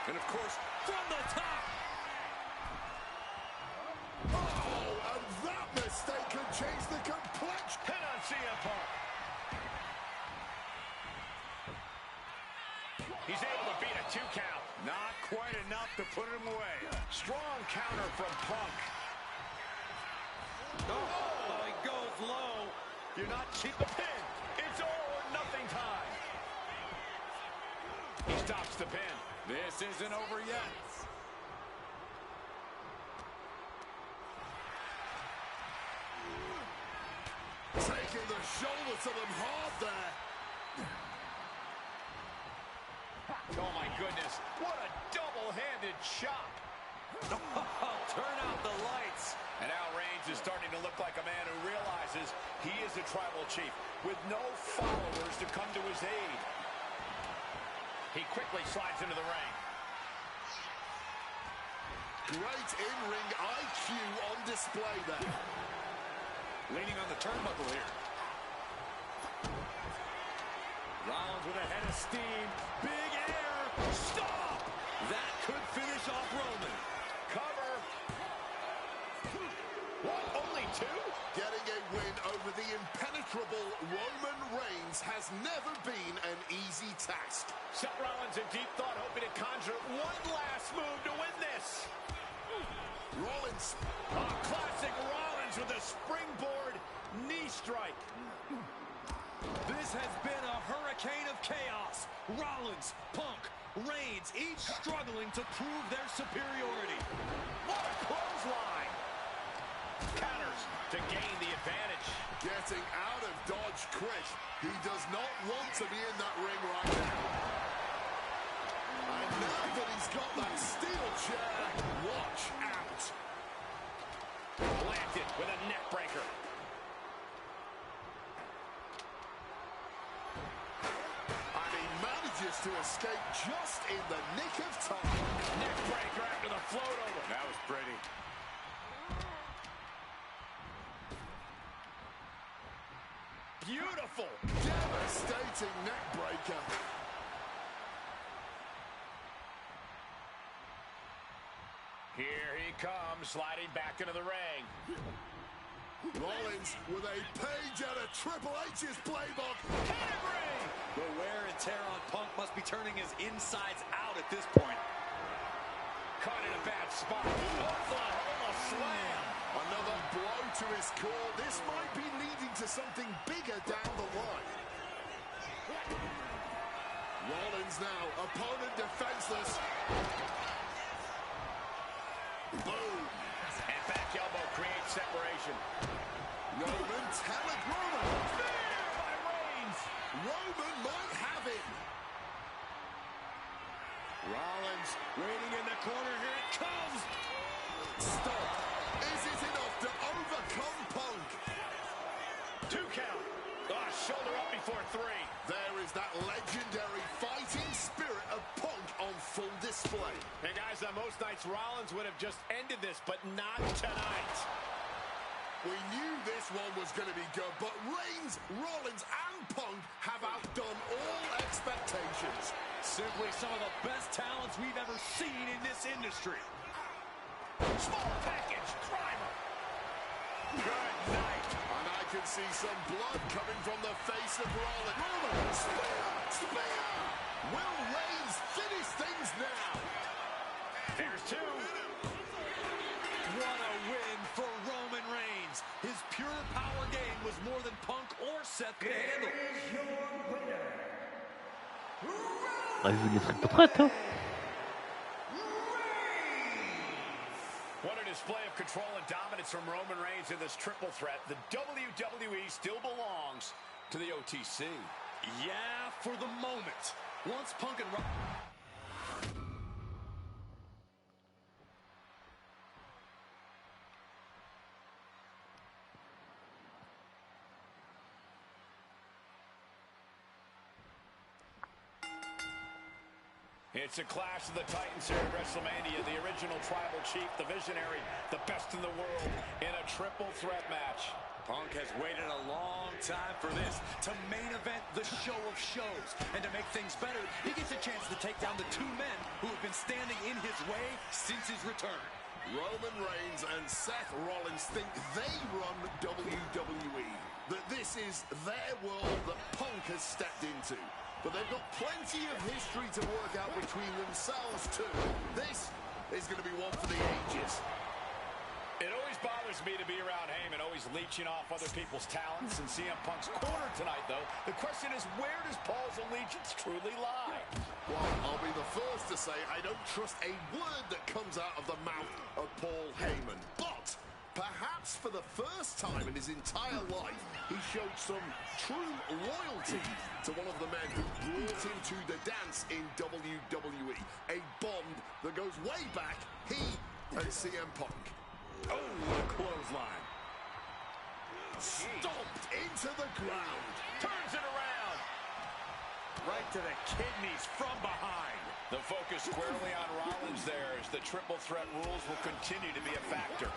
And of course, from the top. Oh, and that mistake could change the complexion. Hit on CM Punk. He's able to beat a 2 count. Not quite enough to put him away. Strong counter from Punk. Oh, he goes low. You're not cheap the pin. It's all or nothing time. He stops the pin. This isn't over yet. Taking the shoulder to them hard there. Oh my goodness, what a double-handed chop. Turn out the lights. And now Reigns is starting to look like a man who realizes he is a tribal chief with no followers to come to his aid. He quickly slides into the ring. Great in-ring IQ on display there. Leaning on the turnbuckle here. Rollins with a head of steam. Big air. Stop! That could finish off Roman. Cover. What, only 2? Getting a win over the impenetrable Roman Reigns has never been an easy task. Seth Rollins in deep thought, hoping to conjure one last move to win this. Rollins. Oh, classic Rollins with a springboard knee strike. This has been a hurricane of chaos. Rollins, Punk, Reigns, each struggling to prove their superiority. What a clothesline. Counters to gain the advantage. Getting out of dodge quick. He does not want to be in that ring right now. And now that he's got that steel chair, watch out. Planted with a neck breaker. And he manages to escape just in the nick of time. Neck breaker after the float over. That was pretty. Beautiful. Devastating neck breaker. Here he comes, sliding back into the ring. Rollins with a page out of Triple H's playbook. Pedigree! The wear and tear on Punk must be turning his insides out at this point. Caught in a bad spot. Oklahoma slam. Another blow to his core. This might be leading to something bigger down the line. Rollins now, opponent defenseless. Boom. And back elbow creates separation. Roman telegram. Spear by Reigns. Roman might have it. Rollins waiting in the corner. Here it comes. Stop. Is it enough to overcome Punk? 2 count. Shoulder up before 3. There is that legendary fighting spirit of Punk on full display. And guys, on most nights, Rollins would have just ended this, but not tonight. We knew this one was going to be good, but Reigns, Rollins, and Punk have outdone all expectations. Simply some of the best talents we've ever seen in this industry. Small package, driver. Good night. And I can see some blood coming from the face of Rollins. Rollins, spear, spear. Will Reigns finish things now? There's two. What a win for Roman Reigns. His pure power game was more than Punk or Seth could handle. Ah, je les ferai pas prête, hein. What a display of control and dominance from Roman Reigns in this triple threat. The WWE still belongs to the OTC. Yeah, for the moment. Once Punk and It's a clash of the Titans here at WrestleMania. The original tribal chief, the visionary, the best in the world in a triple threat match. Punk has waited a long time for this, to main event the show of shows. And to make things better, he gets a chance to take down the two men who have been standing in his way since his return. Roman Reigns and Seth Rollins think they run WWE, that this is their world that Punk has stepped into. But they've got plenty of history to work out between themselves too. This is going to be one for the ages. It always bothers me to be around Heyman, always leeching off other people's talents. And CM Punk's corner tonight, though, the question is, where does Paul's allegiance truly lie? Well, I'll be the first to say I don't trust a word that comes out of the mouth of Paul Heyman. But perhaps for the first time in his entire life, he showed some true loyalty to one of the men who brought him to the dance in WWE. A bond that goes way back, he and CM Punk. Oh, what a clothesline. Stomped into the ground. Turns it around. Right to the kidneys from behind. The focus squarely on Rollins there as the triple threat rules will continue to be a factor.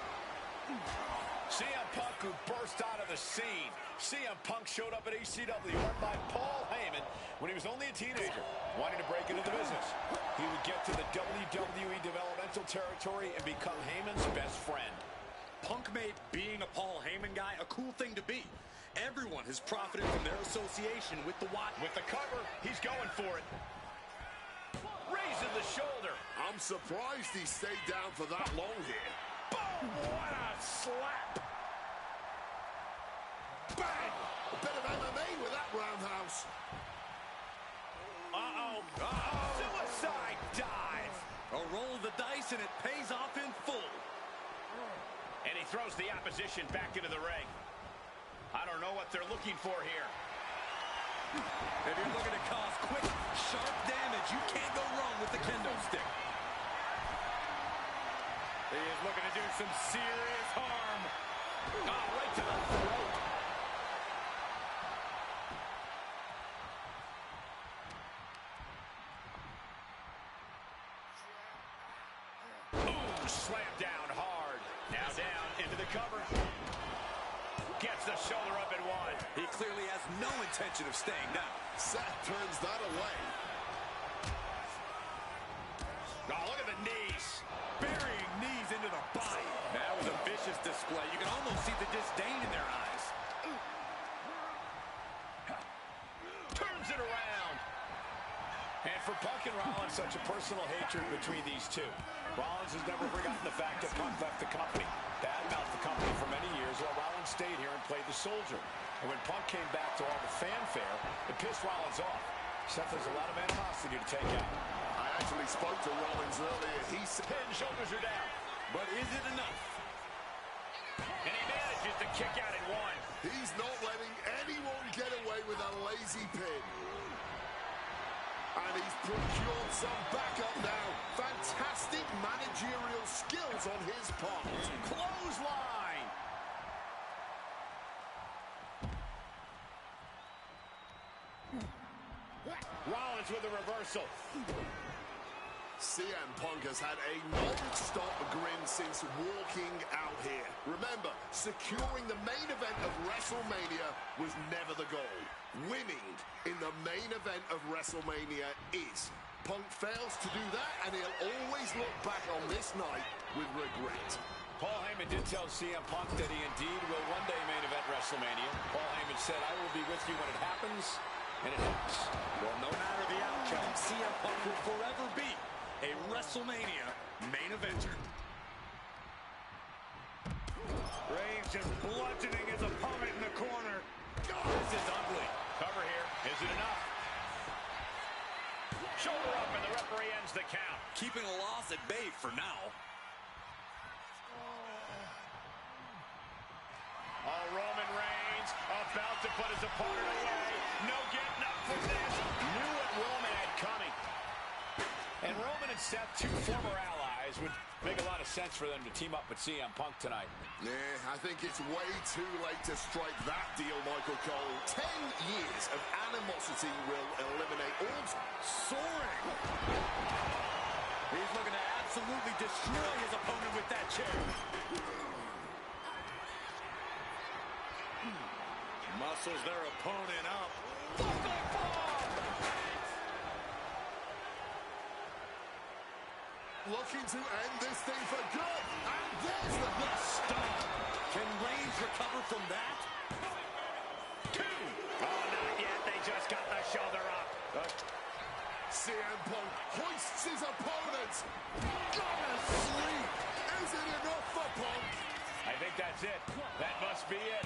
CM Punk, who burst out of the scene. CM Punk showed up at ECW, run by Paul Heyman, when he was only a teenager, wanting to break into the business. He would get to the WWE developmental territory and become Heyman's best friend. Punk made being a Paul Heyman guy a cool thing to be. Everyone has profited from their association with the Watch. With the cover, he's going for it. Raising the shoulder. I'm surprised he stayed down for that long here. Boom! What a slap! Bang! A bit of MMA with that roundhouse. Uh-oh. Uh-oh. Suicide dive. A roll of the dice, and it pays off in full. And he throws the opposition back into the ring. I don't know what they're looking for here. If you're looking to cause quick, sharp damage, you can't go wrong with the kendo stick. He is looking to do some serious harm. Oh, right to the throat. Boom, slam down hard. Now down into the cover. Gets the shoulder up and one. He clearly has no intention of staying down. Seth turns that away. Oh, look at the knees. Burying knees into the body. That was a vicious display. You can almost see the disdain in their eyes. Turns it around. And for Punk and Rollins, such a personal hatred between these two. Rollins has never forgotten the fact that Punk left the company. Badmouthed the company for many years while Rollins stayed here and played the soldier. And when Punk came back to all the fanfare, it pissed Rollins off. Seth has a lot of animosity to take out. I actually spoke to Rollins earlier. He said, Pin, shoulders are down. But is it enough? And he manages to kick out at one. he's not letting anyone get away with a lazy pin. And he's procured some backup now. Fantastic managerial skills on his part. Clothesline. Rollins with a reversal. CM Punk has had a non-stop grin since walking out here. Remember, securing the main event of WrestleMania was never the goal. Winning in the main event of WrestleMania is. Punk fails to do that, and he'll always look back on this night with regret. Paul Heyman did tell CM Punk that he indeed will one day main event WrestleMania. Paul Heyman said, "I will be with you when it happens," and it happens. Well, no matter the outcome, CM Punk will forever be a WrestleMania main eventer. Reigns just bludgeoning his opponent in the corner. This is ugly. Cover here. Is it enough? Shoulder up, and the referee ends the count. Keeping a loss at bay for now. Oh, Roman Reigns about to put his opponent away. No getting up for this. Knew what Roman had coming. And Roman and Seth, two former allies, would make a lot of sense for them to team up with CM Punk tonight. Yeah, I think it's way too late to strike that deal, Michael Cole. 10 years of animosity will eliminate all... Soaring. He's looking to absolutely destroy his opponent with that chair. Muscles their opponent up. Looking to end this thing for good. And there's the Stop. Can Reigns recover from that? Two. Oh, not yet. They just got the shoulder up. CM Punk hoists his opponent. Gotta sleep. Is it enough for Punk? I think that's it. That must be it.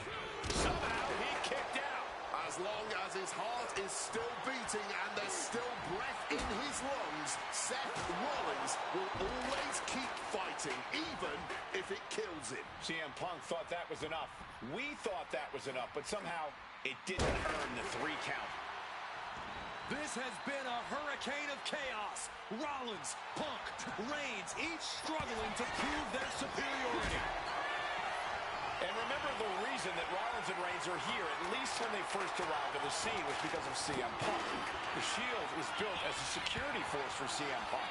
Somehow he kicked out. As long as his heart is still beating and there's still breath in his lungs, Seth Rollins will always keep fighting, even if it kills him. CM Punk thought that was enough. We thought that was enough, but somehow it didn't earn the 3 count. This has been a hurricane of chaos. Rollins, Punk, Reigns, each struggling to prove their superiority. And remember, the reason that Rollins and Reigns are here, at least when they first arrived at the scene, was because of CM Punk. The Shield was built as a security force for CM Punk.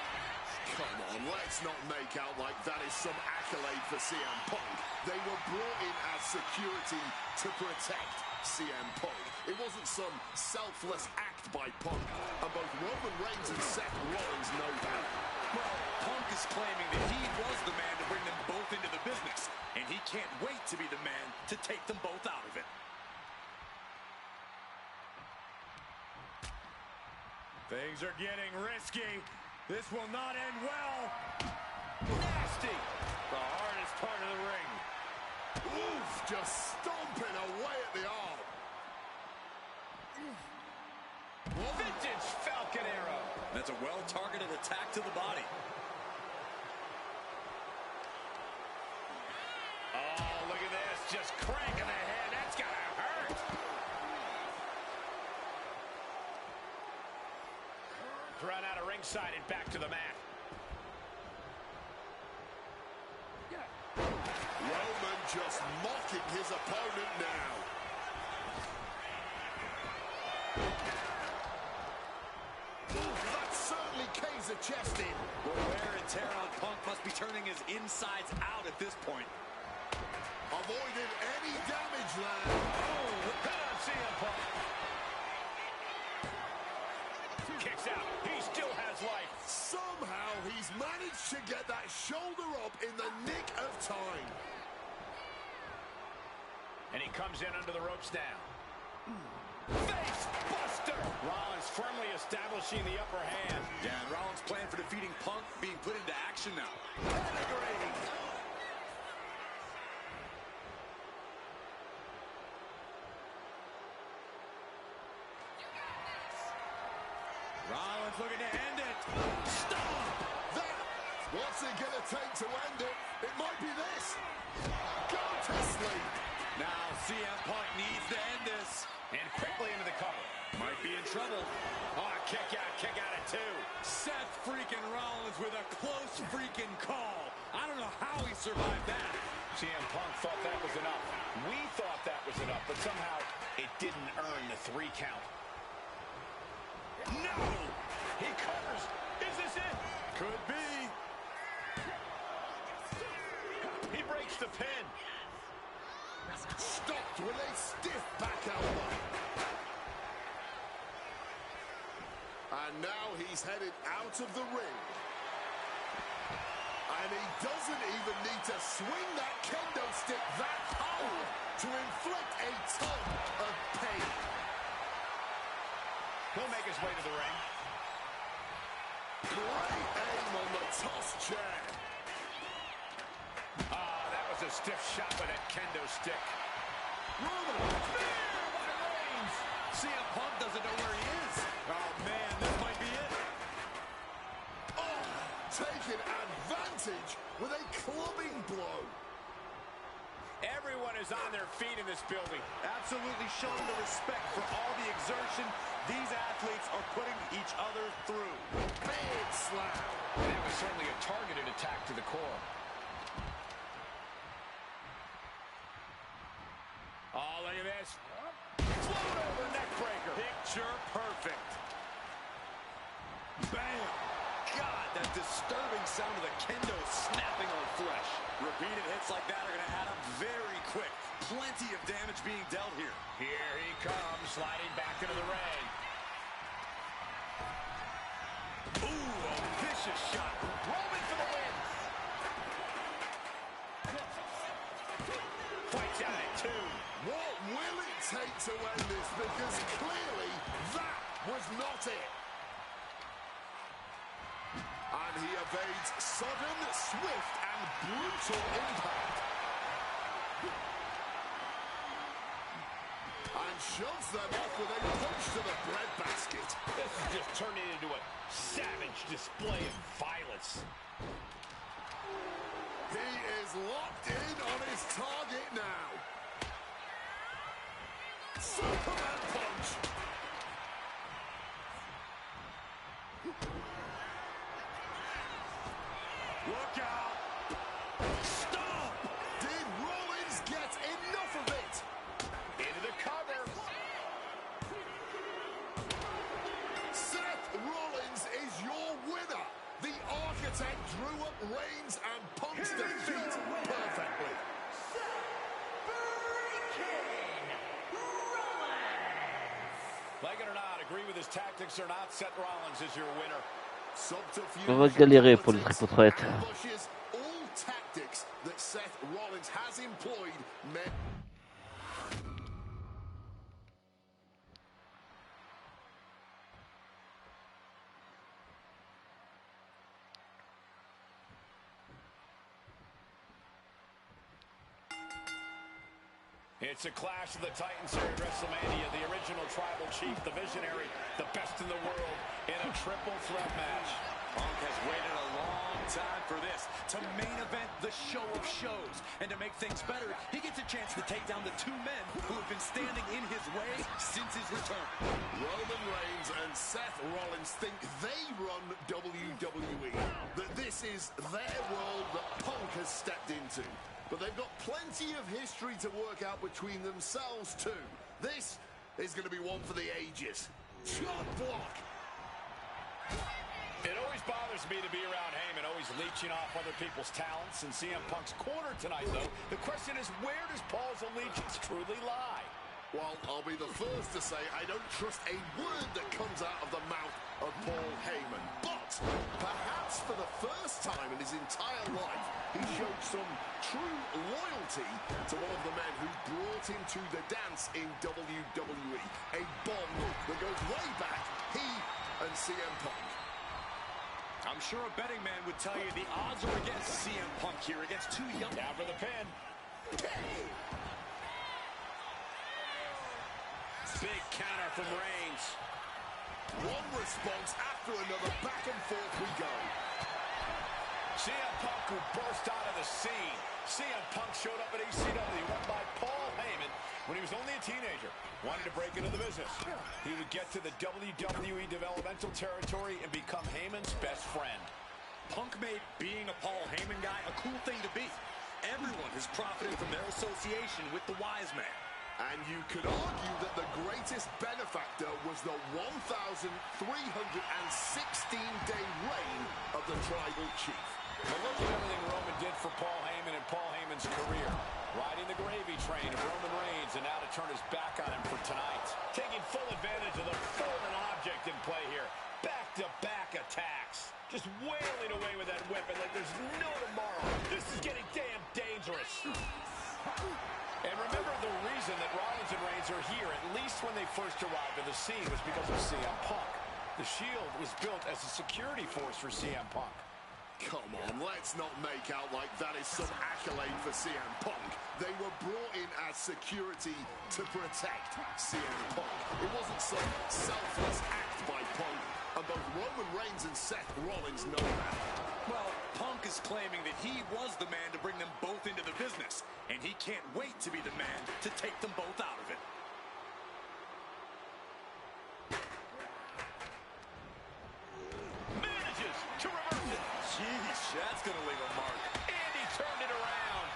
Come on, let's not make out like that is some accolade for CM Punk. They were brought in as security to protect CM Punk. It wasn't some selfless act by Punk. And both Roman Reigns and Seth Rollins know that. Well, Punk is claiming that he was the man to bring them both into the business. And he can't wait to be the man to take them both out of it. Things are getting risky. This will not end well. Nasty. The hardest part of the ring. Oof, just stomping away at the arm. Vintage Falcon arrow. That's a well-targeted attack to the body. Oh, look at this. Just cranking the head. That's gotta hurt. Thrown out of ringside and back to the mat. Roman just mocking his opponent now. Oof, that certainly caves a chest in. The wear and tear on Punk must be turning his insides out at this point. Avoided any damage there. Oh, hit on CM Punk. Kicks out. He still has life. Somehow he's managed to get that shoulder up in the nick of time. And he comes in under the ropes now. Face buster. Rollins firmly establishing the upper hand. Yeah, and Rollins' plan for defeating Punk being put into action now. Pedigree. Rollins looking to end it. Stop! That! What's it gonna take to end it? It might be this. Go to sleep. Now CM Punk needs to end this. And quickly into the cover. Might be in trouble. Oh, kick out at 2. Seth freaking Rollins with a close freaking call. I don't know how he survived that. CM Punk thought that was enough. We thought that was enough, but somehow it didn't earn the 3 count. No! He covers. Is this it? Could be. He breaks the pin. Stopped with a stiff back elbow. And now he's headed out of the ring. And he doesn't even need to swing that kendo stick that hard to inflict a ton of pain. He'll make his way to the ring. Great aim toss chair. That was a stiff shot with that kendo stick. Roman, spear by Reigns. CM Punk doesn't know where he is. Oh, man, this might be it. Oh, taking advantage with a clubbing blow. Everyone is on their feet in this building. Absolutely showing the respect for all the exertion these athletes are putting each other through. Big slap. That was certainly a targeted attack to the core. Oh, look at this. Float over neck breaker. Picture perfect. Bam. God, that disturbing sound of the kendo snapping on flesh. Repeated hits like that are going to add up very quick. Plenty of damage being dealt here. Here he comes, sliding back into the ring. Ooh, a vicious shot. Roman for the win. Fights out at 2. What will it take to end this? Because clearly that was not it. And he evades sudden, swift, and brutal impact. And shoves them off with a punch to the breadbasket. This is just turning into a savage display of violence. He is locked in on his target now. Superman punch. Look out. Stop! Did Rollins get enough of it? Into the cover. Seth Rollins is your winner. The architect drew up Reigns and Punk's defeat perfectly. Like it or not, agree with his tactics or not, Seth Rollins is your winner. On va galérer pour le triple threat. All tactics that Seth Rollins has employed meant. It's a clash of the Titans here at WrestleMania. The original tribal chief, the visionary, the best in the world in a triple threat match. Punk has waited a long time for this, to main event the show of shows. And to make things better, he gets a chance to take down the two men who have been standing in his way since his return. Roman Reigns and Seth Rollins think they run WWE, that this is their world that Punk has stepped into. But they've got plenty of history to work out between themselves too. This is going to be one for the ages. Shot block. It always bothers me to be around Heyman, always leeching off other people's talents. In CM Punk's corner tonight, though, the question is, where does Paul's allegiance truly lie? Well, I'll be the first to say I don't trust a word that comes out of the mouth of Paul Heyman. But perhaps for the first time in his entire life, he showed some true loyalty to one of the men who brought him to the dance in WWE. A bond that goes way back, he and CM Punk. I'm sure a betting man would tell you the odds are against CM Punk here, against two young... Down for the pin. Big counter from Reigns. One response after another, back and forth we go. CM Punk who burst out of the scene. CM Punk showed up at ECW, run by Paul Heyman when he was only a teenager. Wanted to break into the business. He would get to the WWE developmental territory and become Heyman's best friend. Punk made being a Paul Heyman guy a cool thing to be. Everyone has profited from their association with the wise man. And you could argue that the greatest benefactor was the 1,316-day reign of the tribal chief. But look at everything Roman did for Paul Heyman and Paul Heyman's career. Riding the gravy train of Roman Reigns, and now to turn his back on him for tonight. Taking full advantage of the fallen object in play here. Back-to-back attacks. Just wailing away with that weapon like there's no tomorrow. This is getting damn dangerous. And remember, the reason that Rollins and Reigns are here, at least when they first arrived at the scene, was because of CM Punk. The Shield was built as a security force for CM Punk. Come on, let's not make out like that is some accolade for CM Punk. They were brought in as security to protect CM Punk. It wasn't some selfless act by Punk, and both Roman Reigns and Seth Rollins know that. Well, Punk is claiming that he was the man to bring them both into the business, and he can't wait to be the man to take them both out of it. Manages to reverse it. Jeez, that's going to leave a mark. And he turned it around.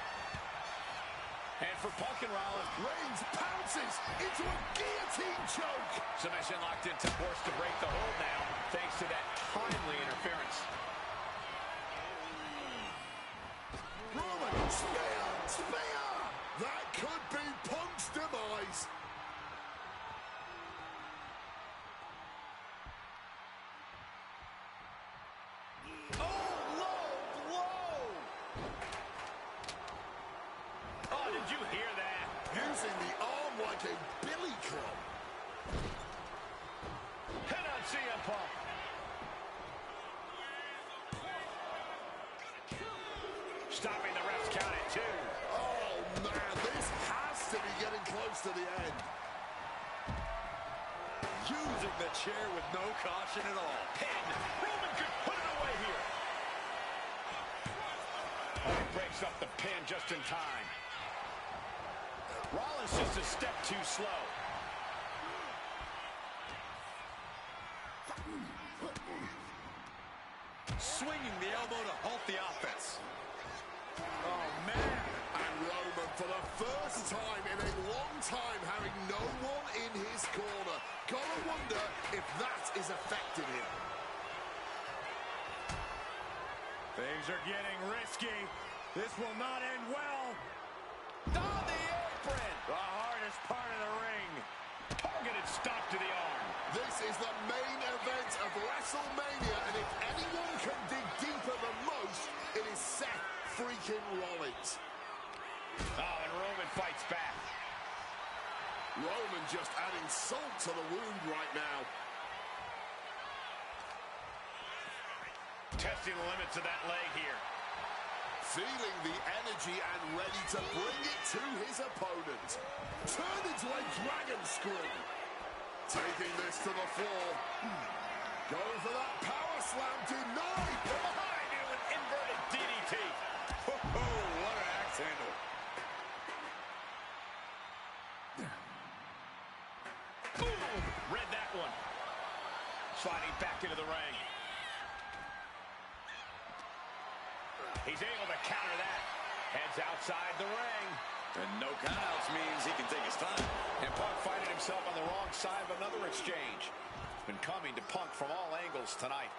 And for Punk and Rollins, Reigns pounces into a guillotine choke. submission locked in, forced to break the hold now, thanks to that timely interference. Roman, spear, spear. That could be Punk's demise. Oh, low blow! Oh, did you hear that? Using the arm like a billy club. Pin on CM Punk. Stopping the ref's count at 2. Oh, man, this has to be getting close to the end. Using the chair with no caution at all. Pin. Roman could put it away here. Oh, he breaks up the pin just in time. Rollins just a step too slow. Swinging the elbow to halt the offense. Oh, man. And Roman, for the first time in a long time, having no one in his corner. Gotta wonder if that is affecting him. Things are getting risky. This will not end well. On the apron. The hardest part of the ring. Targeted stop to the arm. This is the main event of WrestleMania, and if anyone can dig deeper than most, it is Seth freaking Rollins. Oh, and Roman fights back. Roman just adding salt to the wound right now. Testing the limits of that leg here. Feeling the energy and ready to bring it to his opponent. Turned into a dragon screw. Taking this to the floor. Going for that power slam, denied. Behind you, an inverted DDT. Oh, what an axe handle. Boom! Read that one. Sliding back into the ring. He's able to counter that. Heads outside the ring. And no countouts means he can take his time. And Punk finding himself on the wrong side of another exchange. Been coming to Punk from all angles tonight.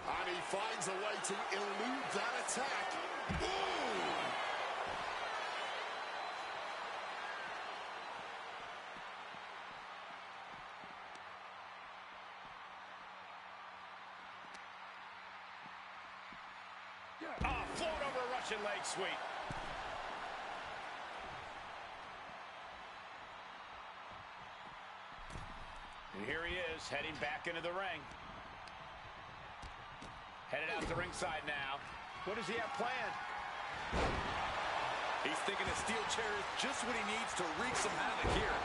And he finds a way to elude that attack. Ooh! Float over a Russian leg sweep. And here he is, heading back into the ring. Headed out to ringside now. What does he have planned? He's thinking a steel chair is just what he needs to wreak some havoc here.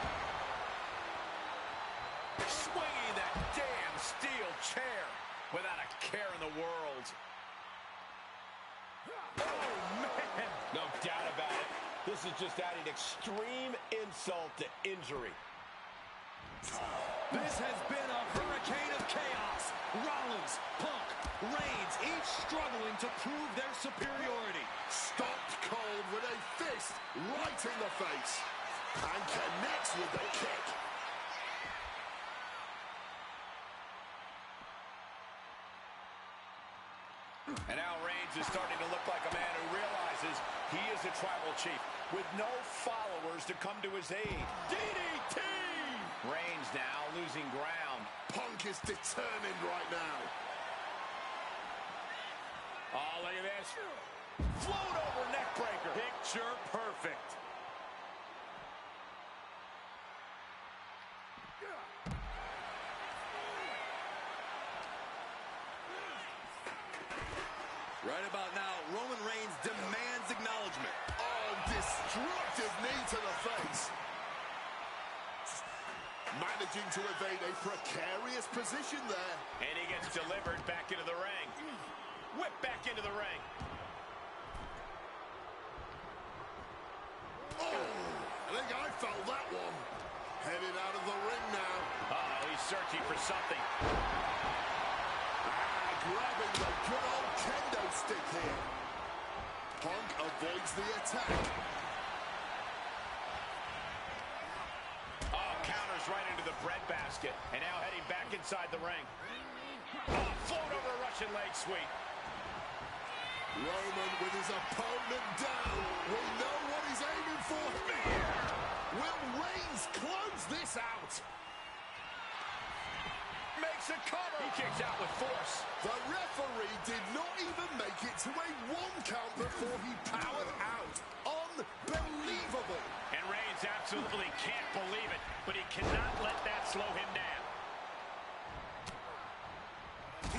Swinging that damn steel chair without a care in the world. Oh, man. No doubt about it. This is just adding extreme insult to injury. This has been a hurricane of chaos. Rollins, Punk, Reigns, each struggling to prove their superiority. Stopped cold with a fist right in the face. And connects with the kick. And now Reigns is starting to look like a man who realizes he is a tribal chief with no followers to come to his aid. DDT! Reigns now losing ground. Punk is determined right now. Oh, look at this. Float over neck breaker. Picture perfect. to the face. Managing to evade a precarious position there. And he gets delivered back into the ring. Whip back into the ring. Oh, I think I felt that one. Headed out of the ring now. Uh-oh, he's searching for something. Grabbing the good old kendo stick here. Punk avoids the attack. Oh, counters right into the breadbasket. And now heading back inside the ring. Oh, float over a Russian leg sweep. Roman with his opponent down. We know what he's aiming for here. Will Reigns close this out? Makes a cover. He kicks out with force. The referee did not even make it to a 1 count before he powered out. Unbelievable. And Reigns absolutely can't believe it, but he cannot let that slow him down.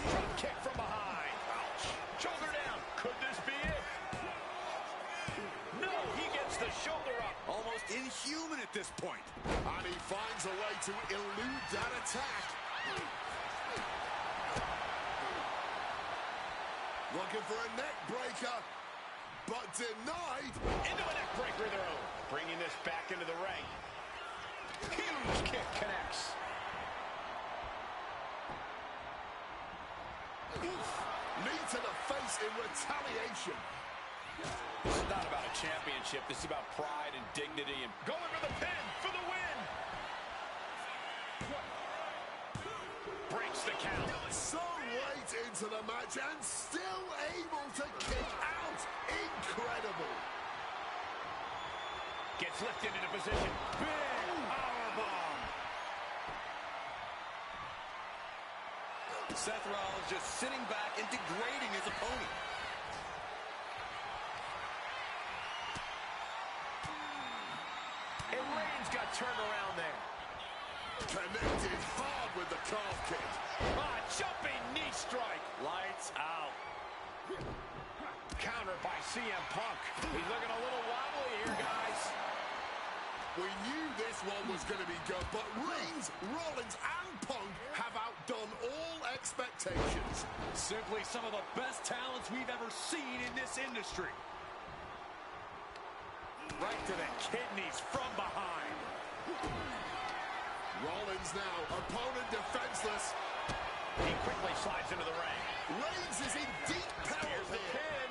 Drop kick from behind. Ouch. Shoulder down. Could this be it? No, he gets the shoulder up. Almost inhuman at this point. And he finds a way to elude that attack. Looking for a neck breaker, but denied. Into a neck breaker of their own. Bringing this back into the ring. Huge kick connects. Knee to the face in retaliation. This is not about a championship. This is about pride and dignity and going for the pin for the win. Breaks the count. So late into the match and still able to kick out. Incredible. Gets lifted into position. Big powerbomb. Seth Rollins just sitting back and degrading his opponent. And Reigns got turned around there. Connected hard with the calf kick. Jumping knee strike. Lights out. Counter by CM Punk. He's looking a little wobbly here, guys. We knew this one was going to be good, but Reigns, Rollins, and Punk have outdone all expectations. Simply some of the best talents we've ever seen in this industry. Right to the kidneys from behind. Rollins now, opponent defenseless. He quickly slides into the ring. Reigns is in deep peril Here's the here. pin.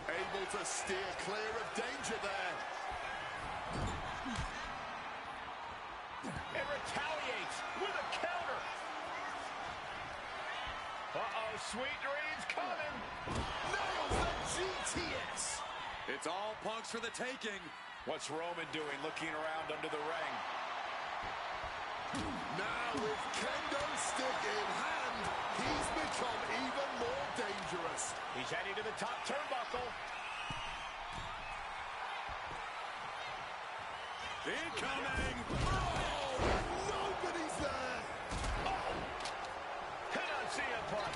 Able to steer clear of danger there. And retaliates with a counter. Uh-oh, sweet dreams coming. Nails the GTS. It's all Punk's for the taking. What's Roman doing looking around under the ring? Now with kendo stick in hand, he's become even more dangerous. He's heading to the top turnbuckle. Incoming! Oh, nobody's there. Oh! Hit on CM Punk.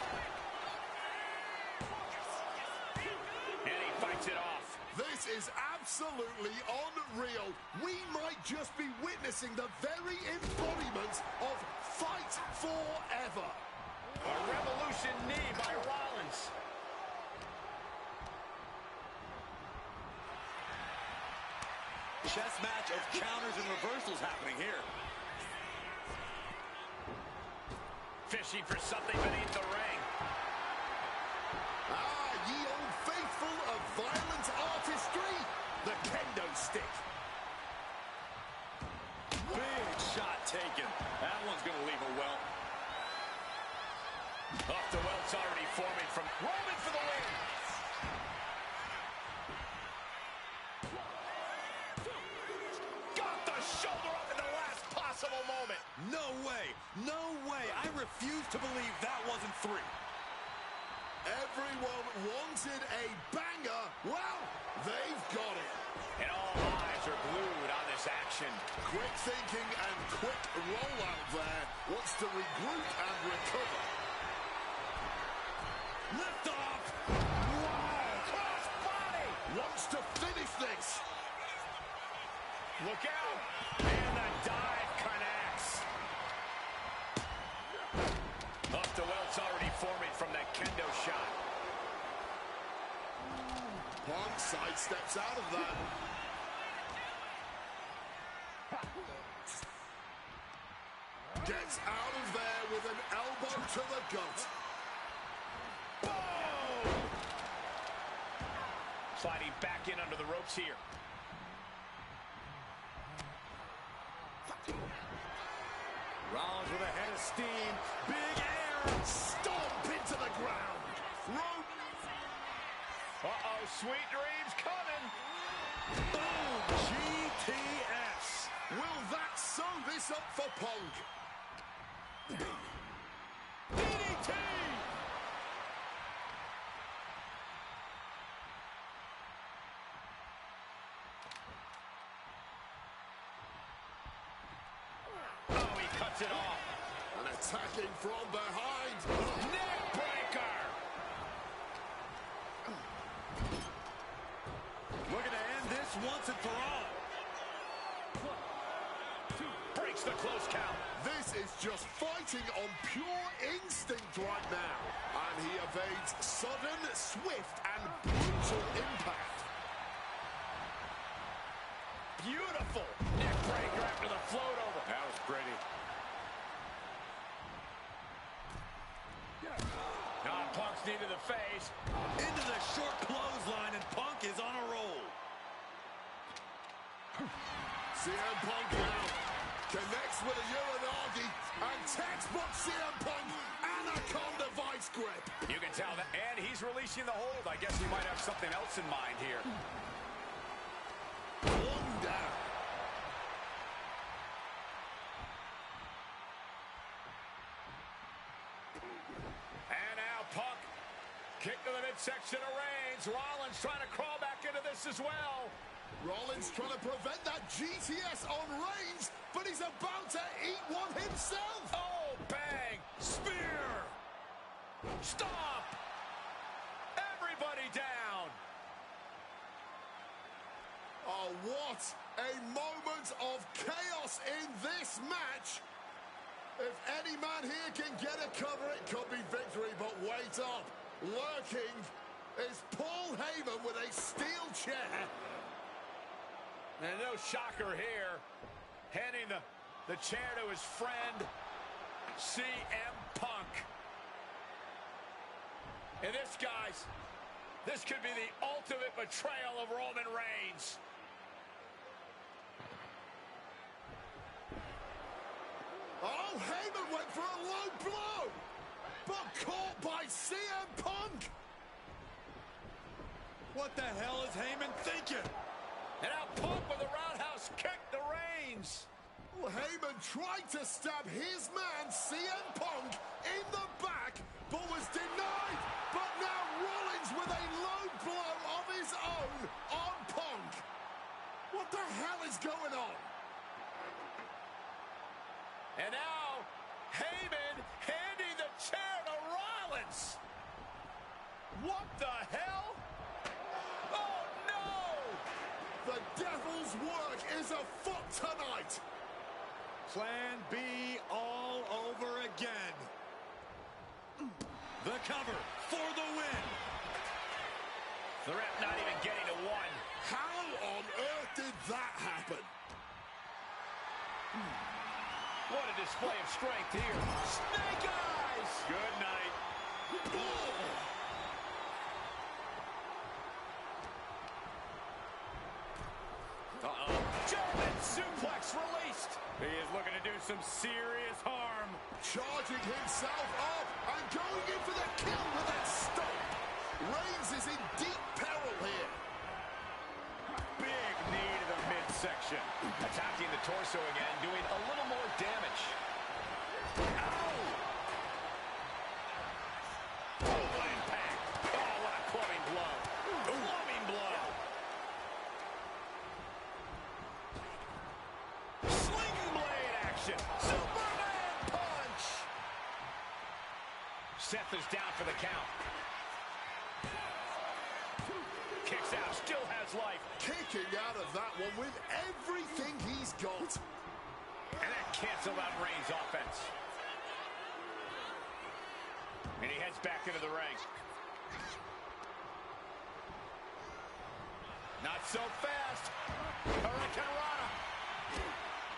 And he fights it off. This is absolutely unreal. We might just be witnessing the very embodiment of fight forever. A revolution knee by Rollins. Chess match of counters and reversals happening here. Fishing for something beneath the ring. Ye old faithful of violent artistry, the kendo stick. Big shot taken. That one's going to leave a welt. Off the welt's already forming from Roman for the win. Got the shoulder up in the last possible moment. No way. No way. I refuse to believe that wasn't 3. Everyone wanted a banger. Well, they've got it. And all eyes are glued on this action. Quick thinking and quick rollout there. Wants to regroup and recover. Lift off. Wow, cross body. Wants to finish this. Look out. And the dive connects. Up to welts already forming from that kendo shot. Punk sidesteps out of that. Gets out of there with an elbow to the gut. Oh! Sliding back in under the ropes here. Rollins with a head of steam. Big air. Stomp into the ground. Rope. Uh-oh, sweet dreams coming. Boom. GTS. Will that sew this up for Punk? DDT! Oh, he cuts it off. And attacking from behind. Neck breaker! Looking to end this once and for all. Breaks the close count. This is just fighting on pure instinct right now. And he evades sudden, swift, and brutal impact. Beautiful. Neck breaker after the float over. That was pretty. Punk's knee to the face. Into the short clothesline, and Punk is on a roll. CM Punk now connects with a Uranagi, and textbook CM Punk, Anaconda vice grip. You can tell that, and he's releasing the hold. I guess he might have something else in mind here. One down. And now Punk, kick to the midsection of Reigns. Rollins trying to crawl back into this as well. Rollins trying to prevent that GTS on Reigns, but he's about to eat one himself. Oh, bang! Spear! Stop! Everybody down! Oh, what a moment of chaos in this match. If any man here can get a cover, it could be victory, but wait up. Lurking is Paul Heyman with a steel chair. And no shocker here. Handing the chair to his friend, CM Punk. And this, guys, this could be the ultimate betrayal of Roman Reigns. Oh, Heyman went for a low blow, but caught by CM Punk. What the hell is Heyman thinking? And now Punk with a roundhouse kick to Reigns. Well, Heyman tried to stab his man, CM Punk, in the back, but was denied. But now Rollins with a low blow of his own on Punk. What the hell is going on? And now Heyman handing the chair to Rollins. What the hell? Oh, no! The devil's work is afoot tonight. Plan B all over again. The cover for the win. The ref not even getting to one. How on earth did that happen? What a display of strength here. Snake eyes! Good night. Uh-oh. German suplex released. He is looking to do some serious harm. Charging himself up and going in for the kill with that stomp. Reigns is in deep peril here. Big knee to the midsection. Attacking the torso again, doing a little more damage. Ow! Oh, what impact. Oh, what a clubbing blow. Clubbing blow. Slinging blade action. Superman punch. Seth is down for the count. Kicks out, still has life. Kicking out of that one with everything got. And that canceled out Reigns' offense. And he heads back into the ring. Not so fast. Hurricane Rana.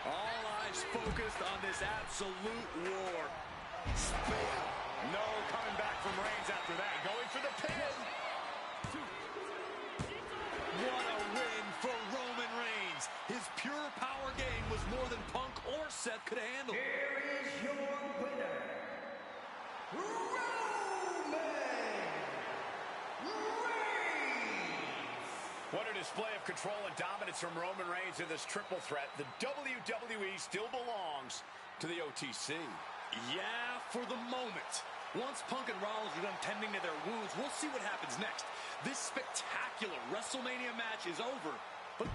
All eyes focused on this absolute war. Spear. No coming back from Reigns after that. Going for the pin. What a win for Roman Reigns. His pure power game was more than Punk or Seth could handle. Here is your winner, Roman Reigns. What a display of control and dominance from Roman Reigns in this triple threat. The WWE still belongs to the OTC. Yeah, for the moment. Once Punk and Rollins are done tending to their wounds, we'll see what happens next. This spectacular WrestleMania match is over, but...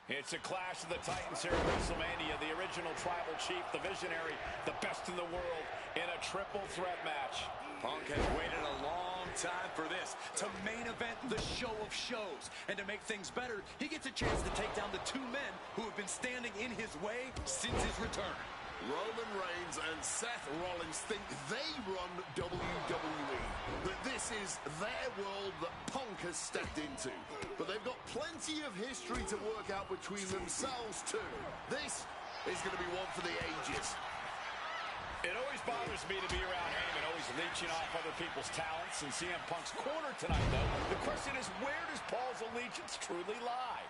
It's a clash of the Titans here at WrestleMania. The original tribal chief, the visionary, the best in the world in a triple threat match. Punk has waited a long time for this, to main event the show of shows. And to make things better, he gets a chance to take down the two men who have been standing in his way since his return. Roman Reigns and Seth Rollins think they run WWE, that this is their world that Punk has stepped into. But they've got plenty of history to work out between themselves too. This is going to be one for the ages. It always bothers me to be around Heyman, always leeching off other people's talents. In CM Punk's corner tonight, though, the question is, where does Paul's allegiance truly lie?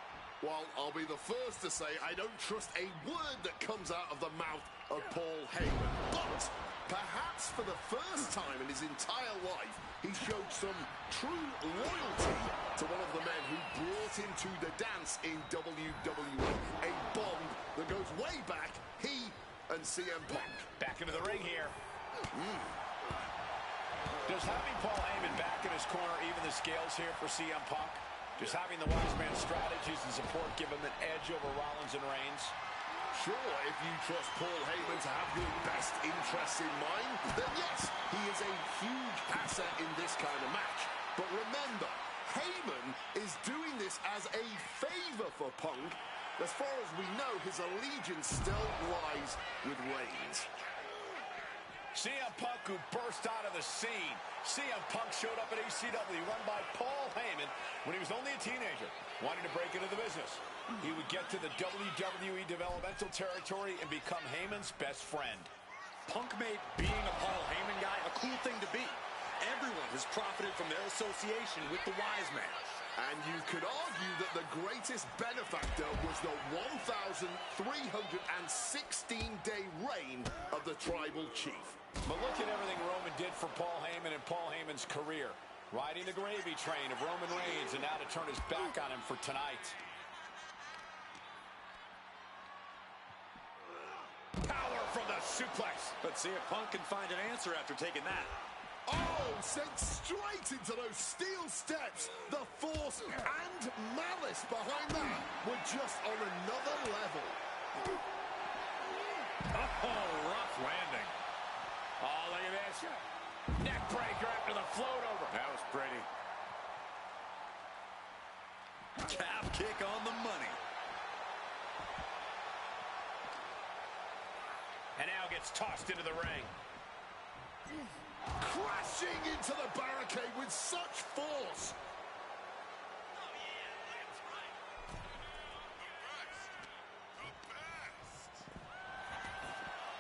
Well, I'll be the first to say I don't trust a word that comes out of the mouth of Paul Heyman. But perhaps for the first time in his entire life, he showed some true loyalty to one of the men who brought him to the dance in WWE. A bond that goes way back, he and CM Punk. Back into the ring here. Does having Paul Heyman back in his corner even the scales here for CM Punk? Does having the wise man's strategies and support give him an edge over Rollins and Reigns? Sure, if you trust Paul Heyman to have your best interests in mind, then yes, he is a huge asset in this kind of match. But remember, Heyman is doing this as a favor for Punk. As far as we know, his allegiance still lies with Reigns. CM Punk, who burst out of the scene. CM Punk showed up at ECW, run by Paul Heyman, when he was only a teenager, wanting to break into the business. He would get to the WWE developmental territory and become Heyman's best friend. Punk made being a Paul Heyman guy a cool thing to be. Everyone has profited from their association with the wise man. And you could argue that the greatest benefactor was the 1,316-day reign of the Tribal Chief. But look at everything Roman did for Paul Heyman and Paul Heyman's career. Riding the gravy train of Roman Reigns, and now to turn his back on him for tonight. Power from the suplex. But CM Punk can find an answer after taking that. Oh, sent straight into those steel steps. The force and malice behind that were just on another level. Oh, rough landing. Oh, look at this. Neck breaker after the float over. That was pretty. Calf kick on the money. And now gets tossed into the ring. Crashing into the barricade with such force.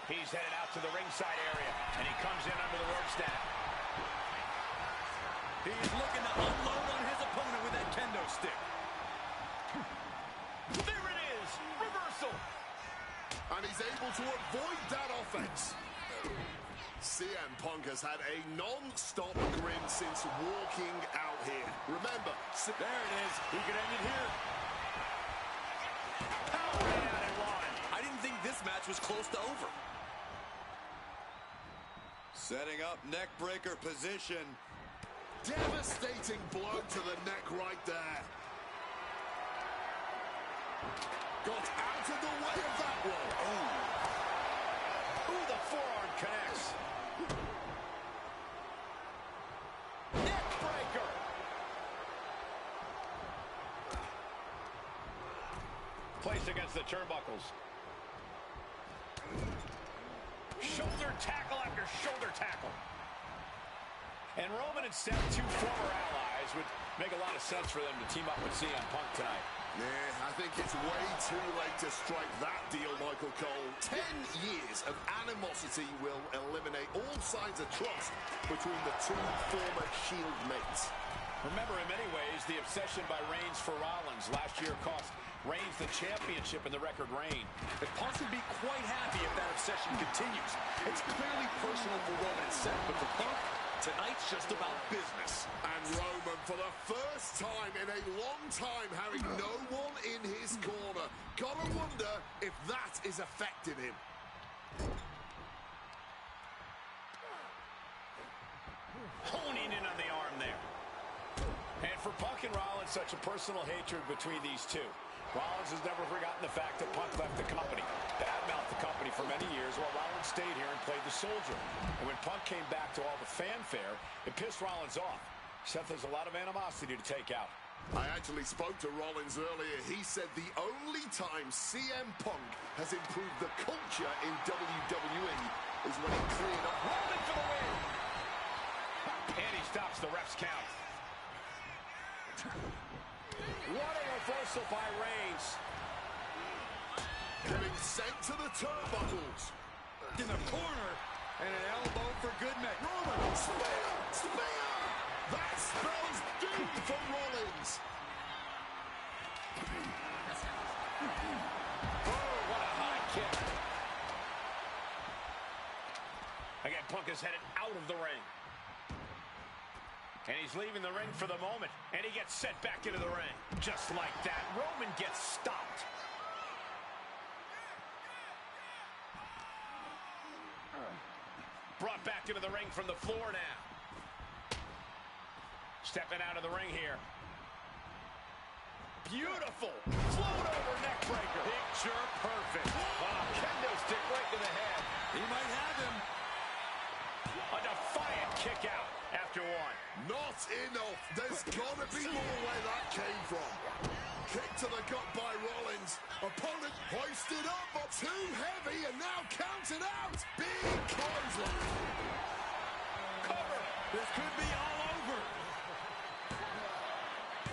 He's headed out to the ringside area, and he comes in under the rope stand. He's looking to unload on his opponent with that kendo stick. There it is, reversal. And he's able to avoid that offense. CM Punk has had a non-stop grin since walking out here. Remember, there it is. He could end it here. Power out and one. I didn't think this match was close to over. Setting up neck breaker position. Devastating blow to the neck right there. Got out of the way of that one. Ooh, the forearm connects. Neck breaker. Placed against the turnbuckles. Shoulder tackle after shoulder tackle. And Roman and Seth, two former allies, would make a lot of sense for them to team up with CM Punk tonight. Yeah, I think it's way too late to strike that deal, Michael Cole. 10 years of animosity will eliminate all signs of trust between the two former Shield mates. Remember, in many ways, the obsession by Reigns for Rollins last year cost Reigns the championship in the record reign. But Punk would be quite happy if that obsession continues. It's clearly personal for Roman and Seth, but for Punk, tonight's just about business. And Roman, for the first time in a long time, having no one in his corner. Gotta wonder if that is affecting him. Honing in on the arm there. And for Punk and Rollins, such a personal hatred between these two. Rollins has never forgotten the fact that Punk left the company, badmouthed the company for many years, while Rollins stayed here and played the soldier. And when Punk came back to all the fanfare, it pissed Rollins off. Seth has a lot of animosity to take out. I actually spoke to Rollins earlier. He said the only time CM Punk has improved the culture in WWE is when he cleared up. Roman for the win! And he stops the ref's count. What a reversal by Reigns. Getting sent to the turnbuckles. In the corner, and an elbow for good measure. Roman, spear, spear. That spells doom for Rollins. Oh, what a high kick. Again, Punk is headed out of the ring. And he's leaving the ring for the moment. And he gets sent back into the ring. Just like that, Roman gets stopped. Brought back into the ring from the floor now. Stepping out of the ring here. Beautiful. Float over neck breaker. Picture perfect. Oh, kendo stick right to the head. He might have him. A defiant kick out after one. Not enough. There's got to be more where that came from. Kick to the gut by Rollins. Opponent hoisted up, but too heavy, and now counted out. Big clothesline. Cover. This could be all over.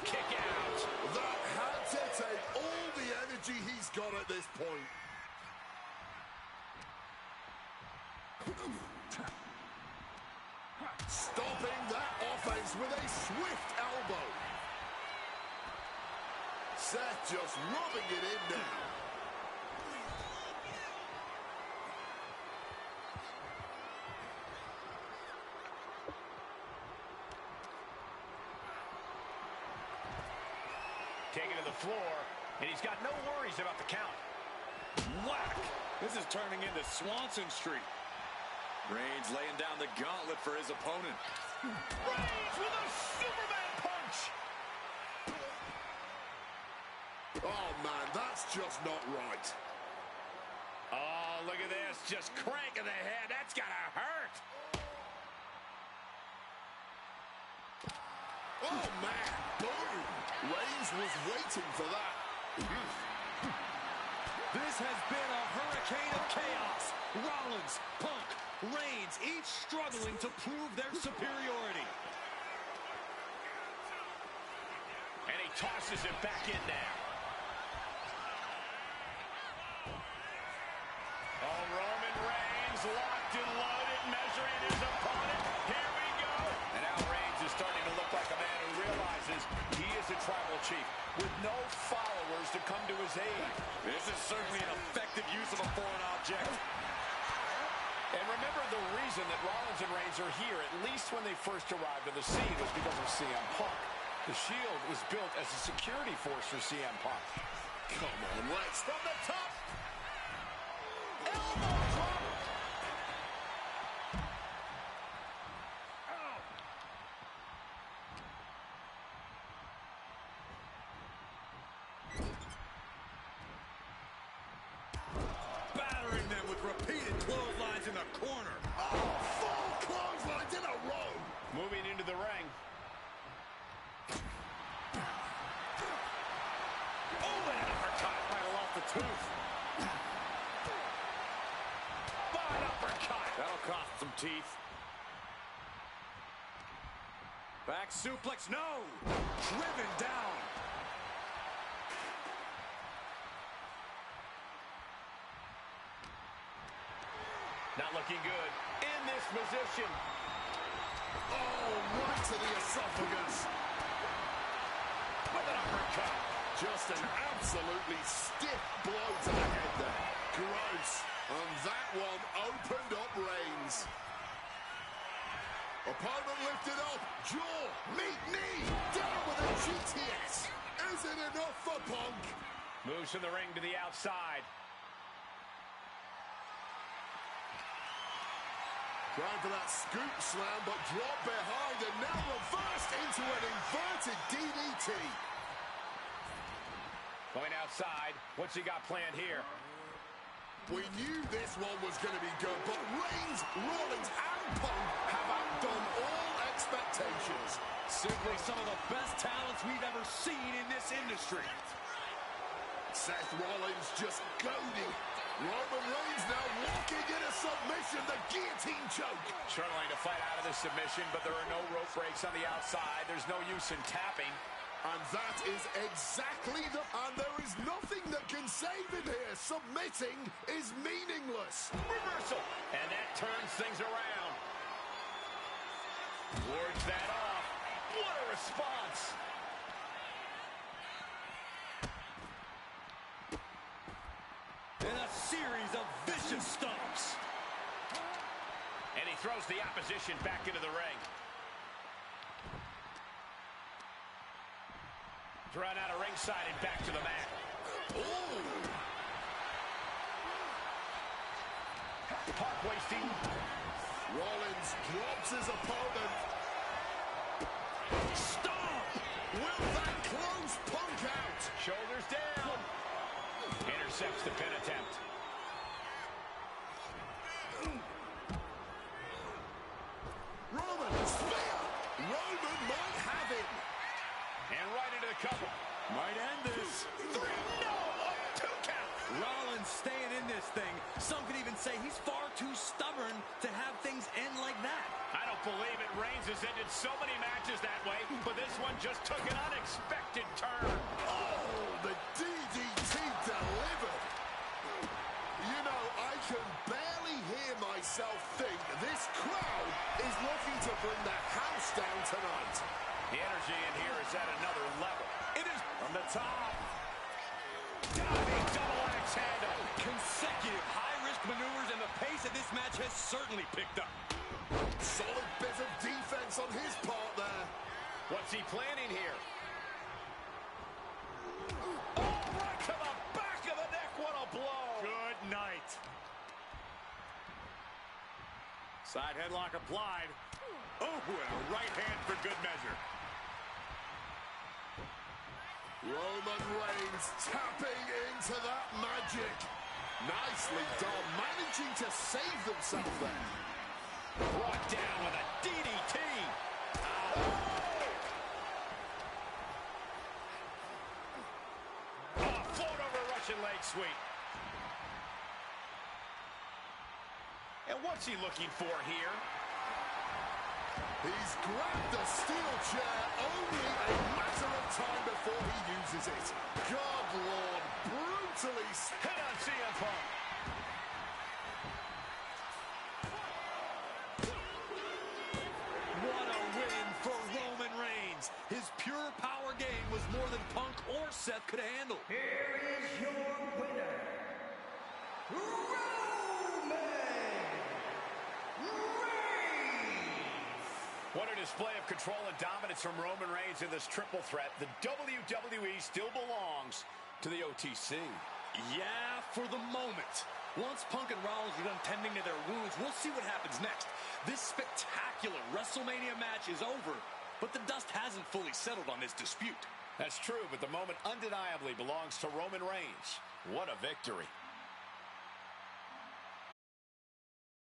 Kick out. That had to take all the energy he's got at this point. Stopping that offense with a swift elbow. Seth just rubbing it in now. Taken to the floor, and he's got no worries about the count. Whack! This is turning into Swanson Street. Reigns laying down the gauntlet for his opponent. Reigns with a Superman punch! Oh, man, that's just not right. Oh, look at this. Just cranking the head. That's gotta hurt. Oh, man. Boom. Reigns was waiting for that. This has been a hurricane of chaos. Rollins, Punk, Reigns, each struggling to prove their superiority. And he tosses him back in now. Oh, Roman Reigns locked and loaded, measuring his opponent. Here we go. And now Reigns is starting to look like a man who realizes he is a tribal chief with no followers to come to his aid. This is certainly an effective use of a foreign object. And remember, the reason that Rollins and Reigns are here, at least when they first arrived on the scene, was because of CM Punk. The Shield was built as a security force for CM Punk. Come on, let's... From the top. Elbow drop. the corner. Oh, 4 clotheslines in a row. Moving into the ring. Oh, and an uppercut. Might have lost the tooth. Fine uppercut. That'll cost some teeth. Back suplex, no! Driven down. Not looking good in this position. Oh, right to the esophagus. With an uppercut. Just an absolutely stiff blow to the head there. Gross. And that one opened up Reigns. Opponent lifted up. Jaw. Meat knee. Down with a GTS. Is it enough for Punk? Moves from the ring to the outside. Trying for that scoop slam, but dropped behind and now reversed into an inverted DDT. Going outside. What's he got planned here? We knew this one was going to be good, but Reigns, Rollins, and Punk have outdone all expectations. Simply some of the best talents we've ever seen in this industry. Seth Rollins just goading. Roman Reigns now walking in a submission, the guillotine choke. Struggling to fight out of the submission, but there are no rope breaks on the outside. There's no use in tapping. And that is exactly the... And there is nothing that can save him here. Submitting is meaningless. Reversal. And that turns things around. Wards that off. What a response. And a series of vicious stomps. And he throws the opposition back into the ring. Drawn out of ringside and back to the mat. Ooh. Punk wasting. Rollins drops his opponent. Stomp! Will that close Punk out? Shoulders down. Intercepts the pin attempt. Roman, spear! Roman might have him. And right into the cover. Might end this. 3, no! A 2 count. Rollins staying in this thing. Some could even say he's far too stubborn to have things end like that. I don't believe it. Reigns has ended so many matches that way, but this one just took an unexpected turn. Oh, the DDT delivered. You know, I can barely hear myself think this crowd is looking to bring the house down tonight. The energy in here is at another level. It is from the top. Diving double axe handle. Consecutive high-risk maneuvers, and the pace of this match has certainly picked up. Solid bit of defense on his part there. What's he planning here? Oh, right to the back of the neck. What a blow. Good night. Side headlock applied. Oh, and a right hand for good measure. Roman Reigns tapping into that magic. Nicely done, managing to save themselves there. Brought down with a DDT. Oh, float over Russian leg sweep. And what's he looking for here? He's grabbed the steel chair, only a matter of time before he uses it. God, Lord, brutally hit on CM Punk. What a win for Roman Reigns. His pure power game was more than Punk or Seth could handle. Here is your winner, Roman Reigns. What a display of control and dominance from Roman Reigns in this triple threat. The WWE still belongs to the OTC. Yeah, for the moment. Once Punk and Rollins are done tending to their wounds, we'll see what happens next. This spectacular WrestleMania match is over, but the dust hasn't fully settled on this dispute. That's true, but the moment undeniably belongs to Roman Reigns. What a victory.